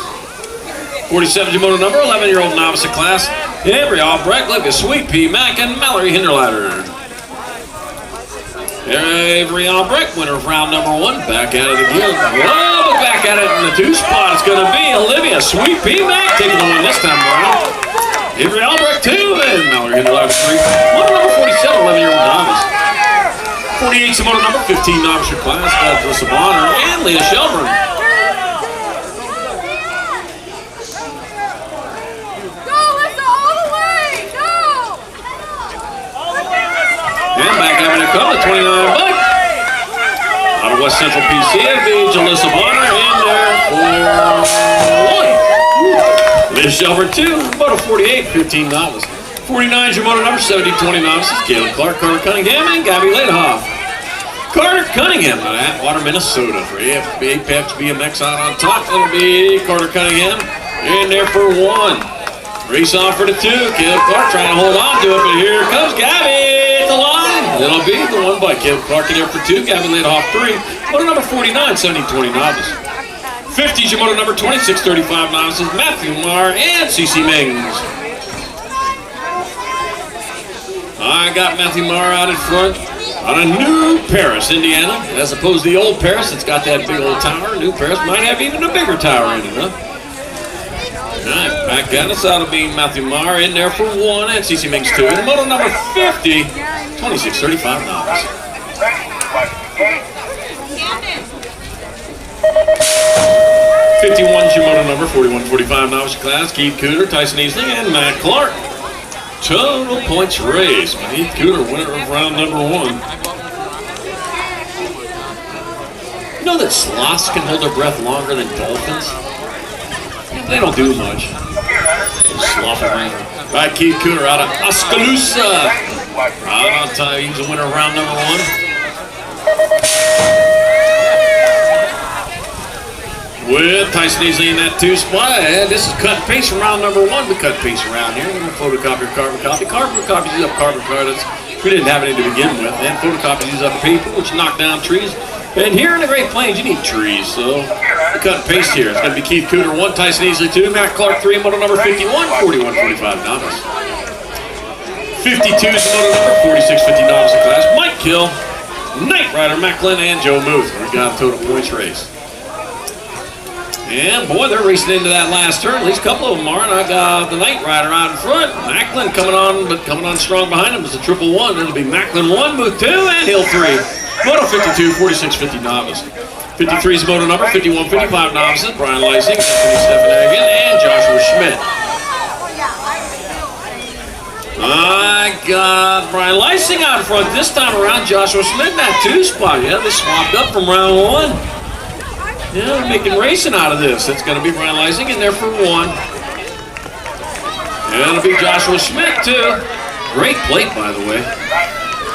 47 moto number, 11-year-old novice of class. Avery Albrecht, look at Sweet Pea Mac, and Mallory Hinderlader. Avery Albrecht, winner of round number 1. Back at it again. Whoa, back at it in the 2 spot. It's going to be Olivia Sweet Pea Mac taking the win this time around. Avery Albrecht 2, and Mallory Hinderlader 3. Moto number 47, 11-year-old novice. 48 moto number, 15 novice of class. Douglas Bonner and Leah Shelburne. And back having a couple of 29 bucks. Out of West Central PCF, Jalissa Bonner in there for 1. Liz Shelburne 2, moto 48, 15 novice. 49 is your moto number, 70-20 novices. Caleb Clark, Carter Cunningham, and Gabby Ladehoff. Carter Cunningham out of Atwater, Minnesota for Apex BMX out on top. It'll be Carter Cunningham in there for 1. Race off for the 2. Caleb Clark trying to hold on to it, but here comes Gabby. The line. It'll be the 1 by Caleb Clark in there for 2. Gavin Ladehoff 3. Moto number 49, 70-20 novice. 50 is your moto number 26-35 novices. Matthew Marr and CC Mings. I got Matthew Marr out in front on a New Paris, Indiana. As opposed to the old Paris, it's got that big old tower. New Paris might have even a bigger tower in it, huh? All right, back at us. That'll be Matthew Marr in there for 1 and CC Mings 2. And moto number 50, 26-35 novice. 51 is your moto number, 41-45 novice class. Keith Cooter, Tyson Easley, and Matt Clark. Total points race. Keith Cooter, winner of round number 1. You know that sloths can hold their breath longer than dolphins? They don't do much. Sloth around. All right, Keith Cooter out of Oskaloosa. Right on time. He's the winner of round number 1. With Tyson Easley in that 2 spot. And this is cut and paste from round number 1. We cut and paste around here. We're going to photocopy or carbon copy. Carbon copies use up carbon credits. We didn't have any to begin with. And photocopies use up paper, which knock down trees. And here in the Great Plains, you need trees, so we cut and paste here. It's going to be Keith Cooter 1, Tyson Easley 2, Matt Clark 3, moto number 51, 41-45 novice. 52 is the moto number, 46-50 novice class. Mike Kill, Knight Rider Macklin, and Joe Muth. We got a total points race. And boy, they're racing into that last turn. At least a couple of them are. And I got the Night Rider out in front. Macklin coming on, but coming on strong behind him is a 111. It'll be Macklin 1, Booth 2, and Hill 3. Moto 52, 4650 novice. 53 is moto number, 5155 novices. Brian Lysing, Anthony Steffenhagen, and Joshua Schmidt. I got Brian Lysing out in front this time around. Joshua Schmidt in that 2 spot. Yeah, they swapped up from round 1. Yeah, they're making racing out of this. It's going to be Brian Lysing in there for 1. And it'll be Joshua Schmidt, too. Great plate, by the way.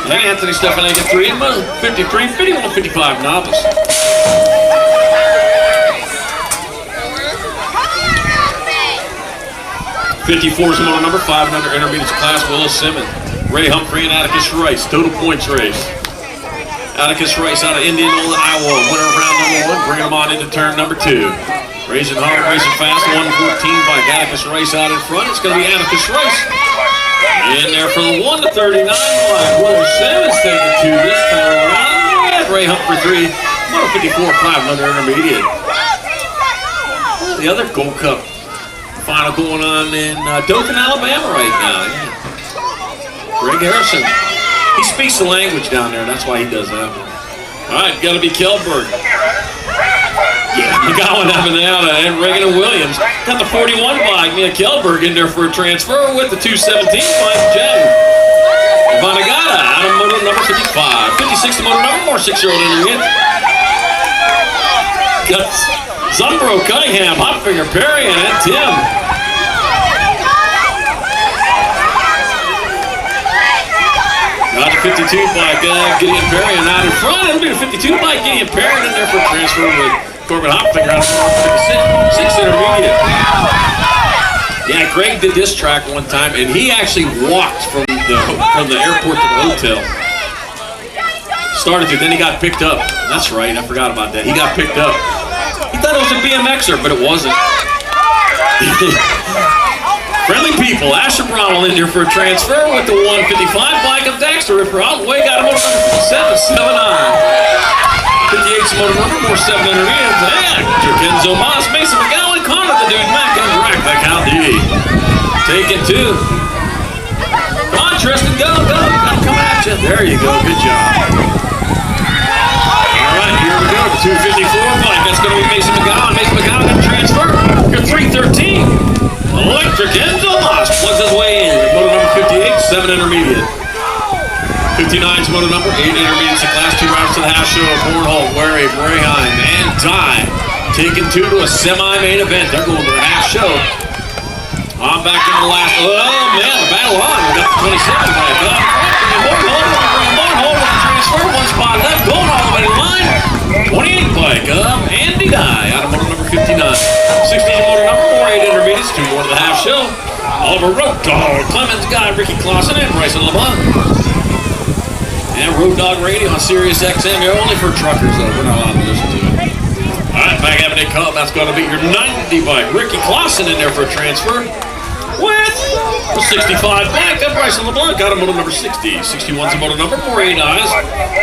And Anthony Steffenhagen 3, 53, 51, 55 novice. 54 is the motor number, 5 and under intermediate class, Willis Simmons. Ray Humphrey and Atticus Rice, total points race. Atticus Rice out of Indianola, Iowa, winner of round number 1, bringing them on into turn number 2. Racing hard, racing fast, 114 by Atticus Rice out in front. It's going to be Atticus Rice. In there for the 1 to 39 by Willis Simmons, taking 2 this time around. And Ray Humphrey 3, 154, 5 under intermediate. The other Gold Cup final going on in Dothan, Alabama right now. Yeah. Greg Harrison. He speaks the language down there. That's why he does that. All right, got to be Kelberg. Yeah, McGowan having out and Reagan and Williams. Got the 41 by Mia Kelberg in there for a transfer with the 217 by Jen. Vanagata out of motor number 55. 56 the motor number, more 6-year-old intermediate. Got Zumbro, Cunningham, Hopfinger, Perry, and Tim. Got the 52 by Gideon Perry, and out in front, it'll be the 52 by Gideon Perry in there for a transfer with Corbin Hopfinger out of 56 intermediate. Yeah, Greg did this track one time, and he actually walked from the airport to the hotel. Started to, then he got picked up. That's right, I forgot about that. He got picked up. He thought it was a BMXer, but it wasn't. Friendly people, Asher Brownell in here for a transfer with the 155 bike of Dexter Ripper out. Way got him over number 57, 7-9. 58's motor number, more 7 intermediate. And Kenzo Moss, Mason McGowan, Connor the Dude Mac, and Rack that count D. Taking 2. Come on, Tristan, go. Gotta come at you. There you go, good job. All right, here we go. 254 bike. That's going to be Mason McGowan. Mason McGowan going to transfer. Your 313. Electric Enzo Moss plugs his way in. Motor number 58, 7 intermediate. 59's motor number, 8 intermediates in class 2 rounds to the half show. Bornholm, Wary, Brayheim, and Ty. Taking 2 to a semi-main event. They're going to the half show. On back into the last. Oh man, the battle on. We got the 27 bike up. Bornholm with the transfer. 1 spot left. Going all the way to the line. 28 bike up. Andy Dye out of motor number 59. 16 motor number, 8 intermediates, 2 more to the half show. Oliver Road Dog, Clemens Guy, Ricky Clausen, and Bryson LeBlanc. And Road Dog Radio on Sirius XM. You're only for truckers, though. We're not allowed to listen to it. All right, back Aberdeen Cup. That's going to be your 90 bike. Ricky Clausen in there for a transfer. With the 65 bike of Bryson LeBlanc. Got a motor number 60. 61's a motor number, 48 eyes.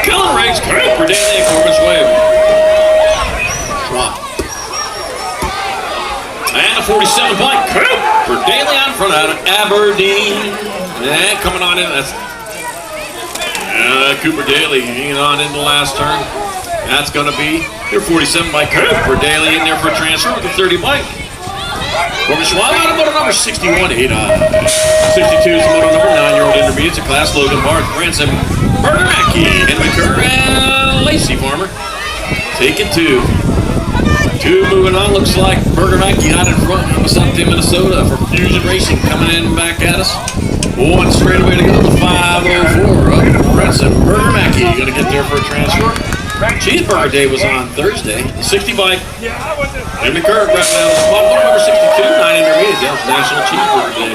Kellen Riggs, Cooper Daly, and Corbin's Wave. Drop. And a 47 bike, Cooper Daly out in front out of Aberdeen. And coming on in, that's Cooper Daly hanging on in the last turn. That's going to be your 47 bike, Cooper Daly in there for a transfer with a 30 bike. Corbin Schwab out of motor number 61, 8 eyes. 62 is the motor number, 9-year-old intermediate to class. Logan Barth, Branson, Bergeracki, Henry Kerr, and Lacey Farmer. Taking 2. 2 moving on, looks like Bergeracki out in front of us up to Minnesota for Fusion Racing coming in back at us. 1 straightaway to go, the 504 up Branson, Bergeracki going to get there for a transfer. Cheeseburger Day was on Thursday. The 60 bike. Henry Kerr wrapping out the spot. Motor number 62, 9 intermediate. That was National Cheeseburger Day.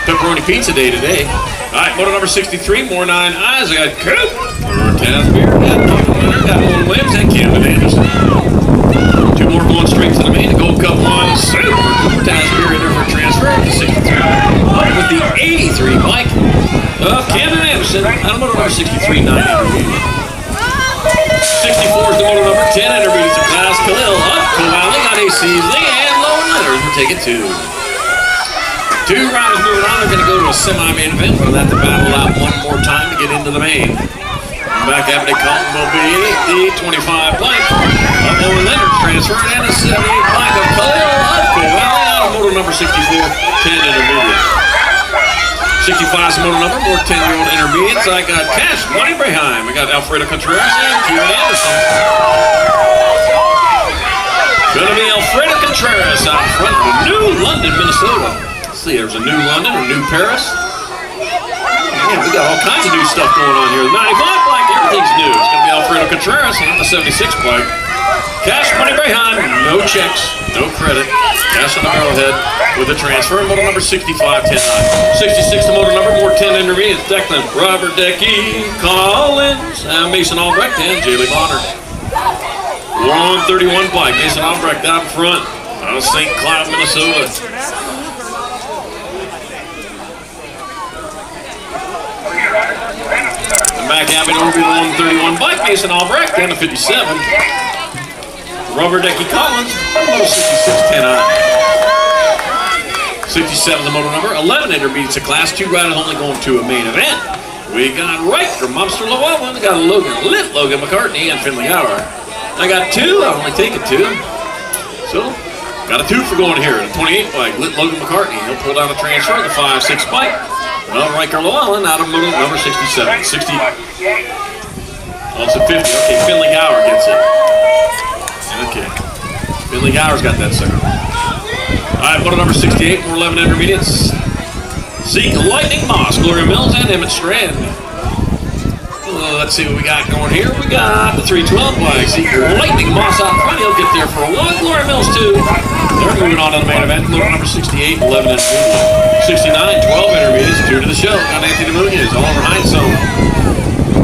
Pepperoni Pizza Day today. All right, motor number 63, more 9 eyes. I got Cooper Tasbeer, got Owen Williams, and Cameron Anderson. 2 more going straight to the main. The Gold Cup one, Super Cooper Tasbeer in there for transfer. The 63 with the 83 bike of Cameron Anderson. Out of motor number 63, 9 intermediate. 64 is the motor number 10 intermediate to class. Khalil up. we're taking 2. 2 riders moving on. They're going to go to a semi-main event. We'll have to battle out one more time to get into the main. Back after they call will be the 25 blank of Owen Leonard transferring and a 78 blank of Khalil Hudko out of motor number 64, 10 intermediate. 65 is the motor number, more 10-year-old intermediates. I got Cash Money Breheim. I got Alfredo Contreras and Kieran Anderson. Gonna be Alfredo Contreras out front of New London, Minnesota. Let's see, there's a New London or New Paris. Man, we got all kinds of new stuff going on here. 95 blank, everything's new. It's going to be Alfredo Contreras and the 76 blank. Cash Money Breheim, no checks, no credit. Cash on the barrelhead with a transfer. Motor number 65, 10-9. 66 the motor number, more 10 intermediate. Declan, Robert Decky, Collins, Mason Albrecht, and Jaylee Bonner. 131 blank, Mason Albrecht out in front out of St. Cloud, Minnesota. And back having over the 131 bike, Mason Albrecht, and the 57. Robert Decky Collins, motor 66, 10-9. 67 the motor number, 11 intermediates of class, 2 riders only going to a main event. We got Riker, Munster Llewellyn, got Logan McCartney, and Finley Howard. I got 2, I'll only take it 2. So, got a 2 for going here. The 28 bike, Logan McCartney, he'll pull down a transfer, the 5-6 bike. Well, Riker Llewellyn out of motor number 67. 60. Oh, it's a 50. Okay, Finley Howard gets it. Okay. Finley Howard's got that second. All right, motor number 68, more 11 intermediates. Zeke Lightning Moss, Gloria Mills, and Emmett Strand. Let's see what we got going here. We got the 312 bike. Zeke Lightning Moss out front. He'll get there for a 1. Gloria Mills, 2. They're moving on to the main event. Motor number 68, 11 intermediates. 69, 12 intermediates, 2 to the show. Got Anthony Munoz, Oliver Heinzone,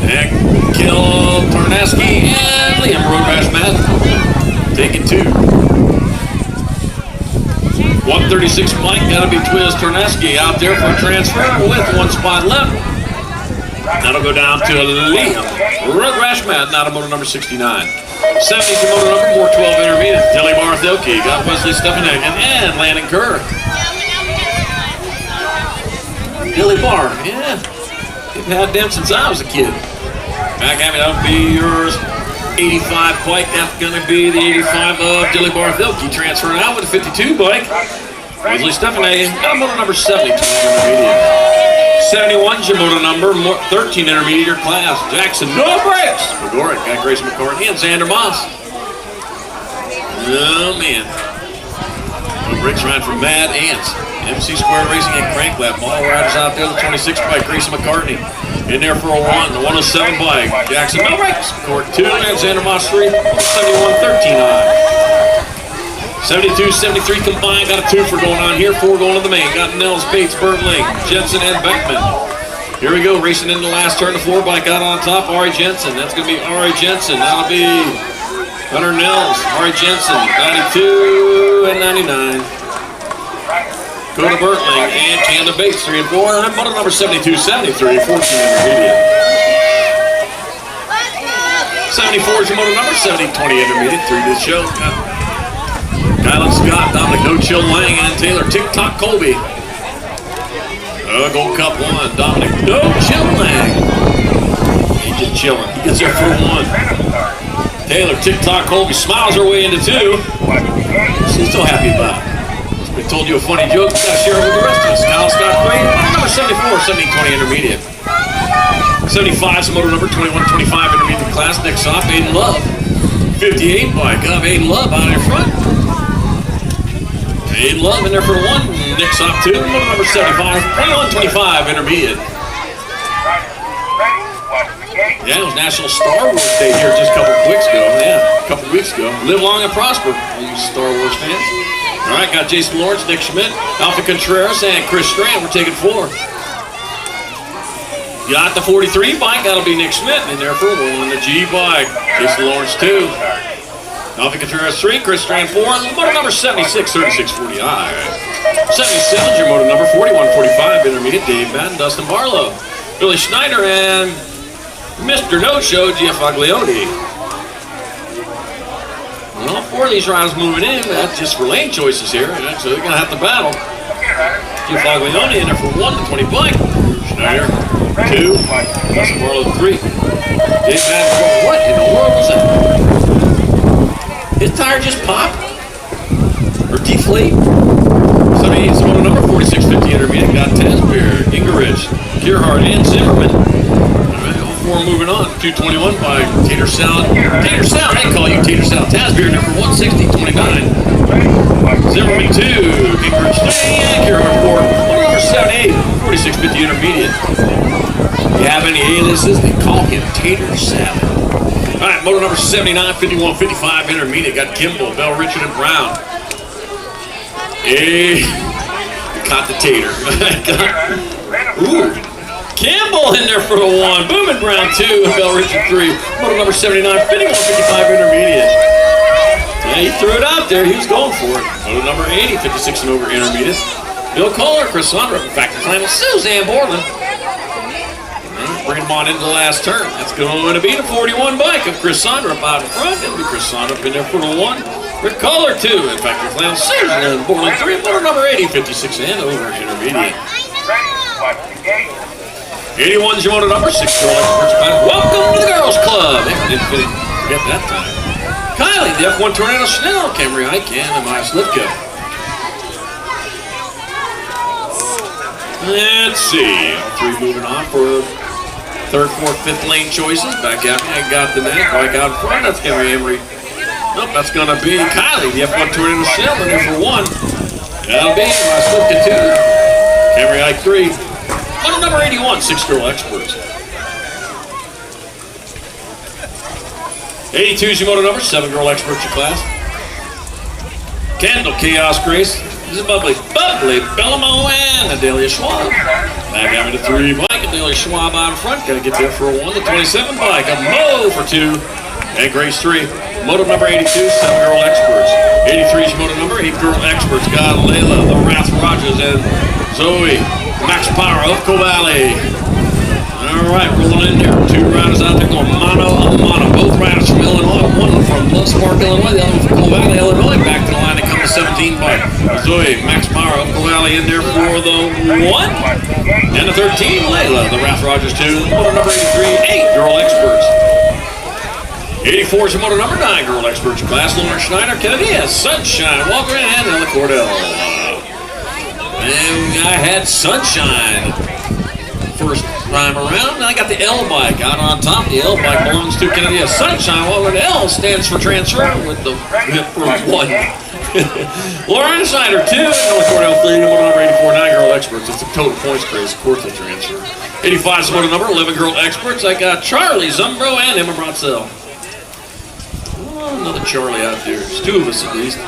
Heck, Kill Tarnaski, and Liam Road Rash Madden. Taking 2. 136 blank, gotta be Twiz Tarnaski out there for a transfer with 1 spot left. That'll go down to Liam Road Rash Madden out of motor number 69. 70 motor number, more 12 intermediate. Tilly Barthelke, got Wesley Stephenhagen, and Landon Kerr. Billy Barr, yeah. They've had them since I was a kid. Back at me, that'll be yours. 85 bike, that's going to be the 85 of Dilly Barthelke. Transferring out with a 52 bike. Wesley Stephenhagen, got motor number 70, 12 intermediate. 71's your motor number, 13 intermediate class. Jackson, no brakes. Megoric, got Grayson McCartney and Xander Moss. Oh, man. No brakes riding for Mad Ants. MC Square Racing and Crank Lab. All riders out there, the 26 bike, Grayson McCartney. In there for a 1, the 107 bike. Jackson, no brakes. Court 2, and Xander Moss 3. 71, 13-9. 72, 73 combined. Got a 2 for going on here. 4 going to the main. Got Nels, Bates, Bertling, Jensen, and Beckman. Here we go, racing in the last turn. The 4 bike out on top. Ari Jensen. That's going to be Ari Jensen. That'll be Hunter Nels, Ari Jensen, 92 and 99. Coda Bertling and Chandler Bates, 3 and 4. And motor number 72, 73, 14 intermediate. 74 is your motor number, 70, 20 intermediate, 3 to the show. Kylan Scott, Dominic No Chill Lang, and Taylor TikTok Colby. Gold Cup 1, Dominic No Chill Lang. He's just chilling. He gets there for 1. Taylor TikTok Colby smiles her way into 2. She's so happy about it. I told you a funny joke, you gotta share it with the rest of us. Kylan Scott 3, number 74, 70, 20 intermediate. 75 is motor number 21, 25 intermediate class. Next off, Aiden Love. 58 bike of Aiden Love out in front. Aiden Love in there for 1. Next off 2, motor number 75, 21, 25 intermediate. Yeah, it was National Star Wars Day here just a couple of weeks ago. Yeah, a couple of weeks ago. Live long and prosper, all you Star Wars fans. All right, got Jason Lawrence, Nick Schmidt, Alpha Contreras, and Chris Strand. We're taking 4. Got the 43 bike, that'll be Nick Schmidt in there for 1. The G bike, Jason Lawrence 2. Alpha Contreras 3, Chris Strand 4. And motor number 76, 36, 49. 77 is your motor number, 41, 45 intermediate, Dave Madden, Dustin Barlow, Billy Schneider, and Mr. No Show, Jeff Aglione. Well, Four of these riders moving in. That's just for lane choices here. So they're going to have to battle. Giuffagleone in there for 1, the 20 bike. Schneider, 2. Oswald, 3. Dave Madden, what in the world was that? His tire just popped? Or deflate? 78 is motor number 4650 intermediate. Got Tasbeer, Gingerich, Gerhard, and Zimmerman. All four moving on. 221 by Tater Salad. Tater Salad, they call you Tater Salad. Tasbeer number 160, 29. Zimmerman 2, Gingerich 3, and Gerhard 4. Motor number 78, 4650 intermediate. If you have any aliases, they call him Tater Salad. All right, motor number 79, 5155 intermediate. Got Kimball, Bell, Richard, and Brown. Hey, caught the tater. Ooh, Campbell in there for the 1. Boom and Brown 2. Bell Richard 3. Motor number 79, 5155 intermediate. Yeah, he threw it out there. He was going for it. Motor number 80, 56 and over intermediate. Bill Kohler, Chris Sondra, Factory Final, Suzanne Borland. Bring him on into the last turn. That's going to be the 41 bike of Chris Sondra up out in front. It'll be Chris Sondra up in there for the 1. Rick Kohler 2. In fact, your clown Susan Borland 3. Motor number 80, 56 and over intermediate. 81's your motor number 6. Welcome to the Girls Club. They didn't forget that time. Kylie, the F1 Tornado Schnell, Camry Ike, and the Maya Slipka. Let's see. All 3 moving on for 3rd, 4th, 5th lane choices. Back out. I got the net. Bike out in front. That's going to be Emery. Nope, that's going to be Kylie. The F1 Tornado Shell in there for 1. That'll be my Slipka 2. Camry Ike 3. Motor number 81, 6 Girl Experts. 82 is your motor number, 7 Girl Experts your class. Kendall Chaos Grace. This is bubbly Bellamo and Adelia Schwab. Back out with the 3 bike. Adelia Schwab out in front. Got to get there for a 1. The 27 bike. A Mo for 2. And Grace 3. Motor number 82, 7 Girl Experts. 83 is your motor number, 8 Girl Experts. Got Layla, the Wrath Rogers, and Zoe. Max Power of Valley. All right, rolling in there. 2 riders out there going mano a mano. Both riders from Illinois. One from Love Spark, Illinois. The other one from Coal Valley, Illinois. Back to the line. They come to 17 bike. Zoe, Max Power of Valley in there for the 1. And the 13, Layla, the Wrath Rogers 2. Motor number 83, 8 Girl Experts. 84 is your motor number 9 Girl Experts class. Lauren Schneider, Kennedy has Sunshine, Walker, and Ella Cordell. And I had Sunshine first time around. I got the L bike out on top. The L bike belongs to Kennedy has Sunshine. Well, the L stands for transfer with the for 1. Lauren Schneider 2, Ella Cordell 3, motor number 84, 9 Girl Experts. It's a total points craze, of course, the transfer. 85 is motor number 11 Girl Experts. I got Charlie Zumbro and Emma Bronsell. Another Charlie out there. There's 2 of us at least.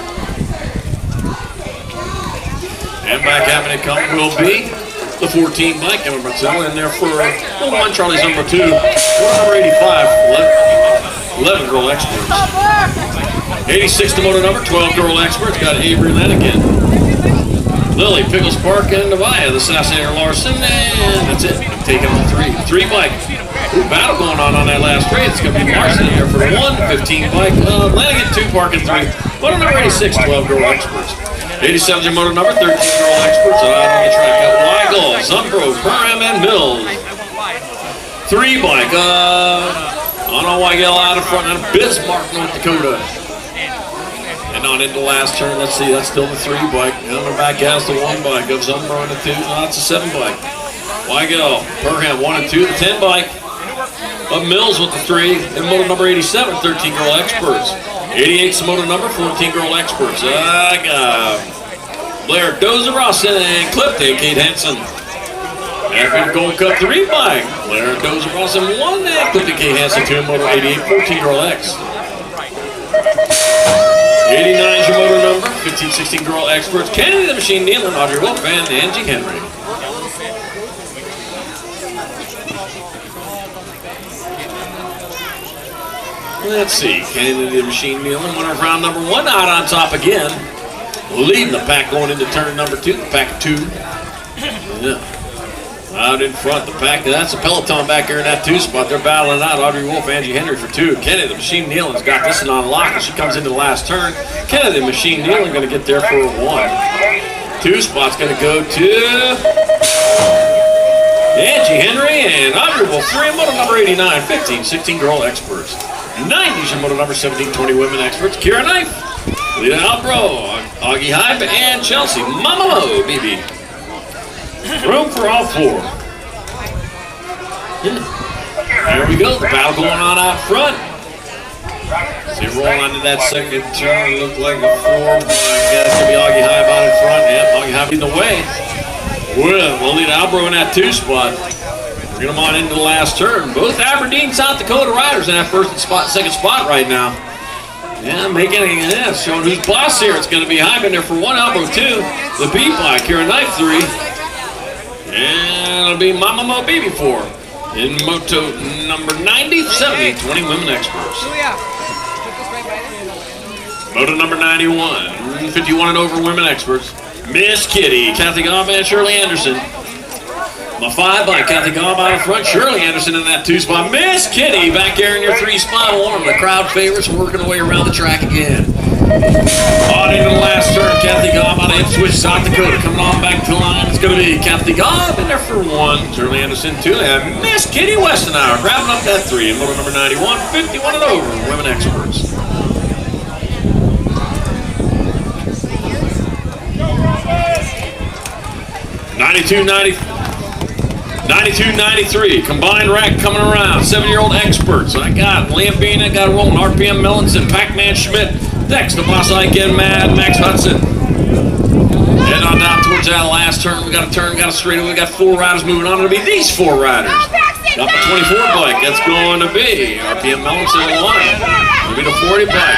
And back having it come will be the 14 bike. Emma Bronsell in there for 1. Charlie's number 2. Number 85. 11 Girl Experts. 86 the motor number. 12 Girl Experts. Got Avery Lanigan. Lily, Pickles Park, and Nevada. The Assassinator Larson. And that's it. I'm taking all 3. 3 bike. Ooh, battle going on that last race. It's going to be Larson here for 1, 15 bike. Lanigan 2, Park, and 3. Motor number 86, 12 Girl Experts. 87 is your motor number, 13 Girl Experts. Out on the track got Weigel, Zumbro, Perham, and Mills. 3 bike. On Weigel out in front of Bismarck, North Dakota. And on into the last turn, let's see, that's still the 3 bike. Coming back has the 1 bike of Zumbro and the 2. That's a 7 bike. Weigel, Perham 1 and 2, the 10 bike. Of Mills with the 3, and motor number 87, 13 Girl Experts. 88's the motor number, 14 Girl Experts. I got Blair Dozer Ross and Clip Day, Kate Hansen. After the Gold Cup 3 bike, Blair Dozer Ross and 1 and Clip Day, Kate Hansen, 2 motor 88, 14 Girl X. 89's your motor number, 15, 16 Girl Experts. Kennedy the Machine Nealon, Audrey Wolf, and Angie Henry. Let's see, Kennedy the Machine Nealon, winner of round number 1, out on top again. Leading the pack going into turn number 2, the pack of 2. Yeah. Out in front, the pack. That's a Peloton back here in that 2 spot. They're battling out. Audrey Wolf, Angie Henry for 2. Kenny, the Machine Nealon's got this one on lock as she comes into the last turn. Kenny, the Machine Nealon, going to get there for a 1. 2 spot's going to go to Angie Henry and Audrey Wolf. 3 in moto number 89, 15, 16 girl experts. 90s in moto number 17, 20 women experts. Kira Knife, Lita Albro, Augie Hype, and Chelsea Mama Mo, BB. Room for all 4. Yeah. There we go. The battle going on out front. As they roll onto that second turn, look like a 4. Yeah, it's going to be Augie Hype out in front. Yep, Augie Hype leading the way. We'll lead Albro in that 2 spot. Bring them on into the last turn. Both Aberdeen, South Dakota riders in that second spot right now. Yeah, showing who's boss here. It's going to be Hype in there for 1, Albro 2. The B-Block here, a Knife 3. And it'll be Mama Mo Baby 4 in moto number 90, 70, 20 women experts. Moto number 91, 51 and over women experts. Miss Kitty, Kathy Gobb and Shirley Anderson. My 5 by Kathy Gobb out in front, Shirley Anderson in that 2 spot. Miss Kitty back there in your 3 spot. One of the crowd favorites working their way around the track again. On into the last turn, Kathy Gobb out of Ipswich, South Dakota. Coming on back to the line, it's going to be Kathy Gobb in there for 1. Shirley Anderson 2. And Miss Kitty Westenauer grabbing up that 3 in moto number 91, 51 and over women experts. 92-93, combined rack coming around, 7-year-old experts. I got Lambina, got rolling, RPM Mellinson, Pac-Man Schmidt, Dex, the Boss Again, Mad, Max Hudson. Heading on down towards that last turn. We got a turn, got a straightaway, we got 4 riders moving on. It'll be these 4 riders. Got the 24 bike, that's going to be RPM Mellinson 1. It'll be the 40 bike.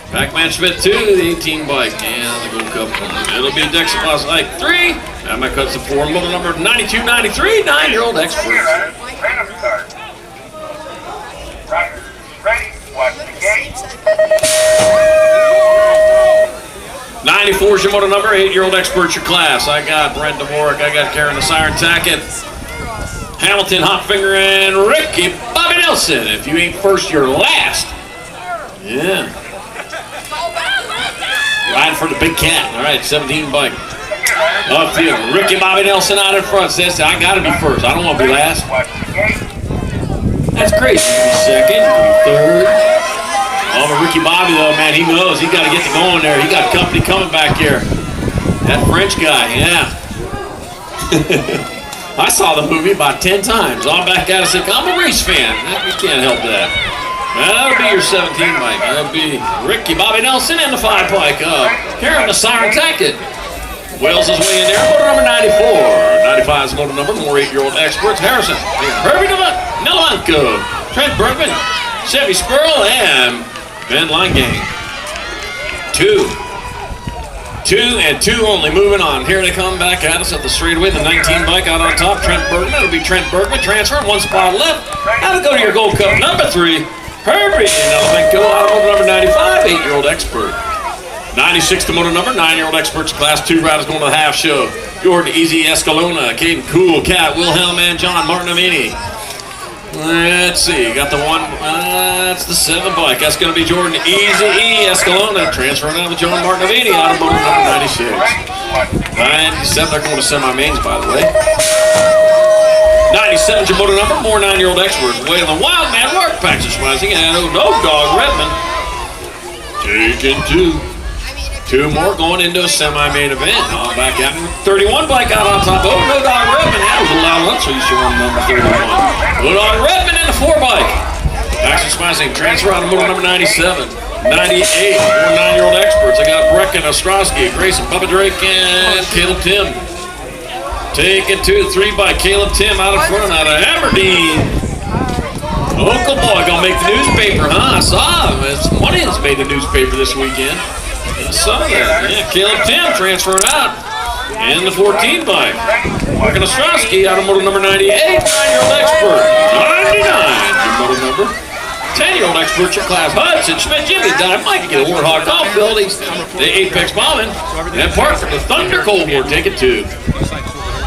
Pac-Man Schmidt 2, the 18 bike, and the Gold Cup 1. It'll be Dex, the Boss 3. And my cuts the 4, motor number 92-93, 9-year-old expert. Random start. Riders, ready, watch the gate. 94 is your motor number, 8-year-old expert, your class. I got Brent DeVorick, I got Karen the Siren Tackett, Hamilton Hopfinger, and Ricky Bobby Nelson. If you ain't first, you're last. Yeah. Riding for the big cat. All right, 17 bike. Upfield, Ricky Bobby Nelson out in front says, I gotta be first. I don't want to be last. That's crazy. You be second, you be third. Oh, but Ricky Bobby though, man, he knows he got to get to going there. He got company coming back here. That French guy, yeah. I saw the movie about 10 times. All back at us, like, I'm a race fan. You can't help that. That'll be your 17 bike. That'll be Ricky Bobby Nelson and the 5 bike up. Karen the Siren Tackett. Wales is way in there. Motor number 94. 95 is motor number. More 8-year-old experts. Harrison. Herbie Nelanko. Trent Bergman. Chevy Spurl. And Ben Langang. 2 and 2 only. Moving on. Here they come back at us at the straightaway. The 19 bike out on top. Trent Bergman. It'll be Trent Bergman. Transfer. 1 spot left. Now to go to your Gold Cup number 3. Herbie Nelanko out of motor number 95. 8-year-old expert. 96 to motor number, 9-year-old experts, class 2 riders going to the half show. Jordan Easy Escalona, Caden Cool Cat, Wilhelm and John Martinamini. Let's see, got the one, that's the 7 bike. That's going to be Jordan Easy E Escalona, transferring out with John Martinamini out of motor number 96. 97, they're going to semi-mains, by the way. 97 is your motor number, more 9-year-old experts. Waylon Wildman, Mark Paxton Schmeising, and Old Dog Redmond. Taking 2. 2 more going into a semi-main event. Oh, back out. 31 bike out on top. Oh, no Dog Redmond. That was a loud one, so you should run number 31. No Dog Redmond in the 4 bike. Paxton Schmeising, transfer out of motor number 97. 98, more 9-year-old experts. I got Brecken, Ostrowski, Grayson, Bubba Drake, and Caleb Tim. Taking 2, 3 bike. Caleb Tim out in front, out of Aberdeen. Uncle Boy gonna make the newspaper, huh? I saw him. It's money that's made the newspaper this weekend. I saw that. Yeah, Caleb Tim transferring out. And the 14 bike. Brecken Ostrowski out of motor number 98. 9-year-old expert. 99 your motor number. 10-year-old expert, your class. Hudson, Schmidt, Jimmy, Don, Mike, get a Warthog golf buildings. The Apex bombing. And Park for the Thunder Cold War. Take it 2.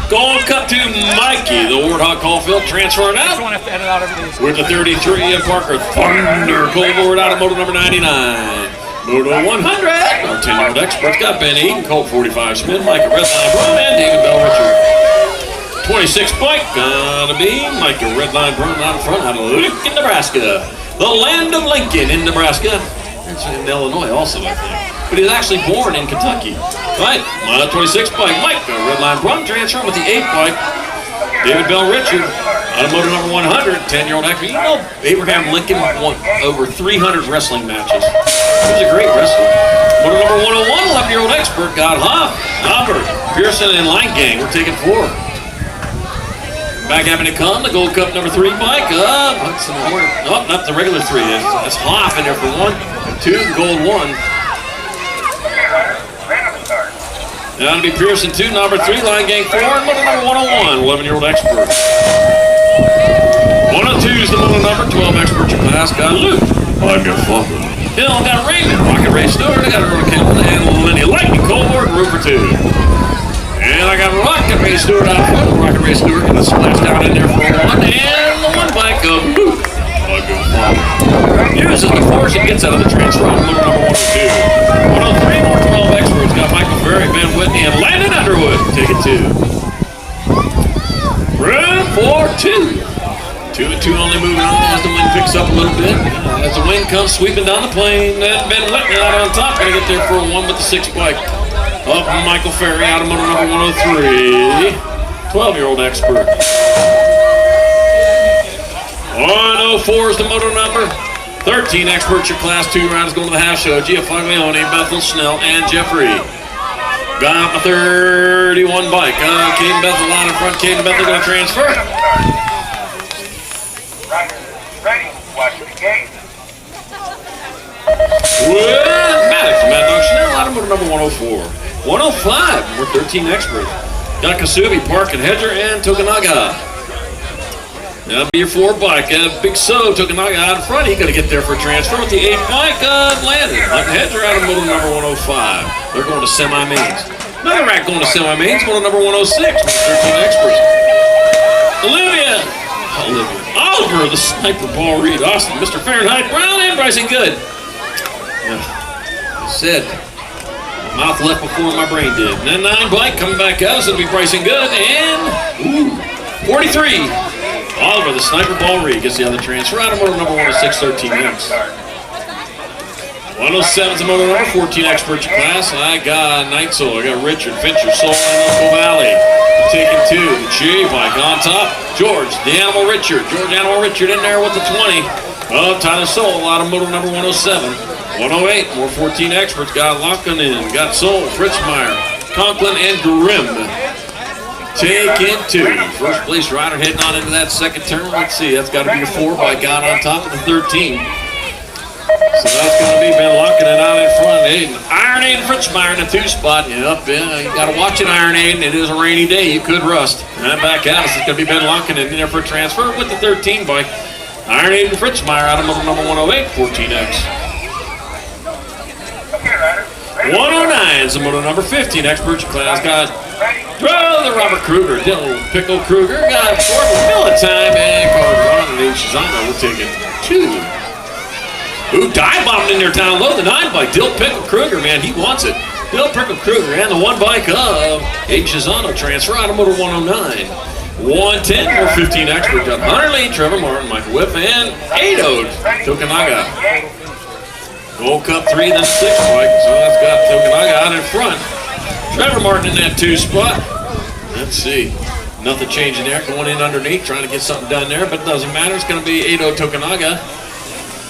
Gold Cup to Mikey, the Warthog Caulfield, transferring I out. don't have to edit out everything. With the 33 and Parker Thunder Coldboard out of moto number 99. Moto 100. Our 10-year-old experts got Ben Eaton, Colt 45 spin, Mike Redline Bro, and David Bell Richard. 26 bike gonna be Micah Redline Bro out in front out of Lincoln, Nebraska. The land of Lincoln in Nebraska. It's in Illinois also, I think. But he's actually born in Kentucky. Right, Moto 26 bike, Micah Redline Bro transfer with the 8 bike. David Bell Richard, out of moto number 100, 10-year-old actor. You know, Abraham Lincoln won over 300 wrestling matches. He was a great wrestler. Moto number 101, 11-year-old expert, got Hopper, Pearson, and Line Gang. We're taking 4. Back having to come, the Gold Cup number 3 bike. What's the order? Oh, not the regular 3. That's Hoff in there for 1. 2, the gold 1. That'll be Pearson 2, number 3, Line Gang 4, and moto number 101, 11-year-old expert. 102 is the moto number 12 expert your class. Got Luke. I'm your father. Hill got Raymond, Rocket Ray Stewart. I got Earl Campbell and Lenny Lightning Coldboard, room for 2. And I got Rocket Ray Stewart out front. Rocket Ray Stewart gonna splash down in there for 1. And the 1 bike of Luke. I'm your father. Uses the force and gets out of the transfer on moto number 102. 103 more 12 experts. Got Michael Ferry, Ben Whitney, and Landon Underwood. Take it 2. Room for 2. 2 and 2 only moving on as the wind picks up a little bit. As the wind comes sweeping down the plane, then Ben Whitney out on top. Gonna get there for 1 with the 6 bike. Up Michael Ferry out of moto number 103. 12-year-old expert. 104 is the moto number. 13 experts, your class 2 riders going to the half show. Gia Faglione, Bethel Snell, and Jeffrey. Got the 31 bike. Caden Bethel out in front. Caden Bethel going to transfer. Ready, watch the gate. Well, Maddox, Mad Dog Chanel out of motor number 104. 105, we're 13 experts. Got Kasubi, Park, and Hedger, and Tokunaga. That'll be your 4 bike. Big So, Tokunaga out in front. He's going to get there for a transfer with the 8 bike. Landon, Hedger out of motor number 105. They're going to semi-mains. Another rack going to semi-mains, motor number 106 with 13 experts. Oliver, the sniper, Paul Reed, Austin, Mr. Fahrenheit, Brown, and Bryson Good. I said, my mouth left before my brain did. And then 9 bike coming back out. It'll be Bryson Good. And 43. Oliver, the sniper, Paul Reed gets the other transfer out of motor number 106, 13X. 107 is the motor number 14 expert class. I got Night Soul. I got Richard, Fincher, Soul, and Uncle Valley. Taking 2, the J bike on top. George, the Animal Richard. George Animal Richard in there with the 20. Tyler Soul out of motor number 107. 108, more 14 experts. Got Lockinen, got Soul, Fritzmeyer, Conklin, and Grimm. Taking 2. First place rider heading on into that second turn. Let's see, that's got to be a 4 bike out on top of the 13. So that's going to be Ben Lockinen out in front. Iron Aiden Fritzmeyer in the 2 spot. Yep, you got to watch it, Iron Aiden. It is a rainy day. You could rust. And back out, it's going to be Ben Lockinen in there for a transfer with the 13 bike. Iron Aiden Fritzmeyer out of motor number 108, 14X. 109 is the motor number 15 expert class. Got the Robert Kruger, Dylan Pickle Kruger. Got Corbin Militime and Corbin Shizano. We're taking 2. Ooh, dive bombed in there down low. The 9 bike, Dill Pickle Kruger, man, he wants it. Dill Pickle Kruger and the 1 bike of Abe Shizano transfer out of motor 109. 110 more 15 expert. Got Hunter Lee, Trevor Martin, Michael Whip, and Ado Tokunaga. Gold Cup 3, then 6 bike. So that's got Tokunaga out in front. Trevor Martin in that 2 spot. Let's see. Nothing changing there. Going in underneath, trying to get something done there, but it doesn't matter. It's going to be Ado Tokunaga.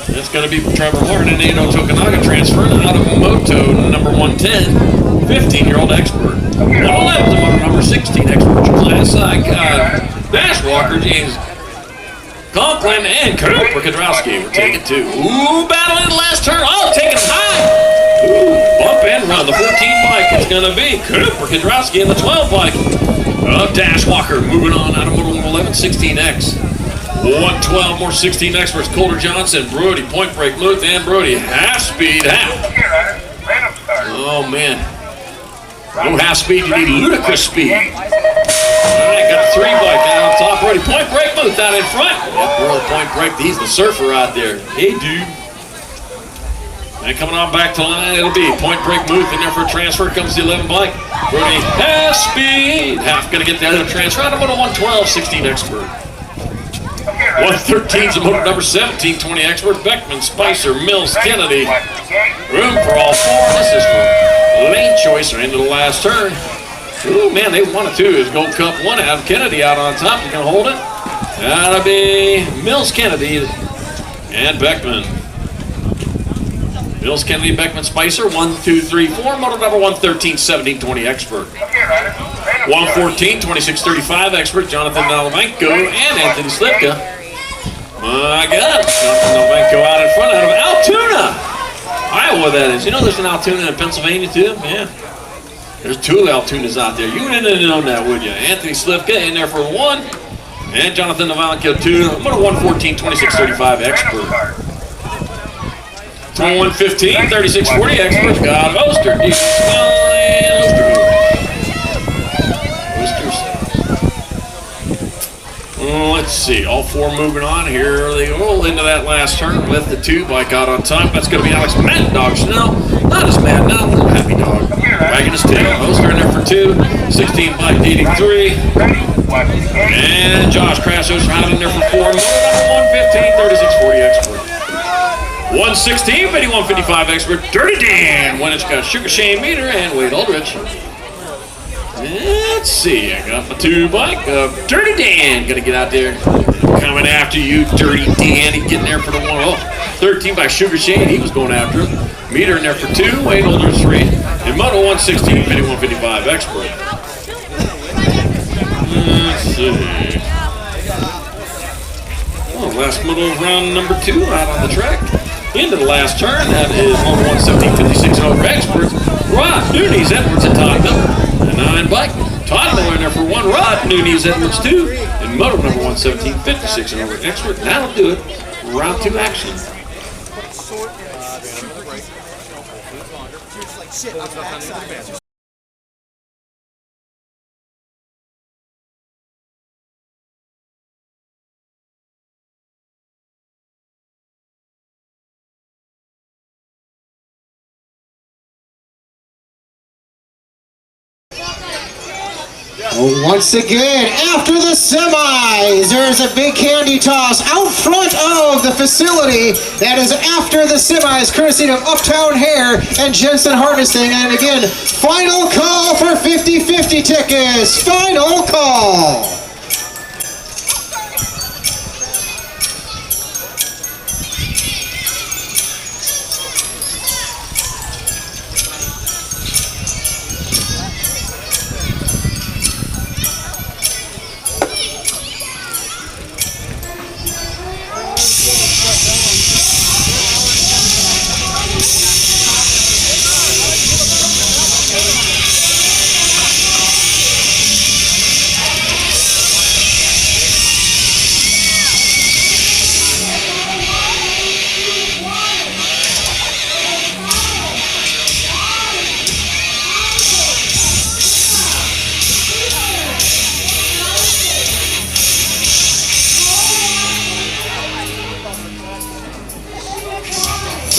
That's going to be Trevor Martin and Ado Tokunaga transferring out of moto number 110. 15-year-old expert. 111 is motor number 16 expert class. I got Dash Walker, James Conklin, and Cooper Kudrowski. We're taking 2. Ooh, battle in the last turn. Oh, taking it high. Ooh, bump and run. The 14 bike is going to be Cooper Kudrowski and the 12 bike of Dash Walker. Moving on out of motor 11, 16X. 112 more 16 experts. Colter Johnson, Brody, Point Break, Luke, and Brody. Half speed, half. Oh, man. No half speed, you need ludicrous speed. I got a 3 bike down on top already. Point Break Booth down in front. That world Point Break, he's the surfer out there. Hey, dude. And coming on back to line, it'll be Point Break Booth in there for a transfer. Comes the 11 bike. Brody has speed. Half going to get the other transfer. Out of moto 112, 16 expert. 113's a moto number 17, 20 expert. Beckman, Spicer, Mills, Kennedy. Room for all 4. This is for lane choice or into the last turn. Ooh, man, they won it too. It's Gold Cup 1 out. Kennedy out on top. You can hold it. That'll be Mills, Kennedy, and Beckman. Mills, Kennedy, Beckman, Spicer. 1, 2, 3, 4. Moto number 113, 17, 20 expert. 114, 26, 35 expert. Jonathan Nalvanko and Anthony Slipka. My God, Jonathan Nalvanko out in front out of Altoona, Iowa. That is. You know, there's an Altoona in Pennsylvania too. Yeah. There's 2 Altoonas out there. You wouldn't have known that, would you? Anthony Slipka in there for 1. And Jonathan Nalvanko 2. Moto 114, 26, 35 expert. 115, 36, 40 expert. Got Oster. Let's see, all 4 moving on here. They roll into that last turn with the 2 bike out on top. That's going to be Alex Mad Dog Snell. Not as mad now, a little happy dog. Wagging his tail. Oster in there for 2. 16 bike leading 3. And Josh Krassos out in there for 4. 115, 36, 40 expert. 116, 51, 55 expert. Dirty Dan. When it's got Sugar Shane Meter and Wade Aldrich. Let's see, I got my 2 bike. Dirty Dan gonna get out there. Coming after you, Dirty Dan. He's getting there for the 1. Oh, 13 by Sugar Shane. He was going after him. Meter in there for 2. Wade Aldrich 3. And Moto 116, 51, 55 expert. Let's see. Oh, last moto round number 2 out on the track. Into the last turn. That is Moto 117, 56 and over expert. Rod Nunes Edwards and Todd Miller. The 9 bike. Todd Miller in there for 1. Rod Nunes Edwards 2. And moto number 117, 56 and over expert. That'll do it. Round 2 action. Once again, after the semis, there's a big candy toss out front of the facility. That is after the semis, courtesy of Uptown Hair and Jensen Harvesting. And again, final call for 50-50 tickets. Final call.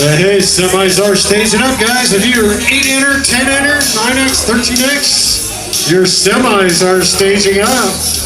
Hey, semis are staging up, guys. If you're 8-enter, 10-enter, 9X, 13X, your semis are staging up.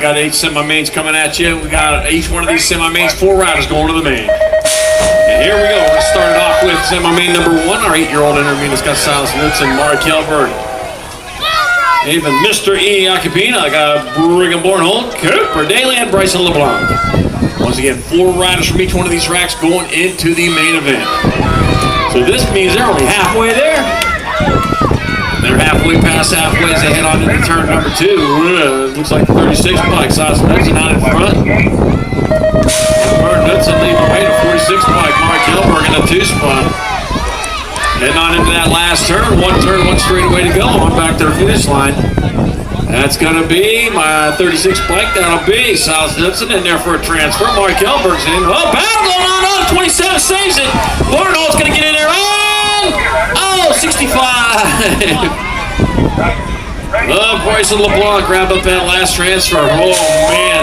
got 8 semi-mains coming at you. We got each one of these semi-mains, 4 riders going to the main. And here we go. We're going to start it off with semi-main number 1. Our 8-year-old intermediate has got Silas Knudsen, Mari Kjellberg. Even Mr. E. Acapina, I got Brigham Bornhold, Cooper Daly, and Bryson LeBlanc. Once again, 4 riders from each one of these racks going into the main event. So this means they're only halfway there. They're halfway past halfway as they head on into turn number 2. Looks like the 36 bike. Silas Knudsen out in front. Knudsen leading the way to 46 bike. Mark Kjellberg in the 2 spot. Heading on into that last turn. 1 turn, 1 straightaway to go. On back to the finish line. That's going to be my 36 bike. That'll be Silas Knudsen in there for a transfer. Mark Kjellberg's in. Oh, battle going on. 27 saves it. Bornhold's going to get in there. Oh, 65. Bryson LeBlanc grabbed up that last transfer. Oh, man.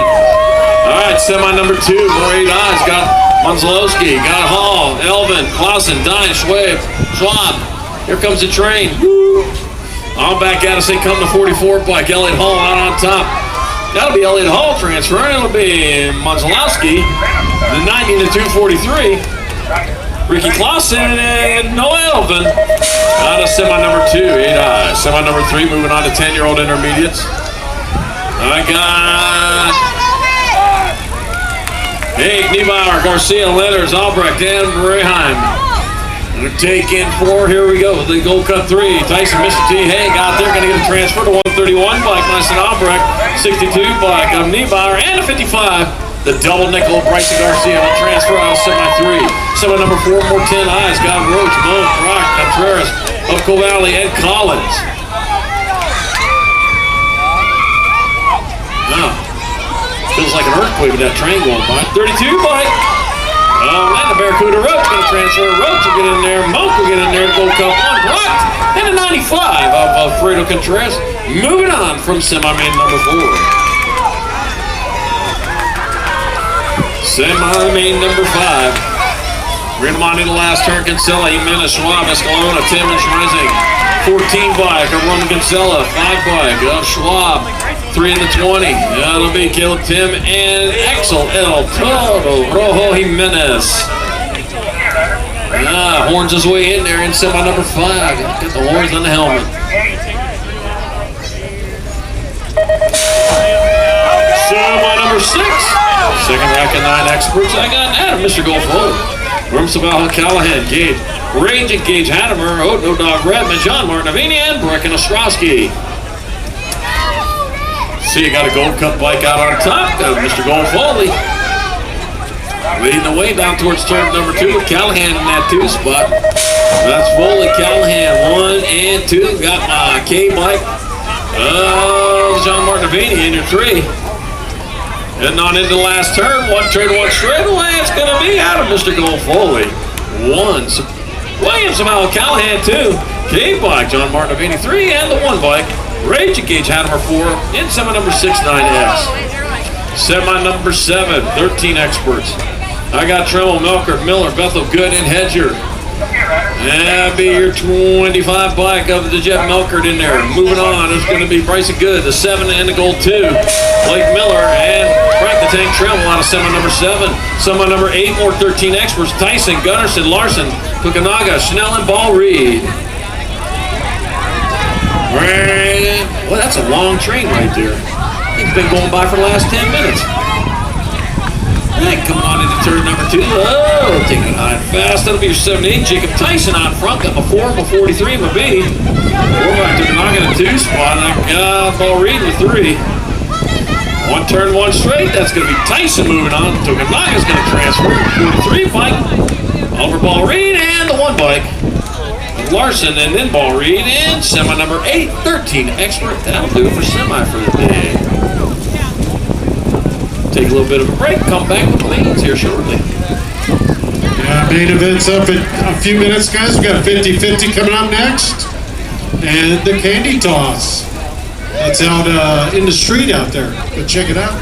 All right, semi number 2. More 8 eyes. Got Munzlowski, got Hall, Elvin, Clausen, Dine, Schwab. Here comes the train. Woo. On back at us, they come to 44 bike. Elliott Hall out on top. That'll be Elliott Hall transferring. It'll be Munzlowski, the 90 to 243. Ricky Clausen and Noah Elvin out of semi number 2, 8 eyes. Semi number 3 moving on to 10-year-old intermediates. I got Hank Niebauer, Garcia, Letters, Albrecht, and Breheim. They're taking 4. Here we go. The Gold Cup 3. Tyson, Mr. T. Haig out there going to get a transfer to 131 bike. Myson Albrecht, 62 bike of Niebauer, and a 55. The double nickel Bryson Garcia will transfer out of semi 3. Semi number 4, more 10 eyes. Got Roach, Moon, Brock, Contreras, Upco Valley, and Collins. Wow. Feels like an earthquake with that train going by. 32 bike. And the Barracuda Roach going to transfer. Roach will get in there. Monk will get in there to Gold Cup 1. Brock, and a 95 of Fredo Contreras. Moving on from semi-main number 4. Semi-main number 5. We're going to monitor the last turn. Kinsella, Jimenez, Schwab, Escalona, Timmons, Rising. 14 bike of Roman Kinsella. 5 bike of Schwab. 3 in the 20. That'll be Caleb Tim and Axel El Toro Rojo Jimenez. Horns his way in there in semi number 5. Got the horns on the helmet. Semi number 6. Second rack of 9 experts. I got Adam, Mr. Golf Hole. Rumsabal, Callahan, Gage, Range, and Gage Hadamer, No Dog Redman, John Martinavini, and Brecken Ostrowski. See, you got a Gold Cup bike out on top. Got Mr. Golf Foley leading the way down towards turn number 2 with Callahan in that 2 spot. That's Foley, Callahan, 1 and 2. Got my K bike. John Martinavini in your 3. Heading on into the last turn, 1 turn, 1 straightaway. It's going to be out of Mr. Gold Foley. 1. Williams, somehow Callahan 2. K bike, John Martinavini 3, and the 1 bike. Rage Gage Hadamer 4 in semi number 6, 9X. Semi number 7, 13 experts. I got Tremel, Melkert, Miller, Bethel, Good, and Hedger. That'll be your 25 bike of the Jeff Melkert in there. Moving on, it's going to be Bryson Good, the 7 and the Gold 2. Blake Miller and Frank the Tank Tremel out of semi number 7. Semi number 8, more 13 experts. Tyson, Gunnarsson, Larson, Kukunaga, Schnell, and Ball Reed. Well, that's a long train right there. I think it's been going by for the last 10 minutes. Then coming on into turn number 2. Oh, taking it high and fast. That'll be your 78. Jacob Tyson out front. Got my 4, my 43, my B. We're back to Kukunaga in the 2 spot. I got Ball Reed in the 3. 1 turn, 1 straight. That's going to be Tyson moving on. Kukunaga's going to transfer. 43 bike. Over Ball Reed and the 1 bike. Larson and then Ball Reed in semi number 8, 13 expert. That'll do it for semi for the day. Take a little bit of a break, come back with lanes here shortly. Yeah, main event's up in a few minutes, guys. We've got 50-50 coming up next. And the candy toss. That's out in the street out there. Go check it out.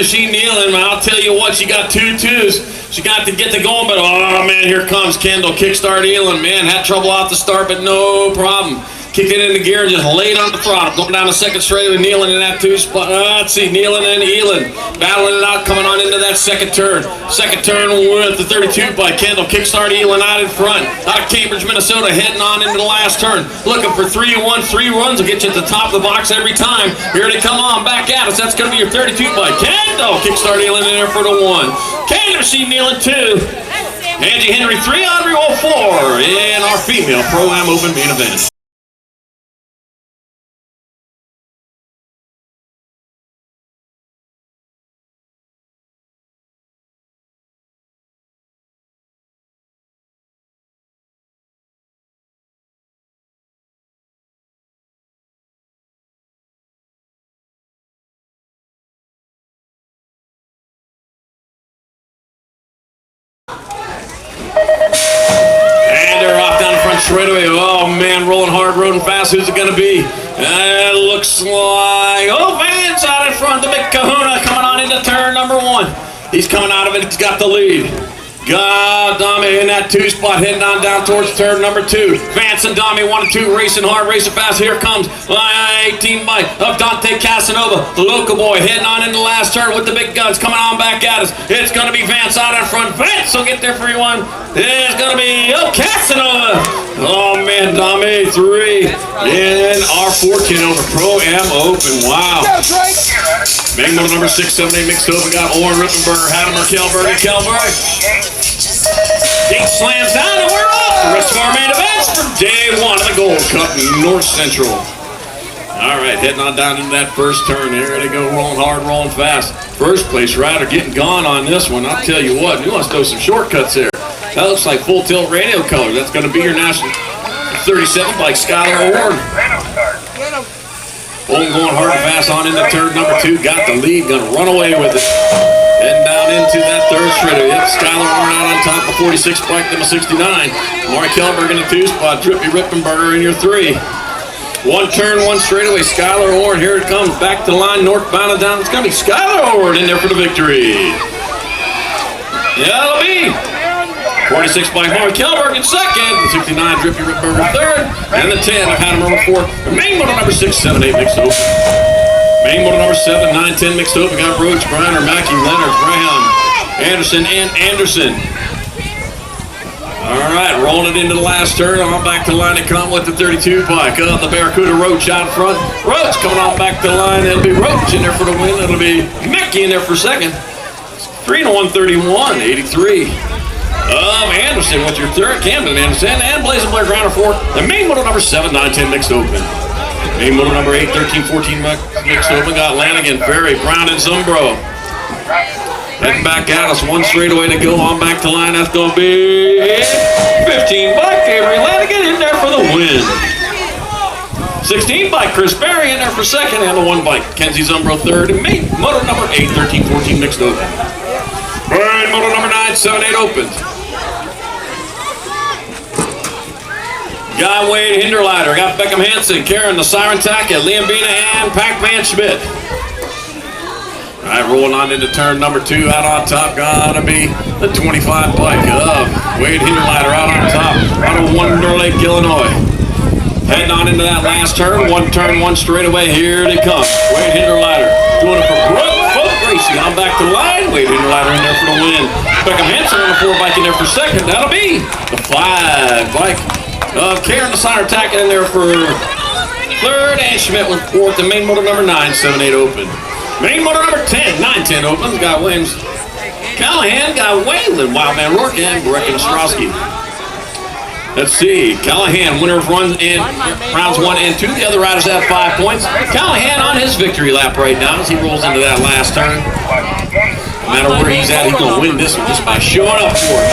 Machine Nealon, I'll tell you what, she got 2 2s. She got to get the going, but oh man, here comes Kendall. Kickstart Elin, man, had trouble off the start, but no problem. Kicked it into gear and just laid on the throttle. Going down the second straight with Nealon in that 2 spot. Let's see, Nealon and Elin battling it out, coming on into that second turn. Second turn with the 32 by Kendall. Kickstart Elin out in front. Out of Cambridge, Minnesota, heading on into the last turn. Looking for 3-1. 3 runs will get you at the top of the box every time. Here they come on back at us. That's going to be your 32 by Kendall. Kickstart Elin in there for the 1. Kendall Machine Nealon 2. Angie Henry 3, Audrey 04 in our female Pro-Am Open main event. And they're off down the front straightaway. Oh man, rolling hard, rolling fast. Who's it going to be? It looks like, oh, Vance out in front. The big kahuna coming on into turn number 1. He's coming out of it. He's got the lead. God, Dami in that 2 spot, heading on down towards turn number 2. Vance and Dami 1 and 2, racing hard, racing fast. Here comes 18 by of Dante Casanova, the local boy, heading on in the last turn with the big guns, coming on back at us. It's going to be Vance out in front. Vance will get there for you 1. It's going to be Casanova. Oh man, Dami 3 in our 14 over Pro-Am Open. Wow. Main motor number 6, 7, 8 mixed over. Got Oren Rippenberger, Hadimer, Kelberg, and Kelberg. Gate slams down and we're off. The rest of our main events for day 1 of the Gold Cup North Central. All right, heading on down into that first turn. Here they go, rolling hard, rolling fast. First place rider getting gone on this one. I'll tell you what, you want to throw some shortcuts there. That looks like full tilt radio color. That's going to be your national 37 like Skylar Ward. Bolton going hard and fast on into turn number 2. Got the lead, going to run away with it. Heading down into that third straight. Yep, Skylar Warren out on top of 46, Bike number 69. Maury Kelberg in the 2 spot. Drippy Rippenberger in your 3. 1 turn, 1 straightaway. Skylar Warren, here it comes. Back to the line, northbound and down. It's going to be Skylar Warren in there for the victory. Yeah, it'll be 46 by Maury Kelberg in second. 69, Drippy Rippenberger third. And the 10 of Hannah number 4. The main motor number 6, 7, 8 mixed open. Main motor number 7, 9, 10 mixed open. Got Roach, Griner, Mackey, Leonard, Graham, Anderson, and Anderson. All right, rolling it into the last turn. On back to the line to come with the 32 bike. The Barracuda Roach out front. Roach coming on back to the line. It'll be Roach in there for the win. It'll be Mackey in there for second. 3 to 131, 83. Anderson with your third. Camden Anderson and Blazing Blair Griner 4. The main motor number 7, 9, 10 mixed open. Main motor number 8, 13, 14 mixed open. Got Lanigan, Ferry, Brown, and Zumbro. Heading back at us, 1 straightaway to go. On back to line. That's going to be 15 by Avery Lanigan in there for the win. 16 by Chris Berry in there for second. And the 1 by Kenzie Zumbro third. And main motor number 8, 13, 14 mixed open. Main motor number 9, 7, 8 opened. Got Wade Hinderleiter, got Beckham Hansen, Karen the Siren Tackett, Liam Bina, and Pac-Man Schmidt. All right, rolling on into turn number 2. Out on top, gotta be the 25 bike of Wade Hinderleiter out on top, out of Wonder Lake, Illinois. Heading on into that last turn, 1 turn, 1 straightaway. Here they come. Wade Hinderleiter doing it for Brooke Folk Racing. On back to the line. Wade Hinderleiter in there for the win. Beckham Hansen on the 4 bike in there for second. That'll be the 5 bike. Karen the Siren Tackett in there for third, and Schmidt with 4th. The main motor number 9, 7, 8 open. Main motor number 10, 9, 10 opens. Got Williams Callahan, got Waylon, Wildman Rourke, and Brecken Ostrowski. Let's see, Callahan, winner of rounds 1 and 2. The other riders have 5 points. Callahan on his victory lap right now as he rolls into that last turn. No matter where he's at, he's going to win this one just by showing up for it.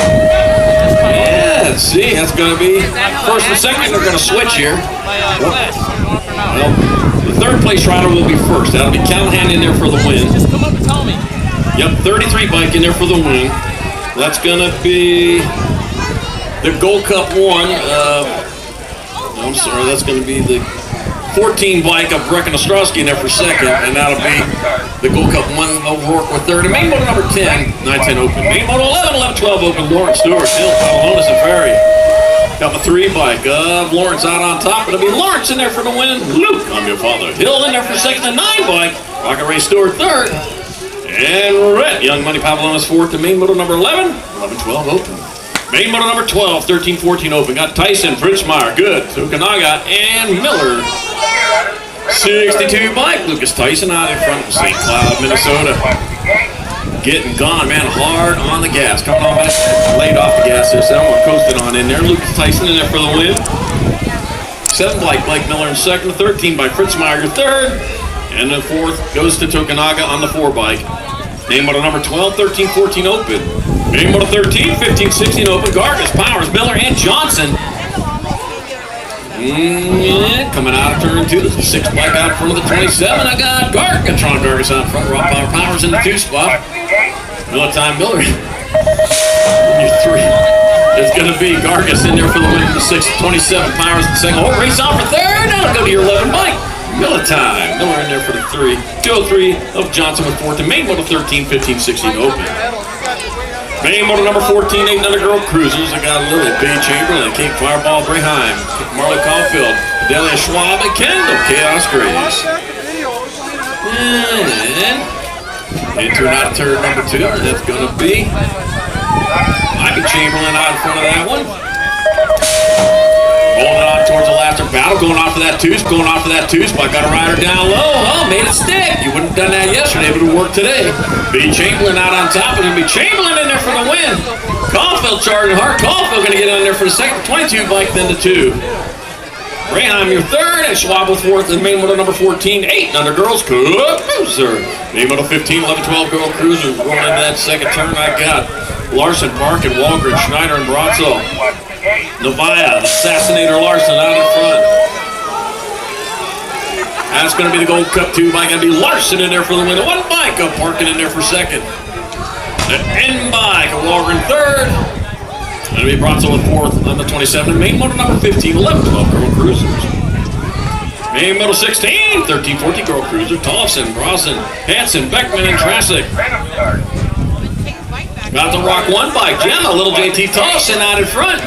Yeah, let's see, that's going to be first and second. They're going to switch here. Well, the 3rd place rider will be first. That'll be Callahan in there for the win. Just come up and tell me. Yep, 33 bike in there for the win. That's going to be the Gold Cup 1. I'm sorry, that's going to be the 14 bike of Brecken Ostrowski in there for second, and that'll be the Gold Cup 1 O'Rourke with third. And main moto number 10, 9-10 open. Main moto 11, 11-12 open, Lawrence Stewart, Hill, Palomonas, and Ferry. Got the 3 bike of Lawrence out on top. It'll be Lawrence in there for the win. Luke, I'm your father. Hill in there for second, the 9 bike. Rocket Ray Stewart third. And Red, Young Money Pavlonis fourth. And main moto number 11, 11-12 open. Main moto number 12, 13-14 open. Got Tyson, Bridgemeyer, good. Tukanaga, and Miller. 62 bike. Lucas Tyson out in front of St. Cloud, Minnesota. Getting gone, man, hard on the gas. Coming on back, laid off the gas there. So we're coasting on in there. Lucas Tyson in there for the win. 7 bike, Blake Miller in second. 13 by Fritzmeyer, your third. And the 4th goes to Tukanaga on the 4 bike. Main moto number 12, 13-14 open. Main moto 13, 15-16 open. Gargas, Powers, Miller, and Johnson. Coming out of turn 2. There's a 6 bike out in front of the 27. I got Gargatron Gargas out in front. Rock Power Powers in the 2 spot. Miller time Miller. Your 3. It's going to be Gargas in there for the win for the 6. 27 Powers in the second. Oh, race on for third. Now it'll go to your 11 bike. Miller time. Miller in there for the 3. 203 of Johnson with 4th. And main moto 13, 15-16 open. Main moto number 14, 8 girl cruisers. I got Lily, B. Chamberlain, Kate Fireball, Brayheim, Marley Caulfield, Delia Schwab, and Kendall, Chaos Graves. And into an out of turn number 2. That's going to be Ivy Chamberlain out in front of that one. Rolling on towards the laughter battle, going off of that 2, going off of that 2 spot. Got a rider down low. Oh, made it stick. You wouldn't have done that yesterday, but it worked today. B. Chamberlain out on top. It's going to be Chamberlain in there for the win. Caulfield charging hard. Caulfield going to get in there for the second. 22 bike, then the 2. Brayheim, your third, and Schwab with 4th. And main moto number 14, 8 girls cruiser. Main moto 15, 11-12 girl cruiser. Rolling into that second turn. I got Larson, Park, and Walgren, Schneider, and Bronzo. Novaya, Assassinator Larson out in front. That's going to be the Gold Cup 2 bike. Going to be Larson in there for the win. 1 bike of Parkin in there for second. The N bike of Walgren third. Going to be Bronzo with 4th on the 27. Main moto number 15, 11-12 girl cruisers. Main moto 16, 13-14 girl cruiser. Tollefson, Brosson, Hansen, Beckman, and Trasic. Got the Rock 1 bike. Gemma, little JT Tollefson out in front.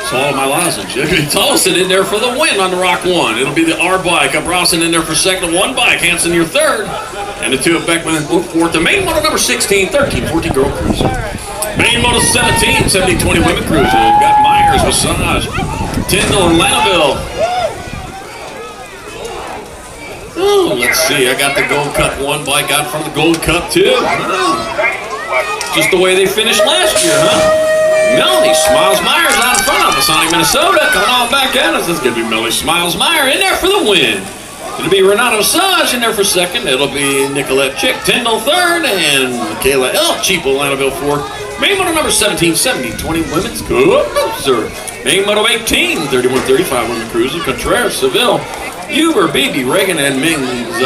Swallow my lozenge. Tollefson in there for the win on the Rock 1. It'll be the R bike. Brosson in there for second. 1 bike. Hansen your third. And the 2 of Beckman and 4th. The main moto number 16, 13-14 girl cruiser. Main moto 17, 17-20 women cruiser. Got Myers, Massage, Tyndall, and Lanaville. Oh, let's see. I got the Gold Cup 1 bike out from the Gold Cup 2. Just the way they finished last year, huh? Melanie Smiles Myers out in front of us, Sonic, Minnesota. Coming on back at us. It's going to be Melanie Smiles Meyer in there for the win. It'll be Renato Sage in there for second. It'll be Nicolette Chick, Tyndall third, and Michaela L. Cheapo, Lanaville fourth. Main moto number 17, 17-20 women's cruiser. Main moto 18, 31-35 women cruiser. Contreras, Seville, Huber, Beebe, Reagan, and Mings.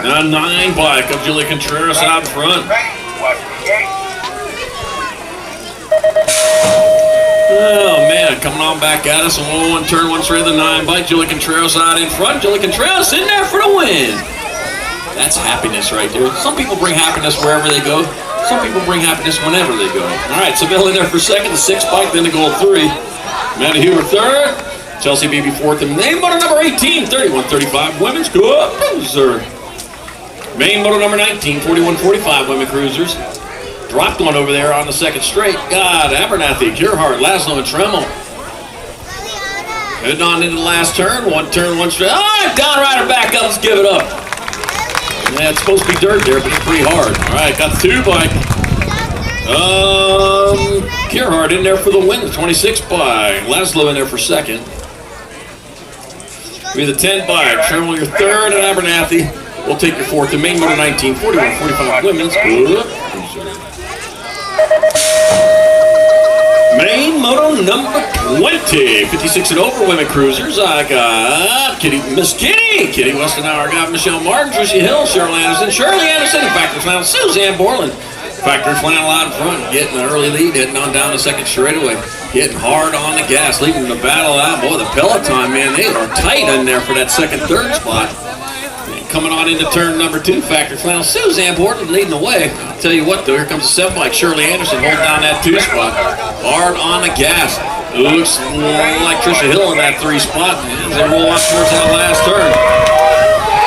Now 9 bike of Julie Contreras out front. Oh man, coming on back at us. 1 turn, 1 straight of the 9 bike. Julie Contreras out in front. Julie Contreras in there for the win. That's happiness right there. Some people bring happiness wherever they go. Some people bring happiness whenever they go. All right, Seville in there for second. The 6 bike, then the goal 3. Amanda Huber third. Chelsea Beebe fourth. And main moto number 18, 31-35 women's cruiser. Main moto number 19, 41-45 women cruisers. Dropped one over there on the second straight. God, Abernathy, Gerhardt, Laszlo, and Tremmel. Heading on into the last turn. 1 turn, 1 straight. Oh, down rider back up. Let's give it up. Yeah, it's supposed to be dirt there, but it's pretty hard. All right, got the 2 bike. Gerhardt in there for the win. The 26 bike. Laszlo in there for second. Be the 10 bike. Tremmel your third, and Abernathy will take your 4th. The main moto 19, 41-45 women's. Main moto number 20, 56 and over women cruisers. I got Miss Kitty Westenauer. I got Michelle Martin, Tricia Hill, Cheryl Anderson, Shirley Anderson, and Factory Flannel, Suzanne Borland. Factory Flannel out in front, getting an early lead, heading on down the second straightaway. Getting hard on the gas, leading the battle out. Boy, the peloton, man, they are tight in there for that second, third spot. And coming on into turn number 2, Factory Flannel, Suzanne Borland leading the way. I'll tell you what, though, here comes the 7-bike, Shirley Anderson holding down that 2 spot. Hard on the gas. Looks like Tricia Hill in that 3 spot. As they roll up towards that last turn.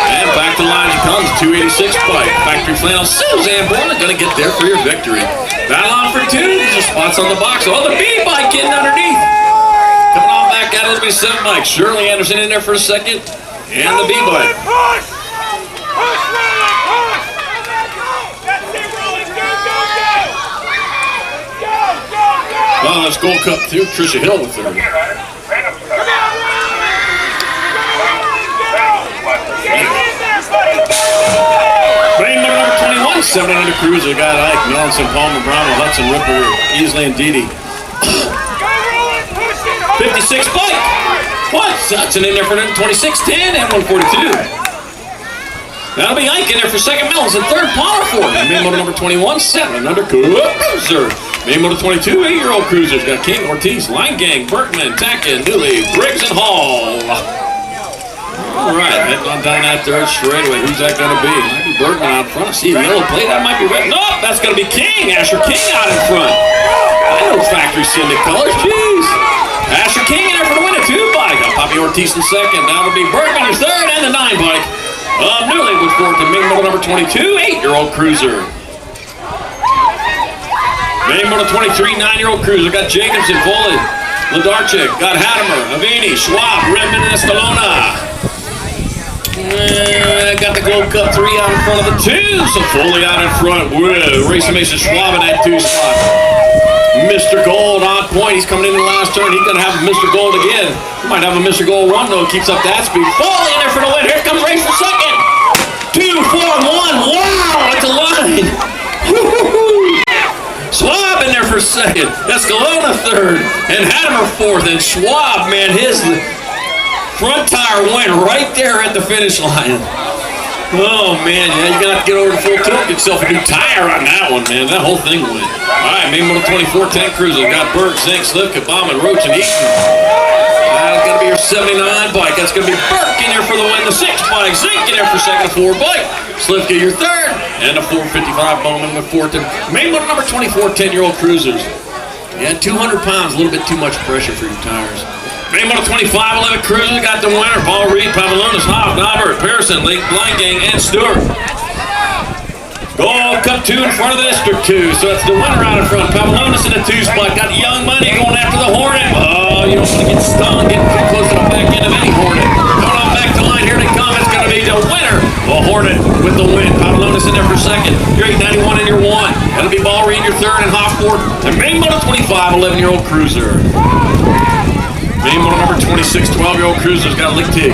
And back to line he comes, 286 bike. Factory Flannel, Suzanne Borland gonna get there for your victory. Battle on for 2. These are spots on the box. Oh, the B-bike getting underneath. Coming on back out of the 7-bike. Shirley Anderson in there for a second. And the B-bike. Well, let's Gold Cup 2, Tricia Hill with third. Main motor number 21, 700 cruiser. Got Ike, Nelson, Palmer, Brown, Hudson, Ripper, Easley, and Didi. 56 bike. What? Hudson in there for 2610 and 142. That'll be Ike in there for second, Mills, and third, Palmer for main motor number 21, 700 cruiser. Main motor 22, 8-year-old cruisers. Got King, Ortiz, Line Gang, Berkman, Tacken, Dooley, Briggs, and Hall. All right, heading on down that third straightaway. Who's that going to be? Might be Bergman out front. I see a yellow plate. That might be red. No, that's going to be King. Asher King out in front. I know factory Syndic colors. Jeez. Asher King in there for the winner. 2-bike. Got Poppy Ortiz in second. Now it'll be Bergman in third and the 9-bike. Newly with fourth and main motor number 22, 8-year-old cruiser. Main motor 23, 9-year-old cruiser. Got Jacobson, Foley, Ladarchik. Got Hadimer, Avini, Schwab, Redmond, and Escalona. Got the Gold Cup 3 out in front of the 2, so Foley out in front with Racing Mason Schwab in that 2 spot. Mr. Gold on point. He's coming in the last turn. He's going to have Mr. Gold again. He might have a Mr. Gold run, though. Keeps up that speed. Foley in there for the win. Here comes Race for second. 2, 4, 1. Wow, that's a line. Schwab in there for second. Escalona third. And Hadimer fourth. And Schwab, man, his front tire went right there at the finish line. Oh, man, yeah, you're going to have to get over to full tilt, get yourself a new tire on that one, man. That whole thing went. All right, main motor 24, 10 cruiser. Got Berg, Zink, Slivka, Bauman, Roach, and Eaton. That's going to be your 79 bike. That's going to be Burke in there for the win. The 6 bike, Zink in there for second, 4 bike. Slivka, your third. And the 455 Bowman with fourth. And main motor number 24, 10-year-old cruisers. Yeah, 200 pounds, a little bit too much pressure for your tires. Main motor 25, 11 cruisers, got the winner. Paul Reed, Pavlonis, Hobb, Norbert, Pearson, Line Gang, and Stewart. Gold Cup 2 in front of the District 2, so that's the winner out in front. Pavlonis in the 2 spot. Got Young Money going after the Hornet. Oh, you don't want to get stung, getting too close to the back end of any Hornet. Coming on back to line, here they come. It's going to be the winner, the Hornet with the win. Pavlonis in there for second. Your 891 in your 1. That'll be Ball Reed, your third, and Hoff fourth. And main motor 25, 11-year-old cruiser. Main motor number 26, 12-year-old cruisers. Got Lichtig,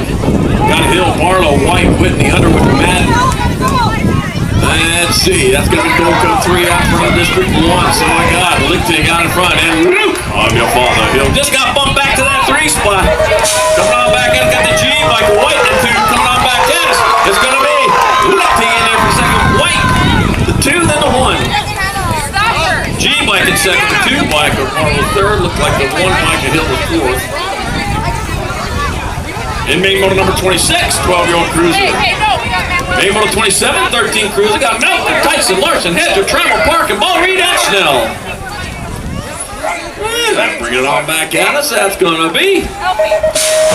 got Hill, Barlow, White, Whitney, Underwood, Madden. Let's see, that's going to be Gold Cup 3 out in front of District 1. So I got Lichtig out in front. And Luke, I'm your father, Hill. Just got bumped back to that 3 spot. Coming on back in, got the G like White and 2 coming on back in. It's going to be Lichtig in there for second. White, the 2, then the 1. G-bike in second, the 2-bike of Marvel third. Looked like the 1-bike of Hill was fourth. In main motor number 26, 12-year-old cruiser. Main motor 27, 13 cruiser. Got Melton, Tyson, Larson, Hedger, Trammell, Park, and Ball Reed and Snell. That bring it all back at us. That's going to be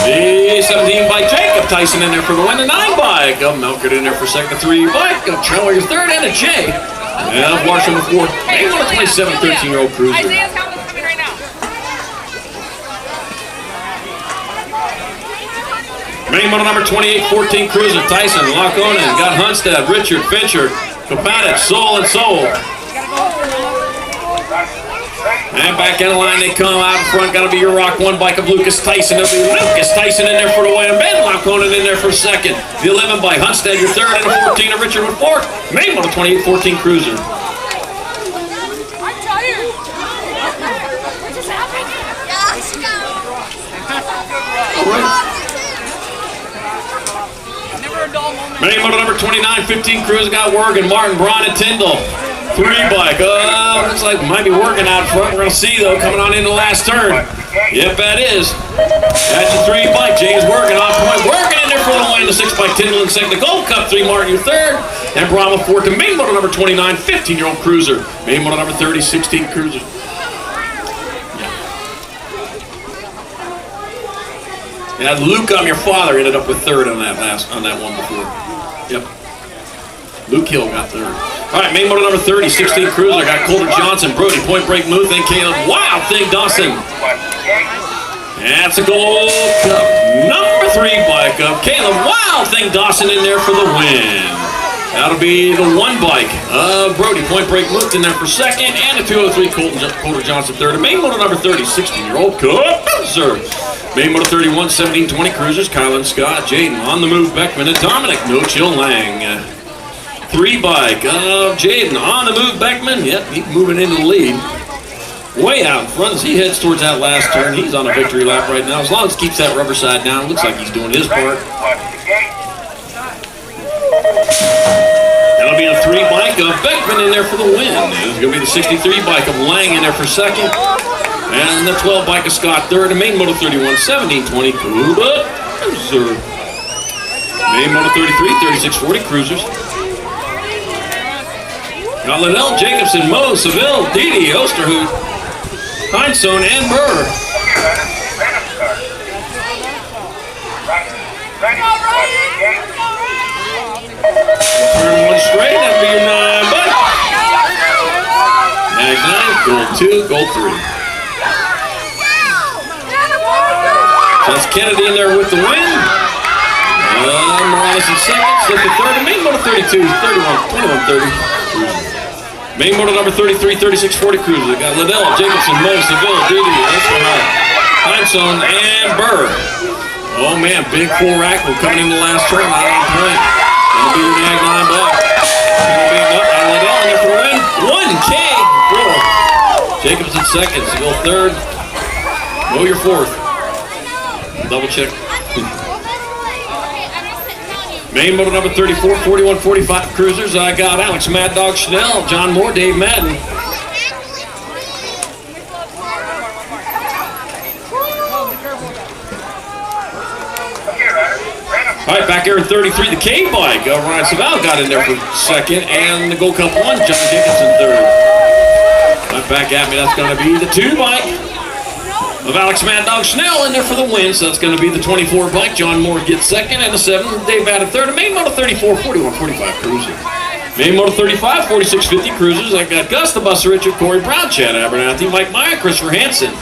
the 17-bike Jacob Tyson in there for the win. The 9-bike of Melkert in there for second. The 3-bike of Trammell, your third, and a J. Yeah, Larson the fourth. Main motor 27, 13-year-old cruiser. Isaiah's helmet's coming right now. Main motor number 28, 14 cruiser, Tyson, Lockonen, got Hunstead, Richard, Fincher, Kapatic, Soul, and Soul. And back in the line they come out in front. Got to be your Rock 1 bike of Lucas Tyson. It'll be Lucas Tyson in there for the win. And Ben Lockonen in there for second. The 11 by Hunstead, your third, and the 14 of Richard with fourth. Main motor 28, 14 cruiser. right. Never a dull moment. Main moto number 29, 15 cruiser got working. Martin Braun and Tyndall. 3 bike. Looks like we might be working out front. We're going to see, though, coming on in the last turn. Yep, that is. That's the 3 bike. James working off point. Working in there for the win. The 6 bike Tyndall in second. The Gold Cup 3, Martin, your third. And Bravo 4 to main moto number 29, 15-year-old cruiser. Main moto number 30, 16 cruiser. Yeah, Luke, your father, ended up with third on that one before. Yep. Luke Hill got third. All right, main moto number 30, 16 cruiser. Got Colter Johnson, Brody, Point Break Muth, and Caleb Wild Thing Dawson. That's a Gold Cup number 3 bike of Caleb Wild Thing Dawson in there for the win. That'll be the 1 bike of Brody, Point Break Muth in there for second, and the 203 Colter Johnson third. And main moto number 30, 16-year-old Cup cruiser. Main moto 31, 17, 20 cruisers. Kylan Scott, Jaden on the move, Beckman, and Dominic No Chill Lang. 3 bike of Jaden on the move, Beckman. Yep, he's moving into the lead. Way out in front as he heads towards that last turn. He's on a victory lap right now. As long as he keeps that rubber side down, looks like he's doing his part. That'll be a 3 bike of Beckman in there for the win. It's going to be the 63 bike of Lang in there for second. And the 12 bike of Scott third. And main moto 31, 17, 20 cruiser. Main moto 33, 36, 40 cruisers. Got Liddell, Jacobson, Moe, Seville, Didi, Osterhout, Heinsohn, and Burr. Turn 1 straight, that'll be your 9 bike. Mag 9, gold 2, gold 3. So that's Kennedy in there with the win. Morales in second, Slip in third, and main moto 32, 31, 21, 30. Main moto number 33, 36, 40 cruiser. They got Liddell, Jacobson, Moe, Seville, Didi, Heinsohn, and Burr. Oh man, big 4 rackle coming in the last turn. Out on point. Gonna be your Mag 9 buck. Gonna be up by Liddell in there for a win. 1K. 4. Jacobson second, Seville third. Moe your fourth. Double check. Main moto number 34, 41, 45 cruisers. I got Alex Mad Dog Schnell, John Moore, Dave Madden. All right, back here in 33, the K bike. Ryan Savall got in there for second, and the Gold Cup 1, John Dickinson third. Right back at me, that's going to be the 2 bike of Alex Mad Dog Schnell in there for the win, so that's going to be the 24 bike. John Moore gets second, and the 7, Dave Madden third. And main moto 34, 41, 45 cruiser. Main moto 35, 46, 50 cruisers. I got Gus the Buster, Richard, Corey Brown, Chad Abernathy, Mike Meyer, Christopher Hansen.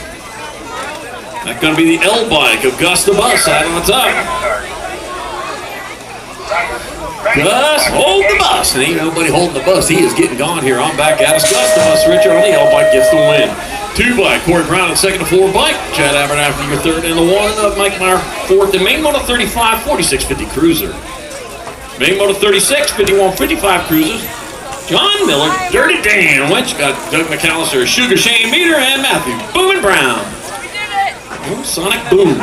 That's going to be the L bike of Gus the Bus out on top. Gus, hold the bus. And ain't nobody holding the bus. He is getting gone here. I'm back at us. Gus the Bus, Richard on the L bike gets the win. 2 bike, Corey Brown in second to 4 bike. Chad Abernathy your third, and the 1 of Mike Meyer fourth. And main moto 35, 46, 50 cruiser. Main moto 36, 51, 55 cruisers. John Miller, Dirty Dan Winch, got Doug McAllister, Sugar Shane Meter, and Matthew Boom and Brown. Oh, Sonic Boom.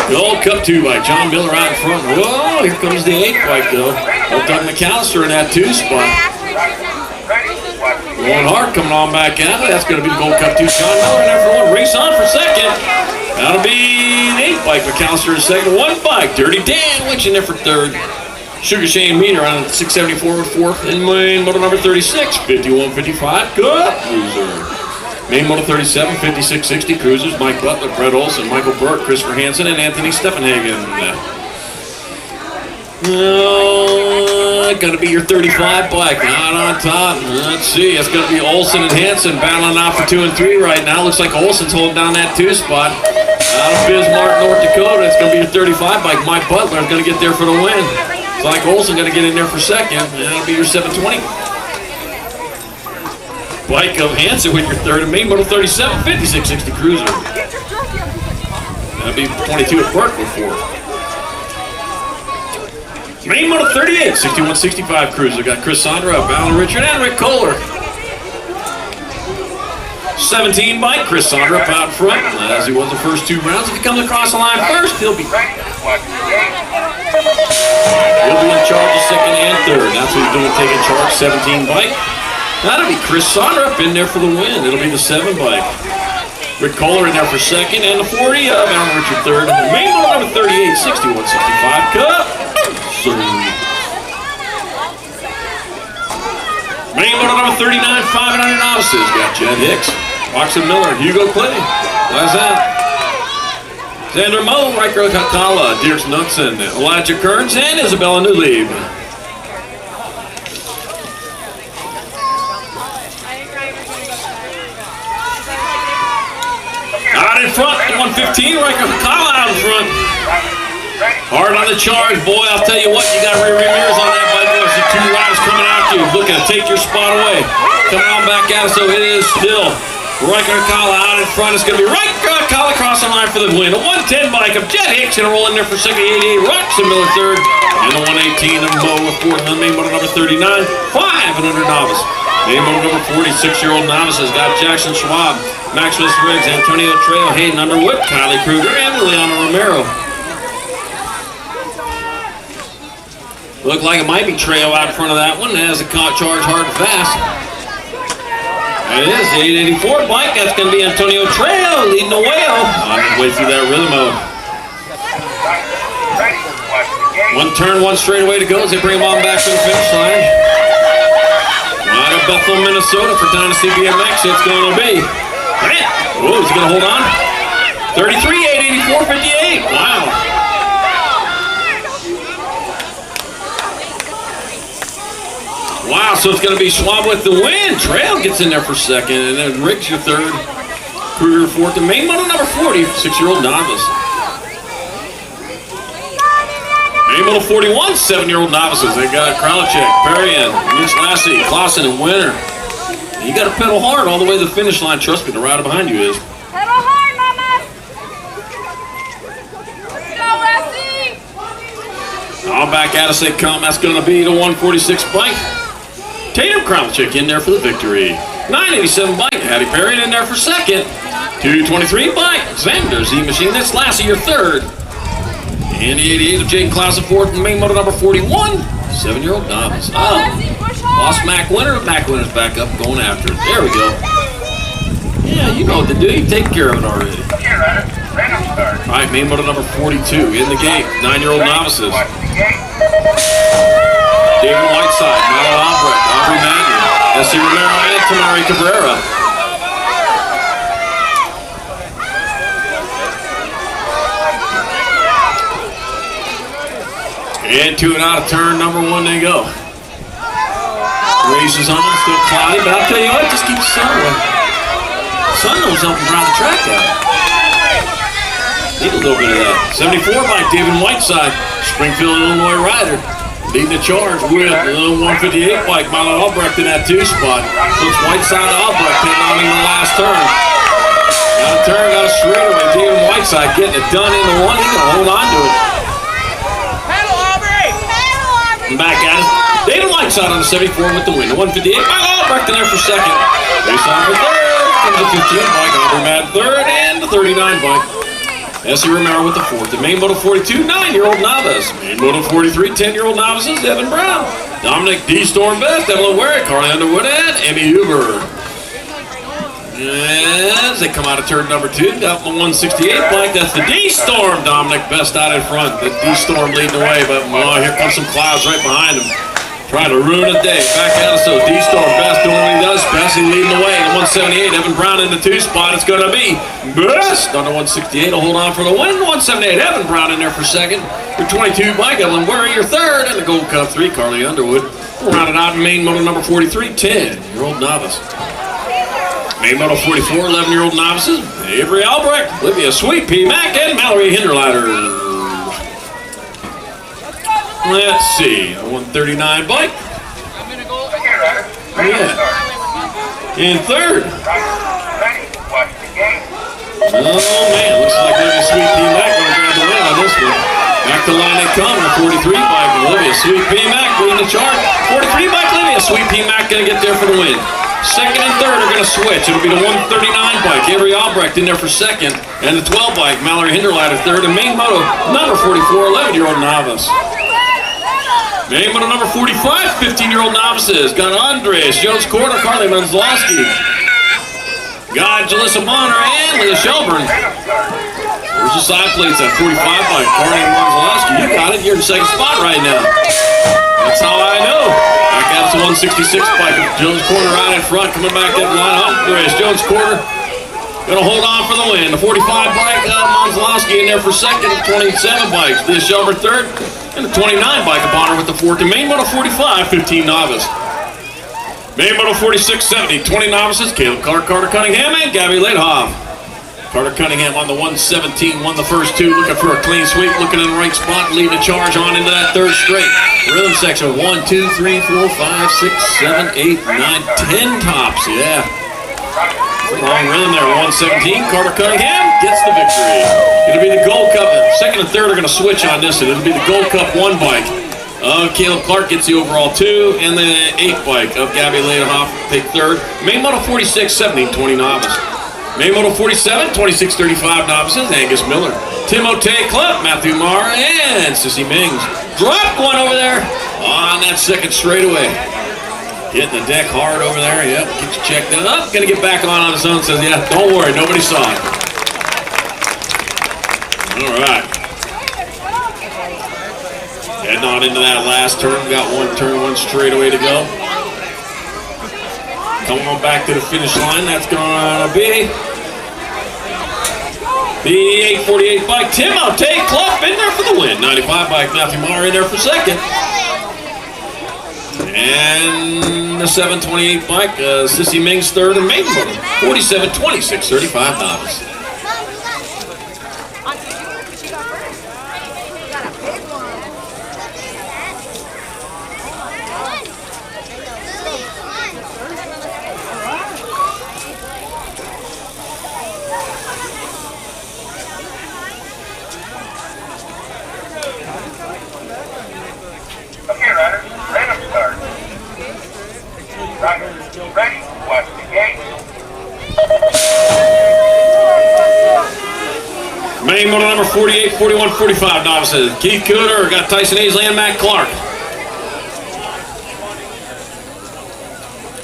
Gold Cup 2 bike, John Miller out in front. Whoa, here comes the 8 bike though. Oh, Doug McAllister in that 2 spot. Going hard coming on back out. That's going to be the Gold Cup 2. John Miller in there for 1. Race on for second. That'll be the 8 bike. McAllister in second. 1 bike. Dirty Dan Winch in there for third. Sugar Shane Meter on 674 with 4th. And main moto number 36. 51, 55. Good cruiser. Main moto 37, 56, 60 cruisers. Mike Butler, Brett Olson, Michael Burke, Christopher Hansen, and Anthony Steffenhagen. Gonna be your 35 bike out on top. Let's see, it's gonna be Olson and Hansen battling out for 2 and 3 right now. Looks like Olson's holding down that 2 spot. Out of Bismarck, North Dakota, it's gonna be your 35 bike. Mike Butler is gonna get there for the win. It's like Olson gonna get in there for second, and that'll be your 720 bike of Hansen with your third. And main moto 37, 56, 60 cruiser. That'll be 22 at Burke with 4. Main moto 38, 61, 65 cruiser. Got Chris Sondra, Alan Richard, and Rick Kohler. 17 bike, Chris Sondrup out front, as he was the first 2 rounds. If he comes across the line first, he'll be in charge of second and third. That's what he's doing, taking charge, 17 bike. That'll be Chris Sondrup in there for the win. It'll be the 7 bike. Rick Kohler in there for second, and the 40 of Alan Richard third. Main model number 38, 61, 65 Cup. Main model number 39, 500 novices. Got Jed Hicks, Watson Miller, Hugo Clay. That's that. Xander Moe, Riker Kakala, Dierks Knudsen, Elijah Kearns, and Isabella Newlieb. Out in front, 115, Riker Kakala out in front. Hard on the charge, boy. I'll tell you what, you got rear mirrors on that bike. There's the 2 riders coming after you, looking to take your spot away. Coming on back at us, so it is still Riker Kakala out in front. It's going to be Riker Kakala crossing line for the win. The 110 bike of Jed Hicks going to roll in there for second, 88, Roxon Miller third, and the 118 of Moe with fourth. On main motor number 39, 500 novice. Main motor number 46-year-old novice has got Jackson Schwab, Maximus Riggs, Antonio Trejo, Hayden Underwood, Kylie Kruger, and Liliana Romero. Looked like it might be Trejo out in front of that one. It has a charge hard and fast. And it is the 884 bike. That's going to be Antonio Trejo leading the way on his way through that rhythm mode. 1 turn, 1 straightaway to go as they bring him on back to the finish line. Out of Bethel, Minnesota for Dynasty BMX, it's going to be. Oh, he's going to hold on. 33, 884, 58. Wow. Wow, so it's going to be Schwab with the win. Trail gets in there for second, and then Riggs your third. Kruger fourth. The main model number 40, 6-year-old novice. Main model 41, 7-year-old novices. They got Kralichek, Perrian, Mitch Lassie, Clausen, and Winter. And you got to pedal hard all the way to the finish line. Trust me, the rider behind you is. Pedal hard, Mama! Go, Lassie! All back at us they come. That's going to be the 146 bike. Tatum Kralichek in there for the victory. 987 bike. Hattie Perrian in there for second. 223 bike. Xander Z Machine. That's Lassie your third. And the 88 of Jaden Clausen fourth. And main motor number 41. 7-year-old novice. Lost Mac Winter. Mac Winter's back up going after it. There we go. Yeah, you know what to do. You've taken care of it already. All right, main motor number 42 in the gate. 9-year-old novices. David Whiteside, Manuel Albrecht, Aubrey Magner, S.C. Romero, and Tamari Cabrera. And to and out of turn number 1 they go. Race is on, still cloudy, but I'll tell you what, just keep the sun away. The sun knows something around the track out. Need a little bit of that. 74 by David Whiteside, Springfield, Illinois rider. Leading the charge with the little 158 bike. Milo Albrecht in that 2 spot. So it's Whiteside to Albrecht hitting on in the last turn. Got a turn, got a straightaway. David Whiteside getting it done in the 1. He's going to hold on to it. Pedal, Aubrey! Pedal, Aubrey! Back at it. David Whiteside on the 74 with the win. The 158. Milo Albrecht in there for second. Race on for third. Comes the 15 bike. Aubrey Mad third. And the 39 bike. S.C. Romero with the fourth. The main moto 42, 9-year-old novice. Main moto 43, 10-year-old novices. Evan Brown, Dominic D. Storm Best, Evelyn Warwick, Carly Underwood, and Emmy Huber. As they come out of turn number 2, got the 168 bike. That's the D. Storm. Dominic Best out in front. The D. Storm leading the way, but here comes some clouds right behind him. Trying to ruin a day. Back at us, so D. Storm Best doing what he does. Best leading the way. The 178, Evan Brown in the 2 spot. It's going to be Best on the 168. Will hold on for the win. 178, Evan Brown in there for second. Your 22 bike, Evelyn Warrior, your third. And the Gold Cup 3, Carly Underwood. We'll round it out in main moto number 43, 10-year-old novice. Main moto 44, 11-year-old novices. Avery Albrecht, Olivia Sweet P. Mack, and Mallory Hinderleiter. Let's see, a 139 bike. Yeah. In third. Oh man, looks like Olivia Sweet P. Mack going to grab the win on this one. Back to line they come, the 43 bike. Olivia Sweet P. Mack leading the chart. 43 bike, Olivia Sweet P. Mack going to get there for the win. Second and third are going to switch. It'll be the 139 bike. Avery Albrecht in there for second. And the 12 bike, Mallory Hinderlatter third. And main moto, number 44, 11-year-old novice. Main moto number 45, 15-year-old novices. Got Andres, Jones Corder, Carly Manzlowski. Got Jalissa Bonner and Leah Shelburne. There's the side plates at 45 bike. Carly Manzlowski, you got it. You're in second spot right now. That's how I know. Back out to 166 bike. Jones Corder right in front, coming back up the line. Andres, Jones Corder. Gonna hold on for the win. The 45 bike, Manzlowski in there for second. 27 bikes. Leah Shelburne third. And the 29 bike upon her with the fourth. And main moto 45, 15 novice. Main moto 46, 70, 20 novices. Caleb Clark, Carter Cunningham, and Gabby Laidhoff. Carter Cunningham on the 117, won the first two, looking for a clean sweep, looking in the right spot, leading the charge on into that third straight. Rhythm section, 1, 2, 3, 4, 5, 6, 7, 8, 9, 10 tops, yeah. Long rhythm there, 117. Carter Cunningham gets the victory. It'll be the Gold Cup. Second and third are going to switch on this, and it'll be the Gold Cup 1 bike of Caleb Clark gets the overall 2, and the 8 bike of Gabby Ladenhoff take third. Main moto 46, 17, 20 novice. Main moto 47, 26, 35 novices. Angus Miller, Timothée Klepp, Matthew Marr, and Sissy Mings. Dropped one over there on that second straightaway. Hitting the deck hard over there, yep, get you checked up. Gonna get back on his own, says, yeah, don't worry, nobody saw it. All right. Heading on into that last turn. We got one turn, one straightaway to go. Coming on back to the finish line, that's gonna be the 848 bike, Timothée Klepp in there for the win. 95 bike, Matthew Marr in there for second. And the 728 bike, Sissy Mings third, and main moto 47, 26, 35 novice. Okay, runners, random start. Riders, ready, watch the gate. Main moto number 48, 41, 45 novices. Keith Cooter, got Tyson Aisley and Matt Clark.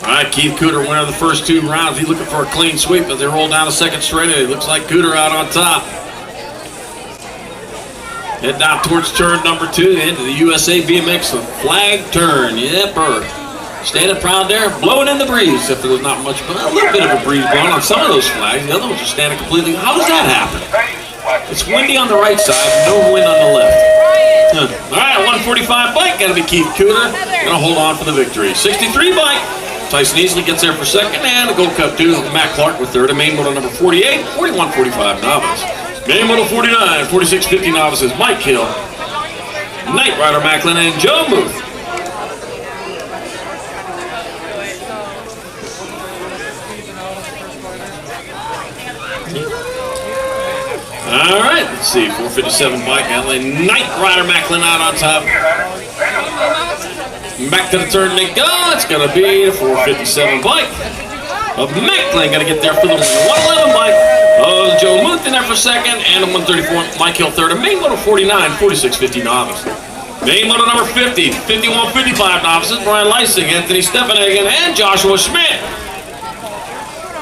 All right, Keith Cooter, winner of the first 2 rounds. He's looking for a clean sweep as they roll down the second straightaway. Looks like Cooter out on top. Head down towards turn number 2, into the USA BMX flag turn. Yep, standing proud there, blowing in the breeze, except there's not much, but a little bit of a breeze blowing on some of those flags. The other ones are standing completely. How does that happen? It's windy on the right side, no wind on the left. All right, 145 bike, gotta be Keith Cooter. Gonna hold on for the victory. 63 bike, Tyson Easley gets there for second, and the Gold Cup 2, Matt Clark with third, and main moto number 48, 41, 45 novice. Main moto 49, 46, 50 novices, Mike Hill, Knight Rider Macklin, and Joe Muth. All right, let's see, 457 bike, Knight Rider Macklin out on top. Back to the turn they go. It's going to be the 457 bike of Macklin. Going to get there for the 111 bike of Joe Muth in there for second. And the 134 Mike Hill third. And main moto 49, 46, 50 novice. Main moto number 50, 51, 55 novices. Brian Leising, Anthony Stephenhagen, and Joshua Schmidt.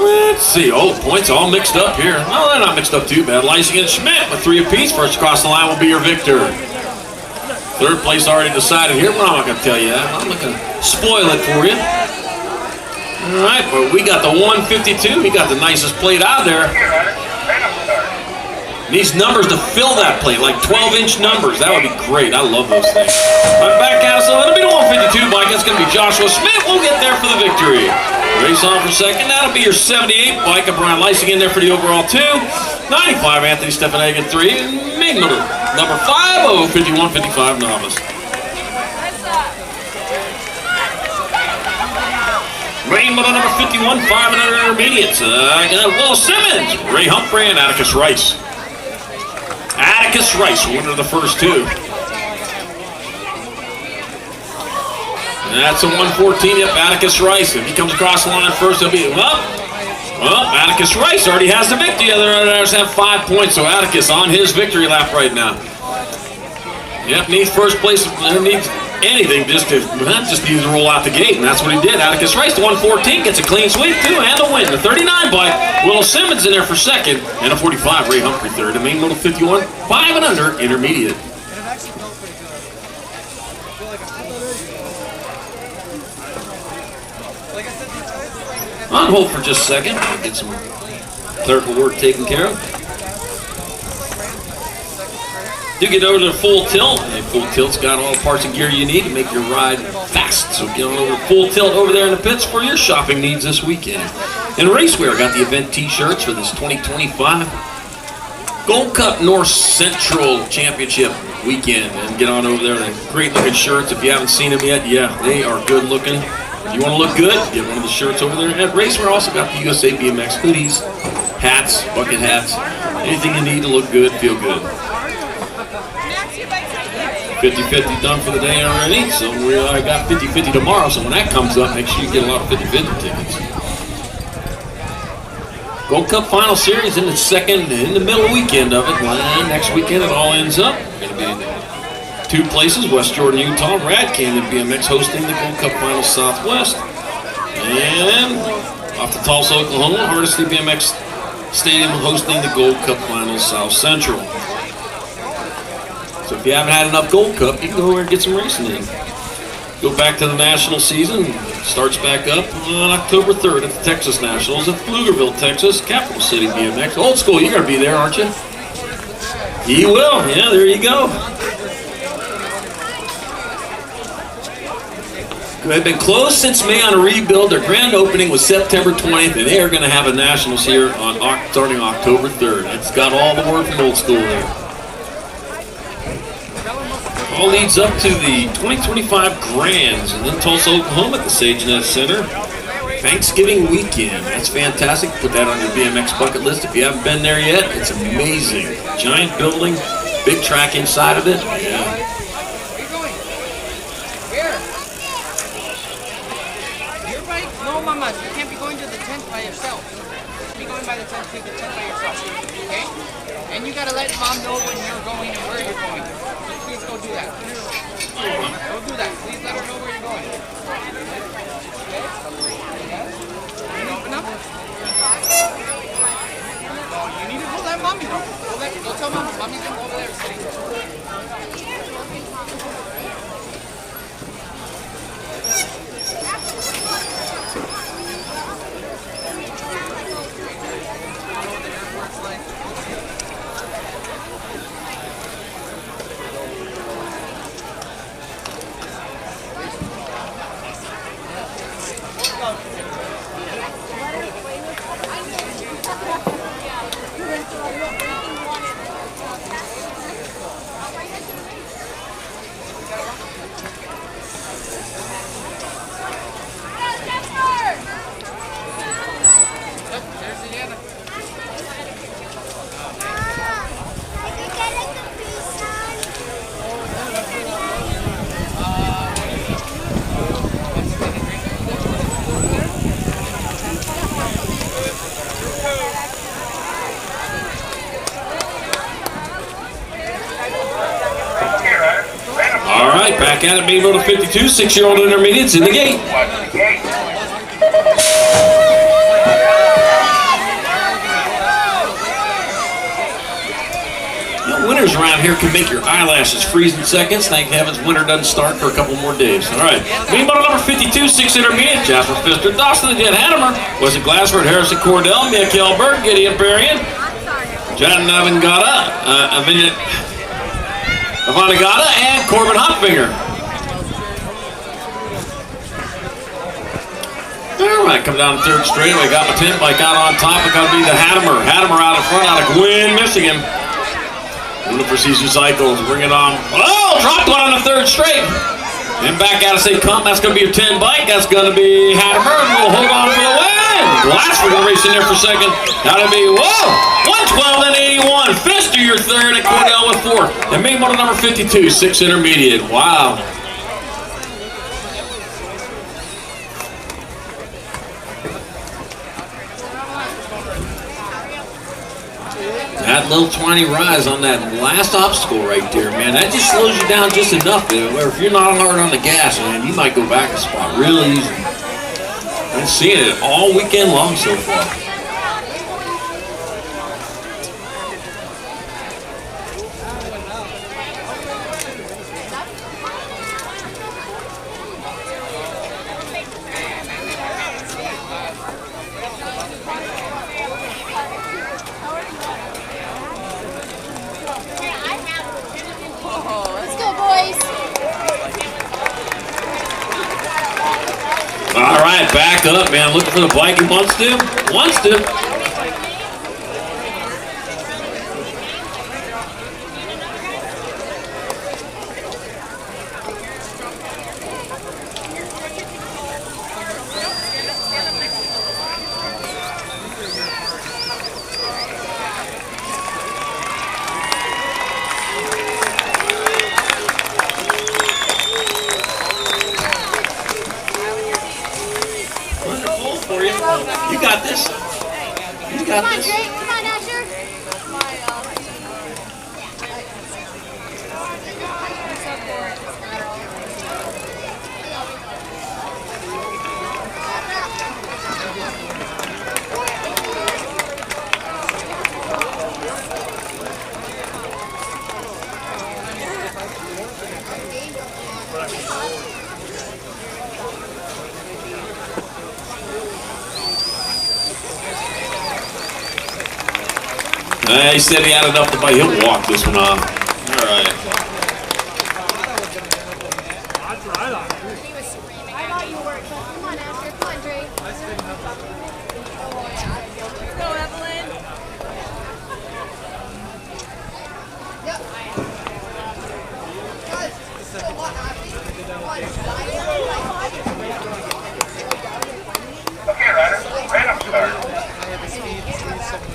Let's see. Oh, points all mixed up here. No, they're not mixed up too bad. Leising and Schmidt with 3 apiece. First across the line will be your victor. Third place already decided here, but I'm not going to tell you that. I'm not going to spoil it for you. All right, but we got the 152. We got the nicest plate out there. These numbers to fill that plate, like 12-inch numbers. That would be great. I love those things. Right back out, so it'll be the 152 bike. It's going to be Joshua Schmidt. We'll get there for the victory. Race on for second. That'll be your 78 bike of Brian Leising in there for the overall 2. 95 Anthony Stephenhagen 3. And main motor number 5, 51, 55 novice. Main motor number 51, 500 intermediates. Will Simmons, Ray Humphrey, and Atticus Rice. Atticus Rice, winner of the first 2. That's a 114. Yep, Atticus Rice. If he comes across the line first, he'll be well, Atticus Rice already has the victory. The other others have 5 points, so Atticus on his victory lap right now. Yep, needs first place. Needs anything just to roll out the gate, and that's what he did. Atticus Rice, the 114, gets a clean sweep too, and the win. The 39 bike, Will Simmons in there for second, and a 45, Ray Humphrey third. The main moto 51, 5 and under, intermediate. On hold for just a second. I'll get some clerical work taken care of. Do get over to Full Tilt. And Full Tilt's got all the parts and gear you need to make your ride fast. So get on over to Full Tilt over there in the pits for your shopping needs this weekend. And Racewear got the event t-shirts for this 2025 Gold Cup North Central Championship weekend. And get on over there. They're great looking shirts. If you haven't seen them yet, yeah, they are good looking. If you want to look good, get one of the shirts over there. At Racewear also got the USA BMX hoodies, hats, bucket hats, anything you need to look good, feel good. 50-50 done for the day already, so I got 50-50 tomorrow, so when that comes up, make sure you get a lot of 50-50 tickets. Gold Cup Final Series in the middle weekend of it. And next weekend it all ends up. Going to be in 2 places, West Jordan, Utah, Rad Canyon BMX hosting the Gold Cup Final Southwest. And off to Tulsa, Oklahoma, Hardesty BMX Stadium hosting the Gold Cup Final South Central. So if you haven't had enough Gold Cup, you can go over and get some racing in. Go back to the national season. Starts back up on October 3rd at the Texas Nationals at Pflugerville, Texas, Capital City BMX. Old school, you're going to be there, aren't you? You will. Yeah, there you go. They've been closed since May on a rebuild. Their grand opening was September 20th, and they are going to have a nationals here on starting October 3rd. It's got all the word from Old School there. All leads up to the 2025 Grands, and then Tulsa, Oklahoma at the SageNet Center. Thanksgiving weekend. That's fantastic. Put that on your BMX bucket list. If you haven't been there yet, it's amazing. Giant building, big track inside of it. Yeah. No, Mama, you can't be going to the tent by yourself. You be going by the tent to the tent by yourself, okay? And you gotta let Mom know when you're going and where you're going. So please go do that. Go do that. Please let her know where you're going. Okay? Can you open up? No, you need to go let Mommy know. Go tell Mom. Mommy's gonna go over there sitting. Back at it, main moto 52, 6-year-old intermediates in the gate. Winters around here can make your eyelashes freeze in seconds. Thank heavens winter doesn't start for a couple more days. All right, main moto number 52, 6 intermediate, Jasper Pfister, Dawson the Jet Hanimer, Wesley Glassford, Harrison Cordell, Mia Kelberg, Gideon Berrien, John Navangata, Avanagata, and Corbin Hopfinger. All right, come down the third straight. I got my tent bike out on top. It's got to be the Hanimer. Hanimer out in front, out of Gwynn, Michigan. Looking for Caesar Cycles. Bring it on. Oh, dropped one on the third straight. And back out of St. Comp. That's going to be your 10 bike. That's going to be Hanimer. We'll hold on for the win. Glassford will race in there for second. That'll be, whoa, 112 and 81. Pfister, your third, and Cordell with fourth. And main moto number 52, 6 intermediate. Wow. That little tiny rise on that last obstacle right there, man, that just slows you down just enough. Where if you're not hard on the gas, man, you might go back a spot real easy. I've seen it all weekend long so far. All right, back up, man. Looking for the bike he wants to. Wants to. You got this. You got this. Come on, Asher. He said he had enough to buy. He'll walk this one off. All right. That's right on. He was screaming. I thought you were. Come on, Asher. Come on, Dre. Go, Evelyn. Okay, riders, random start.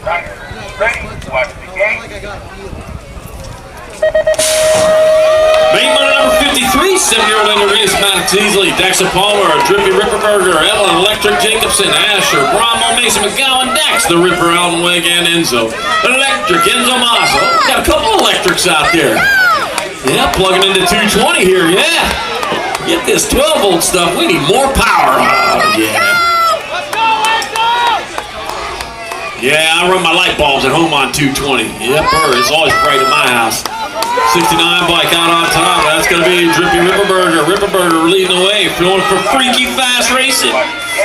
Riders, ready, watch the gate. Main motor number 53, 7-year-old intermediate Matt Teasley, Dexter Palmer, Drippy Ripperberger, Evelyn Electric Jacobson, Asher, Bromwell, Mason McGowan, Dex, the Ripper, Aldenweg, and Enzo. Electric, Enzo Masso. Got a couple electrics out there. Yeah, plugging into 220 here, yeah. Get this 12-volt stuff, we need more power. Oh, yeah. Yeah, I run my light bulbs at home on 220. Yep, it's always bright at my house. 69 bike out on top. That's going to be Drippy Ripperberger. Ripperberger leading the way. Going for freaky fast racing.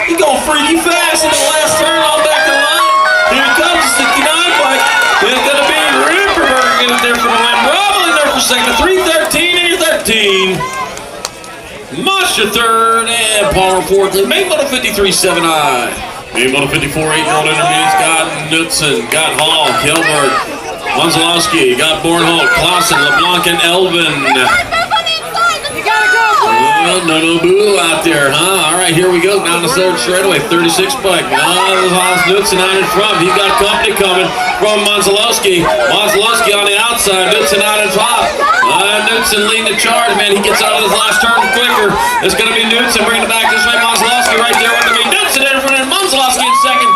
He's going freaky fast in the last turn all back to the line. Here he comes, the 69 bike. It's going to be Ripperberger getting there for the win. Bravo in there for second. 313 and you're 13. Monster third and Palmer fourth. Main moto 53-7I. Main moto 54, 8-year-old intermediates got Knudsen, got Hall, Kilberg, Monzalowski, got Bornholt, Clausen, LeBlanc, and Elvin. You gotta go, No boo out there, huh? All right, here we go. Down the third straightaway, 36 bike. Hans Knudsen out in front. He's got company coming from Monzalowski. Monzalowski on the outside, Knudsen out in top. Knudsen leading the charge, man. He gets out of his last turn quicker. It's going to be Knudsen bringing it back this way. Monzalowski right there with me. Knudsen in front of Monzalowski in second.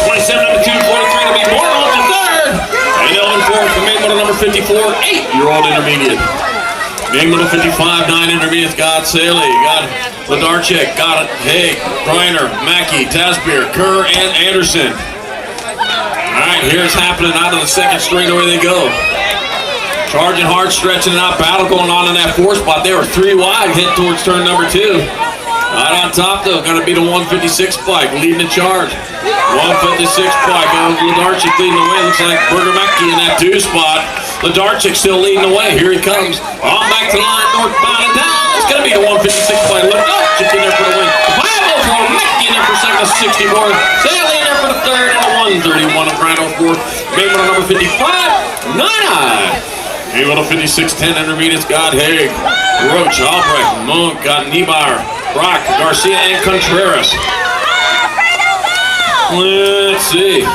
27 number 2, 43 to be Bornholt in third. And Elvin fourth for main moto number 54, 8-year-old intermediate. Main moto 55, 9 intermediates got Saley, got Ladarchik, got Haig, Briner, Mackey, Tasbeer, Kerr, and Anderson. All right, here's happening out of the second straightaway they go. Charging hard, stretching it out, battle going on in that 4 spot. They were 3 wide, head towards turn number 2. Right on top, though, going to be the 156 bike, leading the charge. 156 bike, Ladarchik leading the way. Looks like Berger Mackey in that 2 spot. Ladarchik still leading the way. Here he comes. On back to the line, northbound and down. It's going to be the 156 bike. Ladarchik in there for the win. 504, Mackey in there for second, 64. Saley in there for the third, and a 131 of Brando fourth. Main moto number 55, 9-9. Main moto 56-10 intermediates got Haig, Roach, Albrecht, Monk, got Niemeyer, Brock, Garcia, and Contreras. Let's see.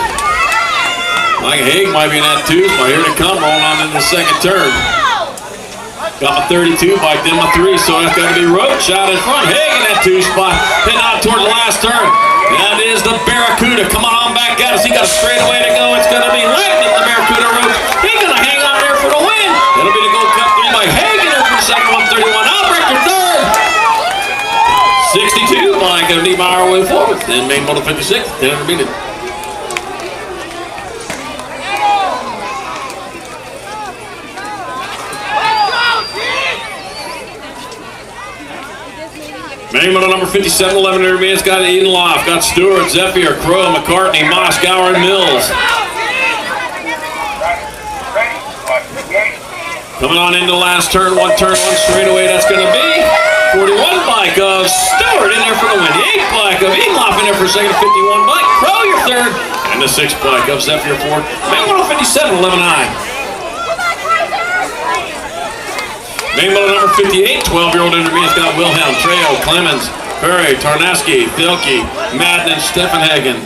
Mike Haig might be in that 2 spot. Here they come, rolling on into the second turn. Got my 32 bike, then my 3, so that's got to be Roach out in front. Haig in that 2 spot, heading out toward the last turn. That is the Barracuda. Come on back at us. He got a straightaway to go. It's going to be Lightning. keep our way forward. Then main moto 56, 10 intermediate. Main moto number 57, 11 intermediates, got Edenloff, got Stewart, Zephyr, Crow, McCartney, Moss, Gower, and Mills. Coming on into the last turn, one straightaway, that's going to be 41 bike of Stewart in there for the win. The 8th bike of Edenloff in there for second, 51 bike, Crow your third, and the 6th bike of Zephyr fourth. Main moto 57, 11-9. Main moto number 58, 12-year-old intermediate, got Wilhelm, Trejo, Clemens, Perry, Tarnaski, Thielke, Madden, and Steffenhagen.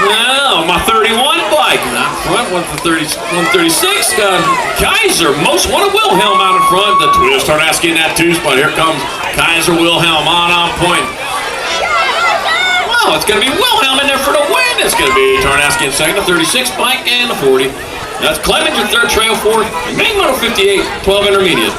Now, my 31 bike, out front, 136, got Kaiser, most wanted Wilhelm out in front. The twist, Tarnaski in that 2 spot. Here comes Kaiser, Wilhelm on point. Wow, it's going to be Wilhelm in there for the win. It's going to be Tarnaski in second, the 36 bike, and the 40. That's Clemens, your third, trail fourth, and main moto 58, 12 intermediate.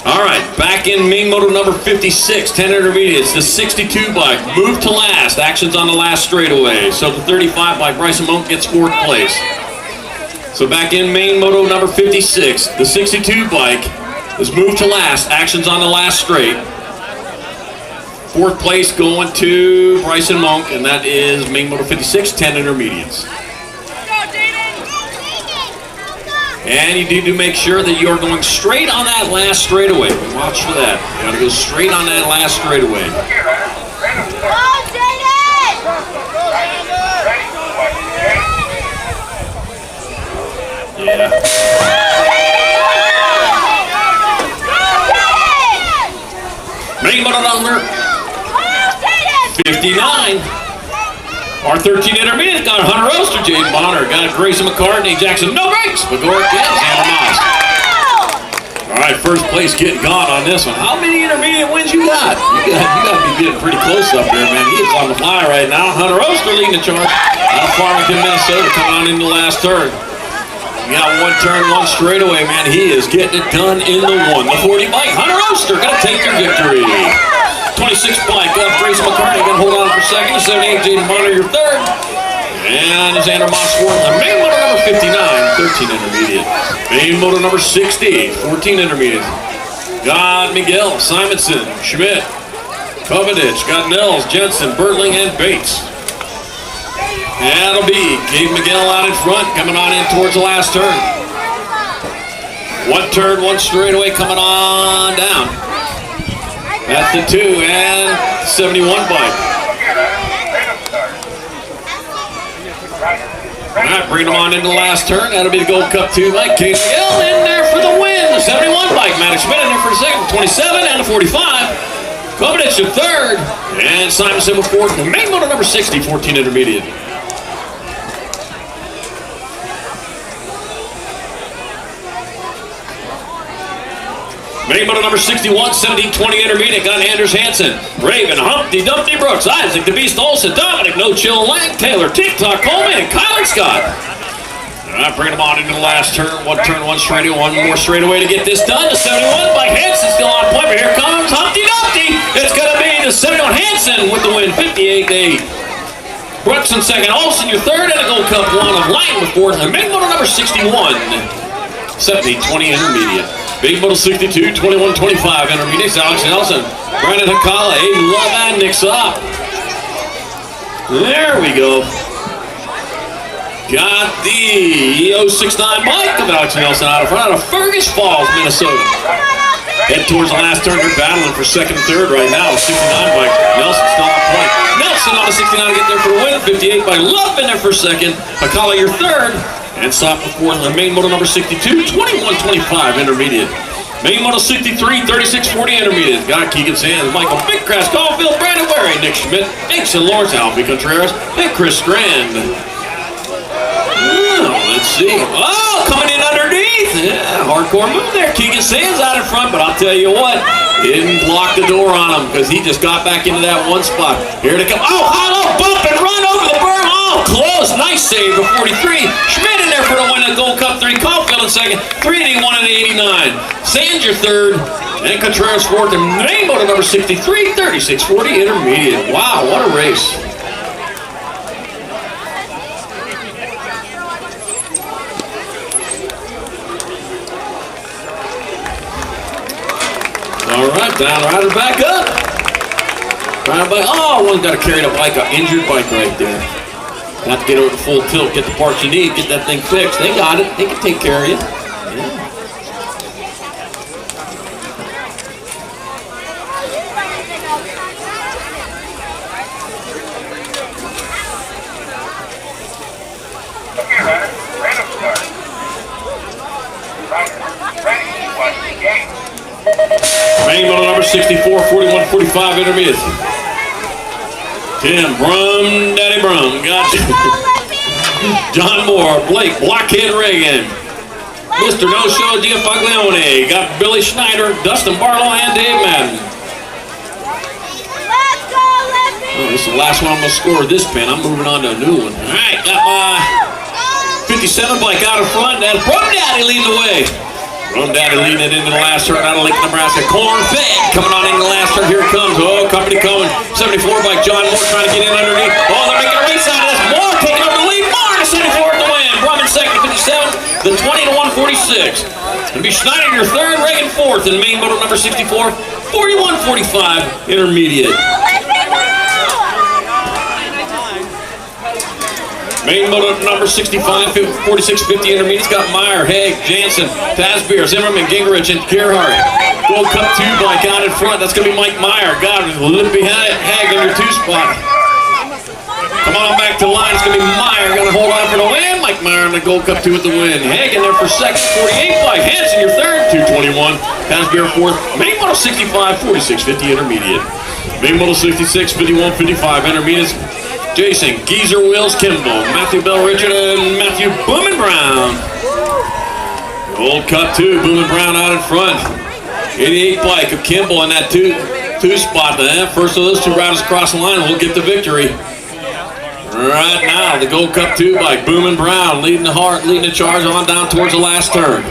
All right, back in main moto number 56, 10 intermediates, the 62 bike, moved to last, action's on the last straightaway. So the 35 bike, Bryson Monk gets 4th place. So back in main moto number 56, the 62 bike is moved to last, action's on the last straight. 4th place going to Bryson Monk, and that is main moto 56, 10 intermediates. And you need to make sure that you are going straight on that last straightaway. Watch for that. You got to go straight on that last straightaway. Yeah. Main moto number 59. Our 13 intermediate got Hunter Oster, Jade Bonner, got Grayson McCartney, Jackson, no brakes, McGork gets Anna Moss. All right, first place getting gone on this one. How many intermediate wins you got? You got to be getting pretty close up there, man. He is on the fly right now. Hunter Oster leading the charge out of Farmington, Minnesota, coming on in the last turn. You got one turn, one straightaway, man. He is getting it done in the 1. The 40 bike, Hunter Oster gonna take your victory. 26 bike of Grayson McCartney, gonna hold on for second. 78 Jaden Bonner, your third. And Xander Moss fourth. Main motor number 59, 13 intermediate. Main motor number 60, 14 intermediate. Got Miguel, Simonson, Schmidt, Kovacic, got Nels, Jensen, Bertling, and Bates. And it'll be Gabe Miguel out in front, coming on in towards the last turn. One turn, one straightaway coming on down. That's the 2 and 71 bike. All right, bring them on into the last turn. That'll be the Gold Cup 2 bike. Gabe Miguel in there for the win. The 71 bike. Maddox Schmidt in there for the second. 27 and the 45. Kovacic the third. And Simonson with fourth. The main motor number 60, 14 intermediate. Main motor number 61, 17-20 intermediate, got Anders Hansen, Raven, Humpty, Dumpty Brooks, Isaac, the Beast Olsen, Dominic, No Chill, Lang, Taylor, TikTok, Coleman, and Kylan Scott. All right, bringing them on into the last turn, one straightaway, one more straightaway to get this done. The 71 by Hansen still on point, but here comes Humpty Dumpty. It's going to be the 71 Hansen with the win, 58-8. Brooks in second, Olsen your third, and a Gold Cup 1 of Lang with fourth, and main motor number 61, 70-20 intermediate. Big motor 62, 21-25 intermediates. Alex Nelson, Brandon Hakala, Aiden Love, and Nick Sopp. There we go. Got the 069 bike of Alex Nelson out of front out of Fergus Falls, Minnesota. Head towards the last turn. They're battling for second and third right now. 69 bike. Nelson still on point. Nelson on the 69 to get there for the win. 58 by Love in there for second. Hakala your third. And stop before the main motor number 62, 21-25 intermediate. Main motor 63, 36-40 intermediate. Got Keegan Sands, Michael Bigcrass, Caulfield, Brandon Wary, Nick Schmidt, Jason Lawrence, Alfie Contreras, and Chris Strand. Oh, let's see. Oh, coming in underneath. Yeah, hardcore move there. Keegan Sands out in front, but I'll tell you what, didn't block the door on him because he just got back into that one spot. Here they come. Oh, hollow bump and run over the berm. Oh, close. Nice save for 43. Schmidt in there for the win of Gold Cup 3. Caulfield in second. 381 and 89. Sands your third. And Contreras fourth. And Rainbow to number 63. 36-40 intermediate. Wow, what a race. All right, down rider back up. Rider back. Oh, one's got to carry the bike, an injured bike right there. Got to get over to full tilt, get the parts you need, get that thing fixed. They got it. They can take care of you. Yeah. Okay, runner, random start. Rider, ready, watch the gate. Main model number 64, 41-45 intermediate. Tim Brum, Daddy Brum, gotcha. John Moore, Blake, Blockhead Reagan. Mr. No Show, Gia Faglione. Got Billy Schneider, Dustin Barlow, and Dave Madden. Oh, this is the last one I'm going to score this pin. I'm moving on to a new one. All right, got my 57 bike out in front. That's Brum Daddy leading the way. Brum Daddy leading it into the last turn out of Lincoln, Nebraska. Corn Fed coming on into the last turn. Here it comes. Oh, company coming. 74 bike John Moore trying to get in underneath. Oh, they're making a race out of this. Moore taking over the lead. Moore to 74 at the win. Brum in second, 57. The 20 to 146. It'll be Schneider your third, Reagan fourth, and main motor number 64, 41-45 intermediate. Main motor number 65, 46-50 intermediate's got Meyer, Haig, Jansen, Tasbeer, Zimmerman, Gingrich, and Gerhardt. Gold Cup 2 bike out in front. That's going to be Mike Meyer. God, a little behind Haig in your 2 spot. Come on back to the line. It's going to be Meyer. Going to hold on for the win. Mike Meyer in the Gold Cup 2 with the win. Haig in there for second, 48 bike. Hansen your third, 221. Tasbeer fourth. Main motor 65, 46-50 intermediate. Main motor 66, 51-55 intermediates. Jason, Geezer Wills Kimball, Matthew Bell Richard, and Matthew Boomin Brown. Gold Cup 2, Boomin Brown out in front. 88 bike of Kimball in that two spot. First of those 2 riders across the line will get the victory. Right now, the Gold Cup 2 bike, Boomin Brown leading the charge on down towards the last turn.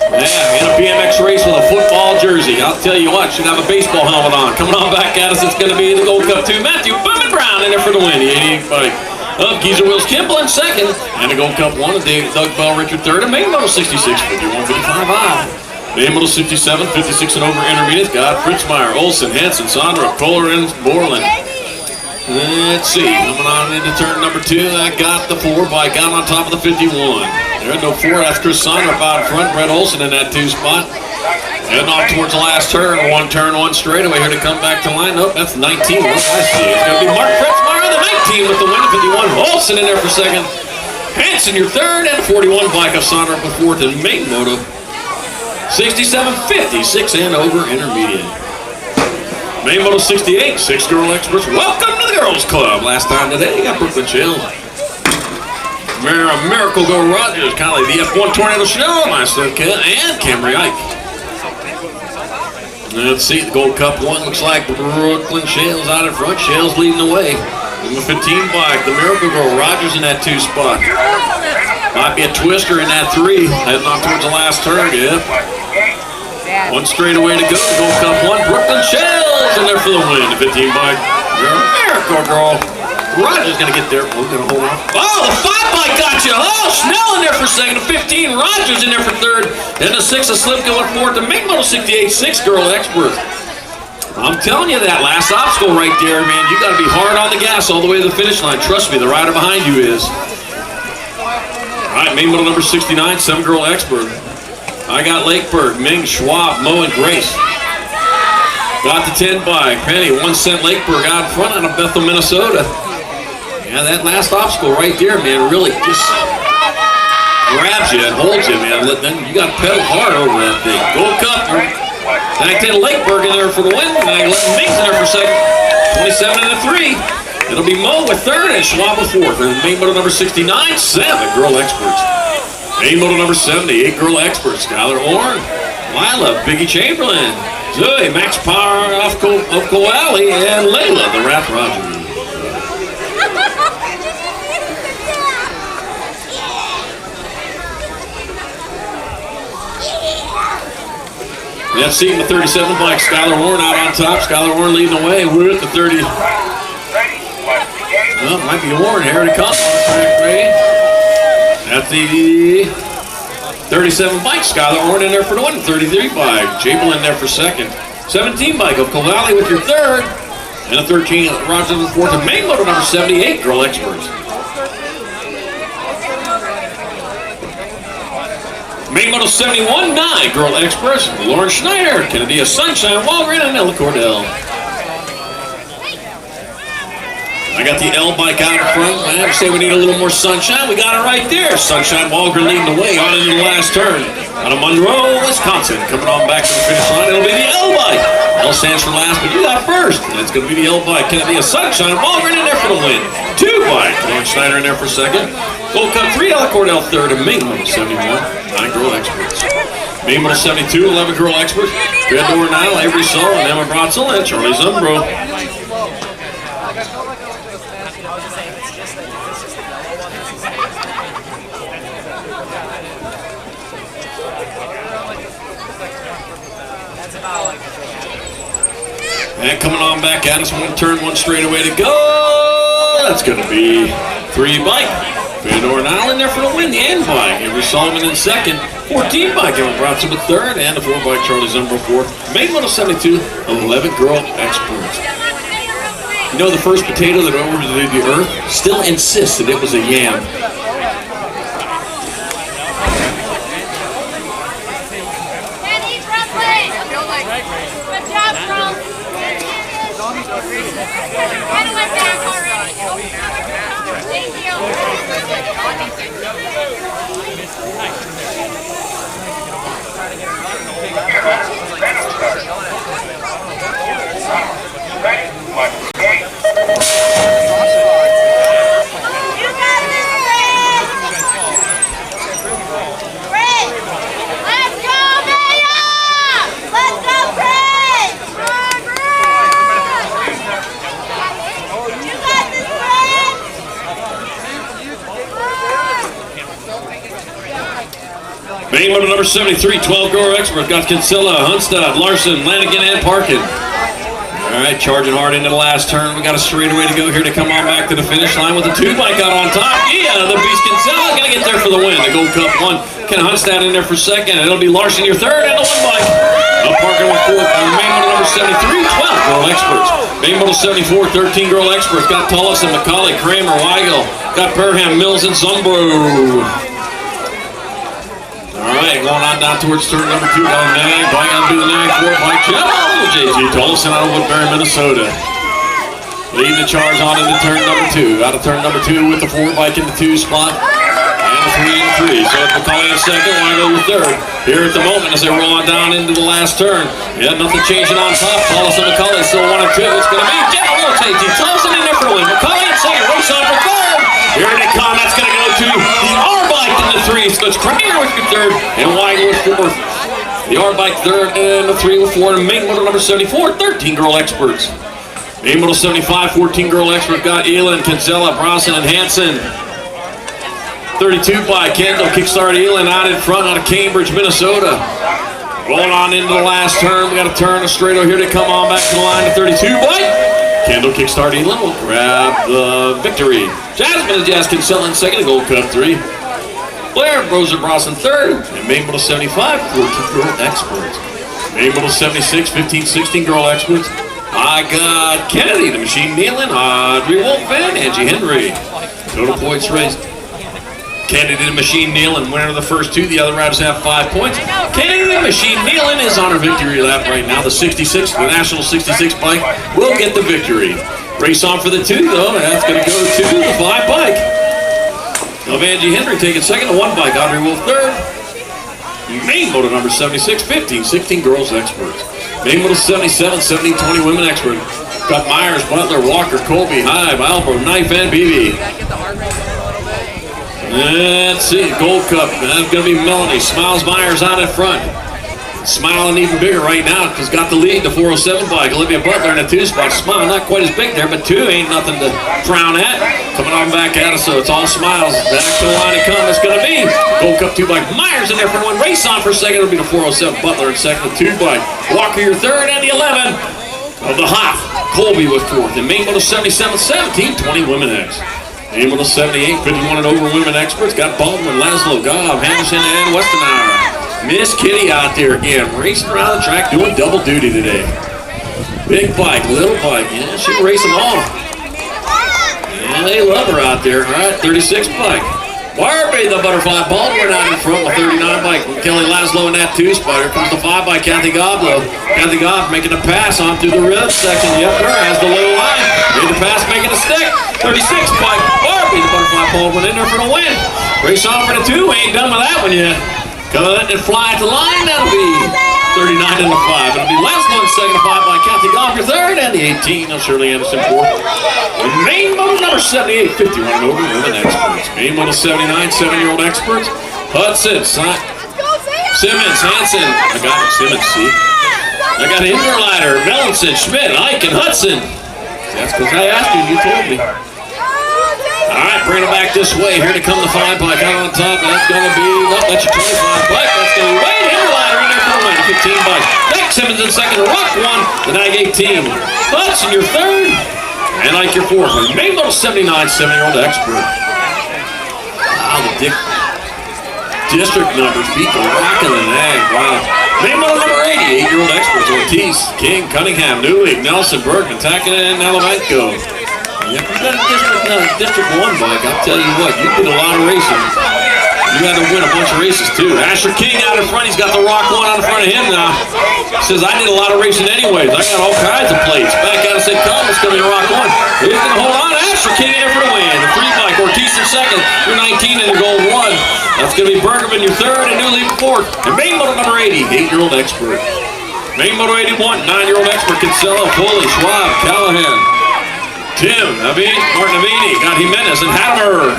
Yeah, in a BMX race with a football jersey. I'll tell you what, should have a baseball helmet on. Coming on back at us, it's going to be the Gold Cup 2. Matthew Boomin Brown in there for the win. The 88 bike of Geezer Wills Kimball in second. And the Gold Cup 1 of Doug Bell Richard third. And main model 66, 51-55. Main model 57, 56 and over intermediate. Got Fritz Meyer, Olsen, Hansen, Sondra, Kohler, and Borland. Let's see, coming on into turn number 2, I got the 4 bike out on top of the 51. There's no 4, that's Chris Sondra out front, Brett Olsen in that 2 spot. Heading off towards the last turn, 1 turn, 1 straightaway here to come back to line. Nope, that's 19. I see. It's going to be Mark Fretzmeyer, the 19 with the win, 51. Olsen in there for second. Hansen your third, and 41 bike of Sondra with fourth, and main moto 67-50, 6 and over intermediate. Main moto 68, 6 girl experts. Welcome to the girls club. Last time today, you got Brooklyn Chill. Miracle Go Rogers, Kylie, the F1 Tornado Show, myself, and Camry Ike. Let's see, the Gold Cup 1 looks like Brooklyn Shell's out in front. Shell's leading the way. Number 15 bike, the Miracle Girl Rogers in that 2 spot. Might be a twister in that 3, heading on towards the last turn. Yep. 1 straightaway to go. Gold Cup 1, Brooklyn Shell's in there for the win. The 15 bike, Miracle Girl Rogers gonna get there. We're gonna hold on. Oh, the 5 bike got you. Oh, Snell in there for second. The 15, Rogers in there for third. And the 6 of Slip going fourth. The main moto 68, 6 girl expert. I'm telling you that last obstacle right there, man. You gotta be hard on the gas all the way to the finish line. Trust me, the rider behind you is. All right, main moto number 69, 7 girl expert. I got Lakeberg, Ming, Schwab, Mo, and Grace. Got the 10 bike. Penny, 1 cent Lakeberg out in front out of Bethel, Minnesota. Yeah, that last obstacle right there, man, really just grabs you and holds you, man. Then you got to pedal hard over that thing. Gold Cup. And I did Lakeberg in there for the win. And I let Mings in there for second. 27 and a 3. It'll be Mo with third and Schwab with fourth. And main motor number 69, 7 girl experts. Main moto number 70, 8 girl experts, Skylar Orr, Lila, Biggie Chamberlain, Zoe, Max Power of Coali, and Layla, the Rap Rogers. That's seat in the 37 bike, Skylar Warren out on top. Skylar Warren leading the way with the 30. Well, it might be Warren here to come on track three. At the 37 bike, Skylar Warren in there for the one. 33 bike, Chamberlain there for second. 17 bike of Covalli with your third. And a 13, Roger the fourth. And main motor number 78, girl experts. Main moto 71, 9 girl experts, Lauren Schneider, Kennedy Sunshine, Walgren, and Ella Cordell. I got the L bike out in front. I have to say we need a little more sunshine. We got it right there. Sunshine Walgren leading the way on into the last turn. Out of Monroe, Wisconsin, coming on back to the finish line. It'll be the L bike. L stands for last, but you got first. And it's going to be the L bike. Kennedy Sunshine, Walgren in there for the win. 2 bike, Lauren Schneider in there for second. Gold Cup 3, Ella Cordell third, and main moto 71, 9 girl experts. Main moto 72, 11 girl experts. Fred Dornell, Avery Saul, and Emma Brotzel, and Charlie Zumbro. And coming on back at us, one turn, one straightaway to go. That's going to be 3 bike. Fedor now in there for the win, the end bike. Avery Solomon in second. 14 bike, Emma Brotzel with third. And the 4 bike, Charlie Zumbro fourth. Main moto 72, 11 girl experts. You know the first potato that orbited the earth still insists that it was a yam. Good job, Carl. And it went back already. Thank You got this, Fred! Fred! Let's go, Maya! Let's go, Fred! You got this, Fred! Main motor number 73, 12 girl expert. Got Kinsella, Hunstad, Larson, Lanigan, and Parkin. All right, charging hard into the last turn. We got a straightaway to go here to come on back to the finish line with the 2 bike out on top. Yeah, the Beast Kinsella gonna get there for the win. The Gold Cup 1. Ken Hunstad in there for second. It'll be Larson your third, and the 1 bike. Parkin with fourth. Main motor number 73, 12 girl experts. Main motor 74, 13 girl experts. Got Tullis and McCauley, Kramer, Weigel. Got Perham, Mills, and Zumbro. All right, going on down towards turn number 2. Got a nag, bike on to the nag, 4 bike check. JT Tolleson out of Woodbury, Minnesota. Leading the charge on into turn number 2. Out of turn number 2 with the 4 bike in the 2 spot. And the 3 and 3. So it's McCauley in second, Weigel with third. Here at the moment as they roll on down into the last turn. Yeah, nothing changing on top. Tolles and McCauley still 1 and 2. It's going to be JT Tolleson in there for the win. McCauley in second, race on for third. Here they come. That's going to go to the R bike in the 3. So it's Kramer with your third and Weigel with fourth. The R bike third and the 3 with 4. And main motor number 74, 13 girl experts. Main motor 75, 14 girl expert. Got Elin, Kinsella, Bronson, and Hansen. 32 by Kendall, kickstart Elin out in front out of Cambridge, Minnesota. Rolling on into the last turn. We got a turn, a straight here to come on back to the line to 32 bike. Kendall kickstart Elin will grab the victory. Jasmine and Jazz Kinsella in second, Gold Cup 3. Blair, Rosa Bronson third. And main motor 75, 14 girl experts. Main motor 76, 15, 16 girl experts. I got Kennedy, the machine kneeling, Audrey Wolf, and Angie Henry. Total points raised. Kennedy, the machine kneeling, winner of the first 2. The other riders have 5 points. Kennedy, the machine kneeling, is on her victory lap right now. The 66, the National 66 bike, will get the victory. Race on for the 2, though. That's going to go to the 5 bike. Of Angie Henry taking second, the 1 bike. Audrey Wolf third. Main motor number 76, 15, 16 girls experts. Main motor 77, 17, 20 women expert. Got Myers, Butler, Walker, Colby, Hive, Alba, Knife, and BB. Let's see, Gold Cup. That's going to be Melanie. Smiles Myers out in front. Smiling even bigger right now because got the lead, the 407 bike. Olivia Butler in the 2 spot. Smile not quite as big there, but 2 ain't nothing to frown at. Coming on back at us, so it's all smiles. Back to the line to come. It's going to be Gold Cup 2 bike. Myers in there for 1. Race on for second. It'll be the 407 Butler in second. The 2 bike. Walker your third, and the 11 of the Hoff. Colby with fourth. And main moto 77, 17, 20 women X. Main moto 78, 51 and over women experts. Got Baldwin, Laszlo, Gobb, Henderson, and Westenauer. Miss Kitty out there again, racing around the track, doing double duty today. Big bike, little bike, yeah, she can race them all. Yeah, they love her out there. All right, 36 bike. Barbie, the butterfly, Baldwin out in front with 39 bike. Kelly Laszlo in that 2 spot. Here comes the 5 bike, Kathy Gobb, though. Kathy Gobb making a pass on through the red section. Yep, her has the low line. Made the pass, making a stick. 36 bike, Barbie, the butterfly, Baldwin in there for the win. Race on for the 2, we ain't done with that one yet. Letting it fly at the line, that'll be 39 and the 5. It'll be Laszlo in second, 5 by Kathy Gobb, your third, and the 18 of Shirley Anderson fourth. The main moto number 78, 51 and over women experts. Main moto 79, 7-year-old experts. Hudson, Simmons, Hansen. I got him, Simmons, see? I got Hinderleiter, Melanson, Schmidt, Ike, and Hudson. That's because I asked you, you told me. All right, bring it back this way. Here to come the 5 bike out on top. That's going to be, that's your 25 bike. That's going to be Wade Hinderleiter in there for the win. 15 bike. Nick Simmons in second. Rock 1. The Nag 18. Hudson your third. And Ike your fourth. Main moto 79, 7-year-old expert. Wow, the district numbers beat the Rock and the Nag. Wow. Main moto number 80, 8-year-old experts. Ortiz, King, Cunningham, Newey, Nelson, Bergman, Tackett, and Alavenko. If you got a District 1 bike, I'll tell you what, you did a lot of racing. You had to win a bunch of races, too. Asher King out in front, he's got the Rock 1 out in front of him now. Says, I did a lot of racing anyways. I got all kinds of plates. Back out and say, come, it's going to be Rock 1. He's going to hold on. Asher King in there for the win. The 3 bike, Ortiz in second, you're 19 in the gold 1. That's going to be Bergerman, your third, and Newley fourth. And main moto number 80, 8-year-old expert. Main moto 81, 9-year-old expert, Kinsella, Foley, Schwab, Callahan. Tim, Martin Navini, got Jimenez and Hammer.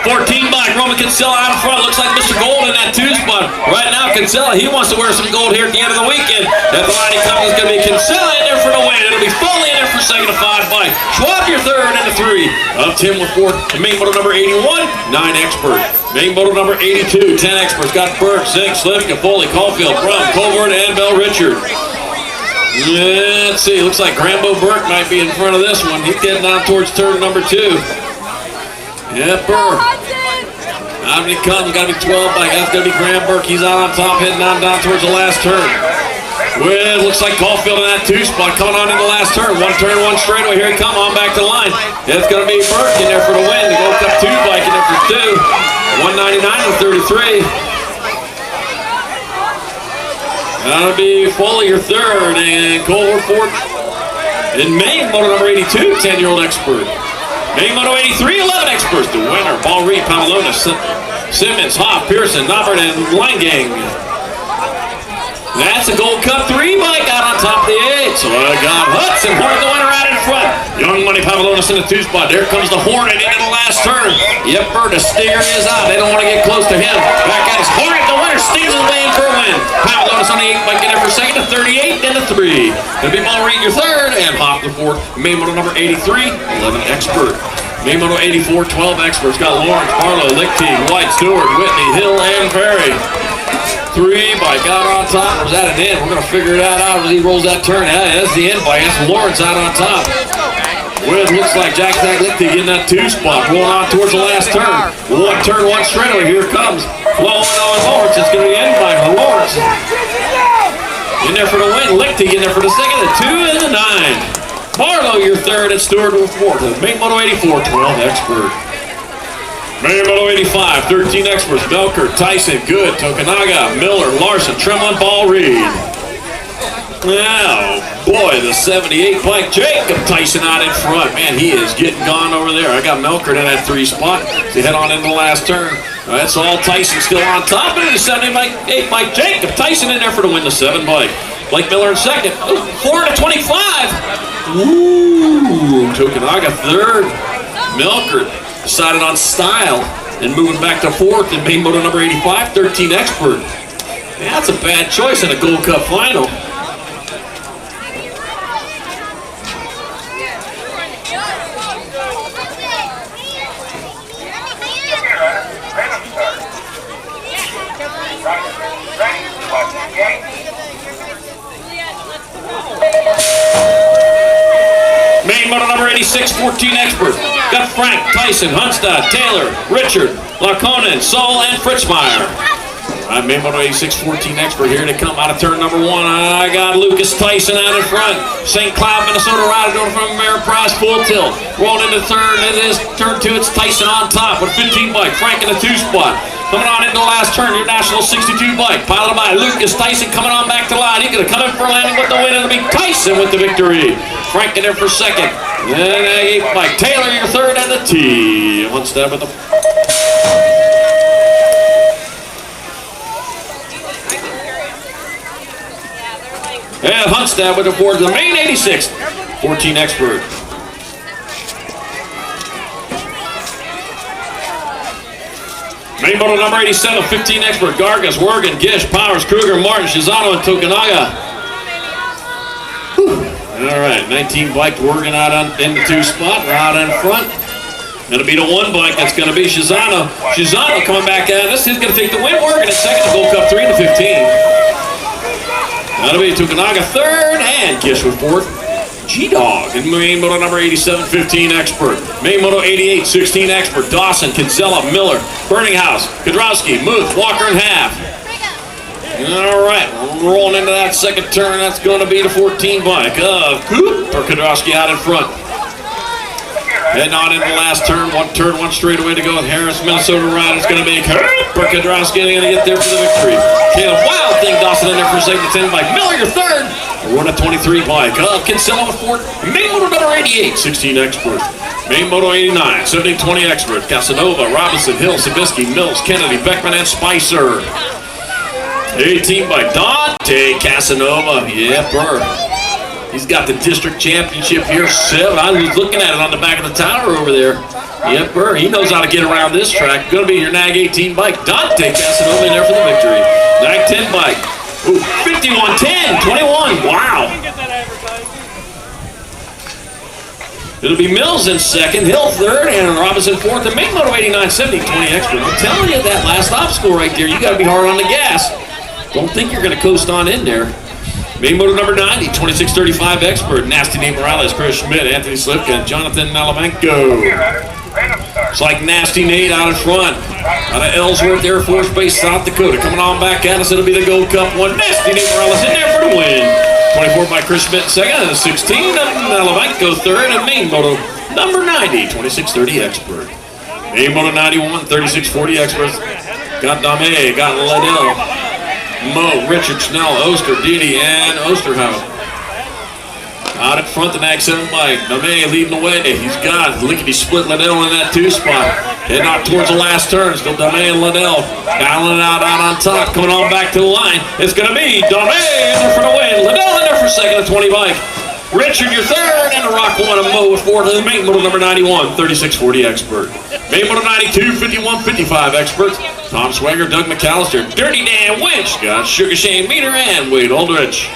14 bike, Roman Kinsella out in front. Looks like Mr. Gold in that 2 spot. Right now, Kinsella, he wants to wear some gold here at the end of the weekend. That line comes is going to be Kinsella in there for the win. It'll be Foley in there for second to 5 bike. Schwab your third and the 3. Up Tim with fourth. And main moto number 81, 9 expert. Main moto number 82, 10 experts. Got Burke, Zink, Slivka, Foley, Caulfield, Brum, Colbert, and Bell Richard. Let's see, looks like Grambo Burke might be in front of this one. He's getting down towards turn number 2. Yep, Burke. Out he comes, got to be 12 bike. That's going to be Graham Burke. He's out on top, heading on down towards the last turn. Well, looks like Caulfield in that 2 spot, coming on in the last turn. 1 turn, 1 straightaway. Here he come on back to the line. It's going to be Burke in there for the win. The Gold Cup 2 bike in there for 2. 199 to 33. That'll be Foley your third and Colbert fourth. In main moto number 82, 10-year-old expert. Main moto 83, 11 experts. The winner, Paul Reed, Pamelona, Simmons, Hoff, Pearson, Nobbert, and Langang. That's a Gold Cup 3 bike out on top of the 8. So I got Hudson, Hornet the winner out in front. Young Money Pamelonis in the 2 spot. There comes the Hornet into the last turn. Yep, the stinger is out. They don't want to get close to him. Back at his Hornet, the winner, stings his way in for a win. Pamelonis on the 8 bike, in there for second to 38 and the 3. It'll be Paul Reed your third and Hoff the fourth. Main moto number 83, 11 expert. Main moto 84, 12 experts. Got Lawrence, Barlow, Lichty, White, Stewart, Whitney, Hill, and Perry. 3 bike out on top. Was that an end? We're going to figure that out as he rolls that turn. Yeah, that's the end bike. That's Lawrence out on top. Well, it looks like Jack Lichty getting that 2 spot. Rolling on towards the last turn. 1 turn, 1 straightaway. Here it comes. Flowing on Lawrence. It's going to be the end bike. Lawrence in there for the win. Lichty in there for the second. The 2 and the 9. Barlow your third and Stewart with fourth. Main moto 84, 12 expert. Main moto 85, 13 experts. Belker, Tyson, Good, Tokunaga, Miller, Larson, Tremlin, Paul Reed. Now, boy, the 78 bike, Jacob Tyson out in front. Man, he is getting gone over there. I got Melkert in that 3 spot to head on into the last turn. That's all Tyson still on top. And the 78 bike, Jacob Tyson in there for the win, the 7 bike. Blake Miller in second. 4 to 25. Ooh, Tokunaga third. Milker decided on style and moving back to fourth in main moto number 85, 13 Expert. Yeah, that's a bad choice in a Gold Cup final. Main moto number 86, 14 Expert. Got Frank, Tyson, Hunstad, Taylor, Richard, Larkonen, Sol, and Fritzmeyer. All right, main moto 86, 14 Expert here to come out of turn number 1. I got Lucas Tyson out in front. St. Cloud, Minnesota rider going from Ameriprise full tilt. Rolling into third. It is turn 2. It's Tyson on top with 15 bike. Frank in the 2 spot. Coming on into the last turn, your National 62 bike. Piloted by Lucas Tyson coming on back to line. He's going to come in for a landing with the win. It'll be Tyson with the victory. Frank in there for second. Then bike. Taylor, your third, and the T. One step with the... And Hunstad with the fourth. The main 86, 14 Expert. Main moto number 87, 15 Expert. Gargas, Wergen, Gish, Powers, Kruger, Martin, Shizano, and Tokunaga. All right, 19 bike Wergen out in the 2 spot, out in front. Going to be the 1 bike that's going to be Shizano. Shizano coming back at us. He's going to take the win. Wergen in second, Gold Cup 3 to 15. That'll be Tokunaga third, and Gish with fourth. G-Dog in main moto number 87, 15 Expert. Main moto 88, 16 Expert. Dawson, Kinsella, Miller, Burninghouse, Kudrowski, Muth, Walker in half. All right, rolling into that second turn. That's going to be the 14 bike of Cooper Kudrowski out in front. Heading on into the last turn, one straightaway to go with Harris, Minnesota rider. It's going to be Cooper Kudrowski going to get there for the victory. Caleb Wild thing, Dawson in there for second, 10 bike. Miller, your third. We're on a 23 bike of Kinsella with fourth. Main moto number 88, 16 Expert. Main moto 89, 17, 20 Expert. Casanova, Robinson, Hill, Sabisky, Mills, Kennedy, Beckman, and Spicer. 18 bike, Dante Casanova. Yep, he's got the district championship here, 7. I was looking at it on the back of the tower over there. Yep, he knows how to get around this track. Going to be your NAG 18 bike, Dante Casanova in there for the victory. NAG 10 bike. Ooh, 51, 10, 21. Wow. It'll be Mills in second, Hill third, and Robinson fourth. And main moto 89, 70, 20 Expert. I'm telling you, that last obstacle right there, you got to be hard on the gas. Don't think you're going to coast on in there. Main moto number 90, 2635 Expert. Nasty Nate Morales, Chris Schmidt, Anthony Slipka, and Jonathan Nalamanko. It's like Nasty Nate out in front. Out of Ellsworth Air Force Base, South Dakota. Coming on back at us, it'll be the Gold Cup 1. Nasty Nate Morales in there for the win. 24 by Chris Schmidt second, and 16 of Nalamanko third, and main moto number 90, 2630 Expert. Main moto 91, 3640 Expert. Got Dame, got Liddell. Mo, Richard, Snell, Oster, Didi, and Osterhout. Out in front, the NAG 7 bike. Name leading the way. He's got lickety split Liddell in that 2 spot. Heading out towards the last turn. Still Dame and Liddell battling out on top. Coming on back to the line. It's going to be Dame in there for the win. Liddell in there for second, a 20 bike. Richard, your third, and the Rock 1 and Mo with fourth. And the main moto number 91, 3640 Expert. Main moto 92, 5155 Expert. Tom Swagger, Doug McAllister, Dirty Dan Winch, got Sugar Shane Meter, and Wade Aldrich.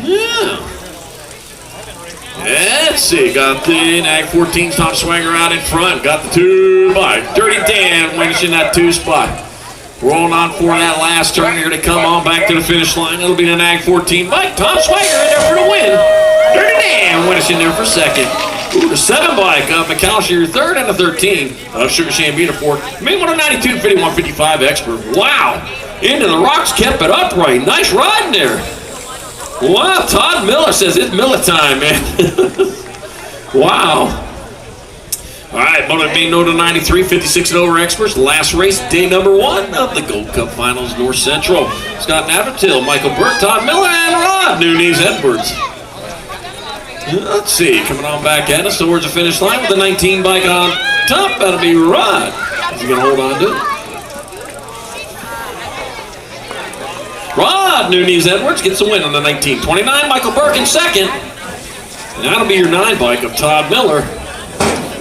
Yeah. Let's see, got the NAG 14 Tom Swagger out in front. Got the 2 bike. Dirty Dan Winch in that 2 spot. Rolling on for that last turn here to come on back to the finish line. It'll be the NAG 14 bike. Tom Swagger in there for the win. Dirty Dan Winch in there for second. Ooh, the 7 bike of McAllister, your third, and the 13 of Sugar Shane Meter fourth. Main moto 92, 5155 Expert. Wow. Into the rocks, kept it upright. Nice riding there. Wow, Todd Miller says it's Miller time, man. Wow. All right, moto main moto 93, 56 and over Experts. Last race, day number 1 of the Gold Cup Finals, North Central. Scott Navratil, Michael Burke, Todd Miller, and Rod Nunes Edwards. Let's see, coming on back at us towards the finish line with the 19 bike on top. That'll be Rod. Is he going to hold on to it? Rod Nunez Edwards gets the win on the 1929. Michael Burke in second. And that'll be your 9 bike of Todd Miller.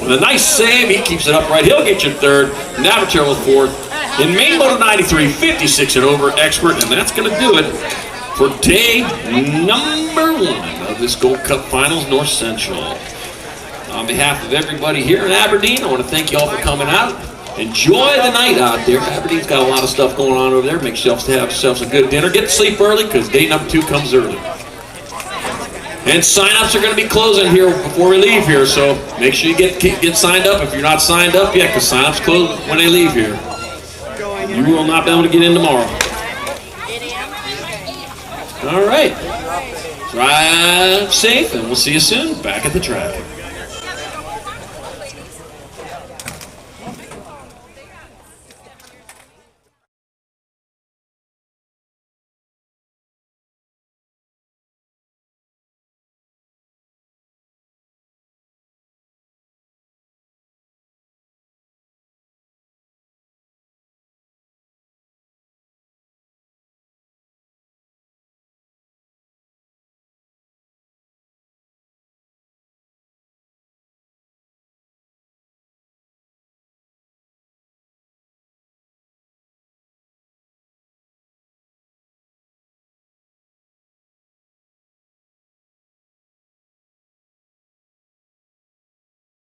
With a nice save, he keeps it upright. He'll get you third. Navratil with fourth. In main moto 93, 56 and over expert, and that's going to do it for day number 1 of this Gold Cup Finals North Central. On behalf of everybody here in Aberdeen, I want to thank you all for coming out. Enjoy the night out there. Aberdeen's got a lot of stuff going on over there. Make sure you have yourselves a good dinner. Get to sleep early because day number 2 comes early. And sign-ups are going to be closing here before we leave here, so make sure you get signed up if you're not signed up yet, because sign-ups close when they leave here. You will not be able to get in tomorrow. All right. Drive safe, and we'll see you soon back at the track.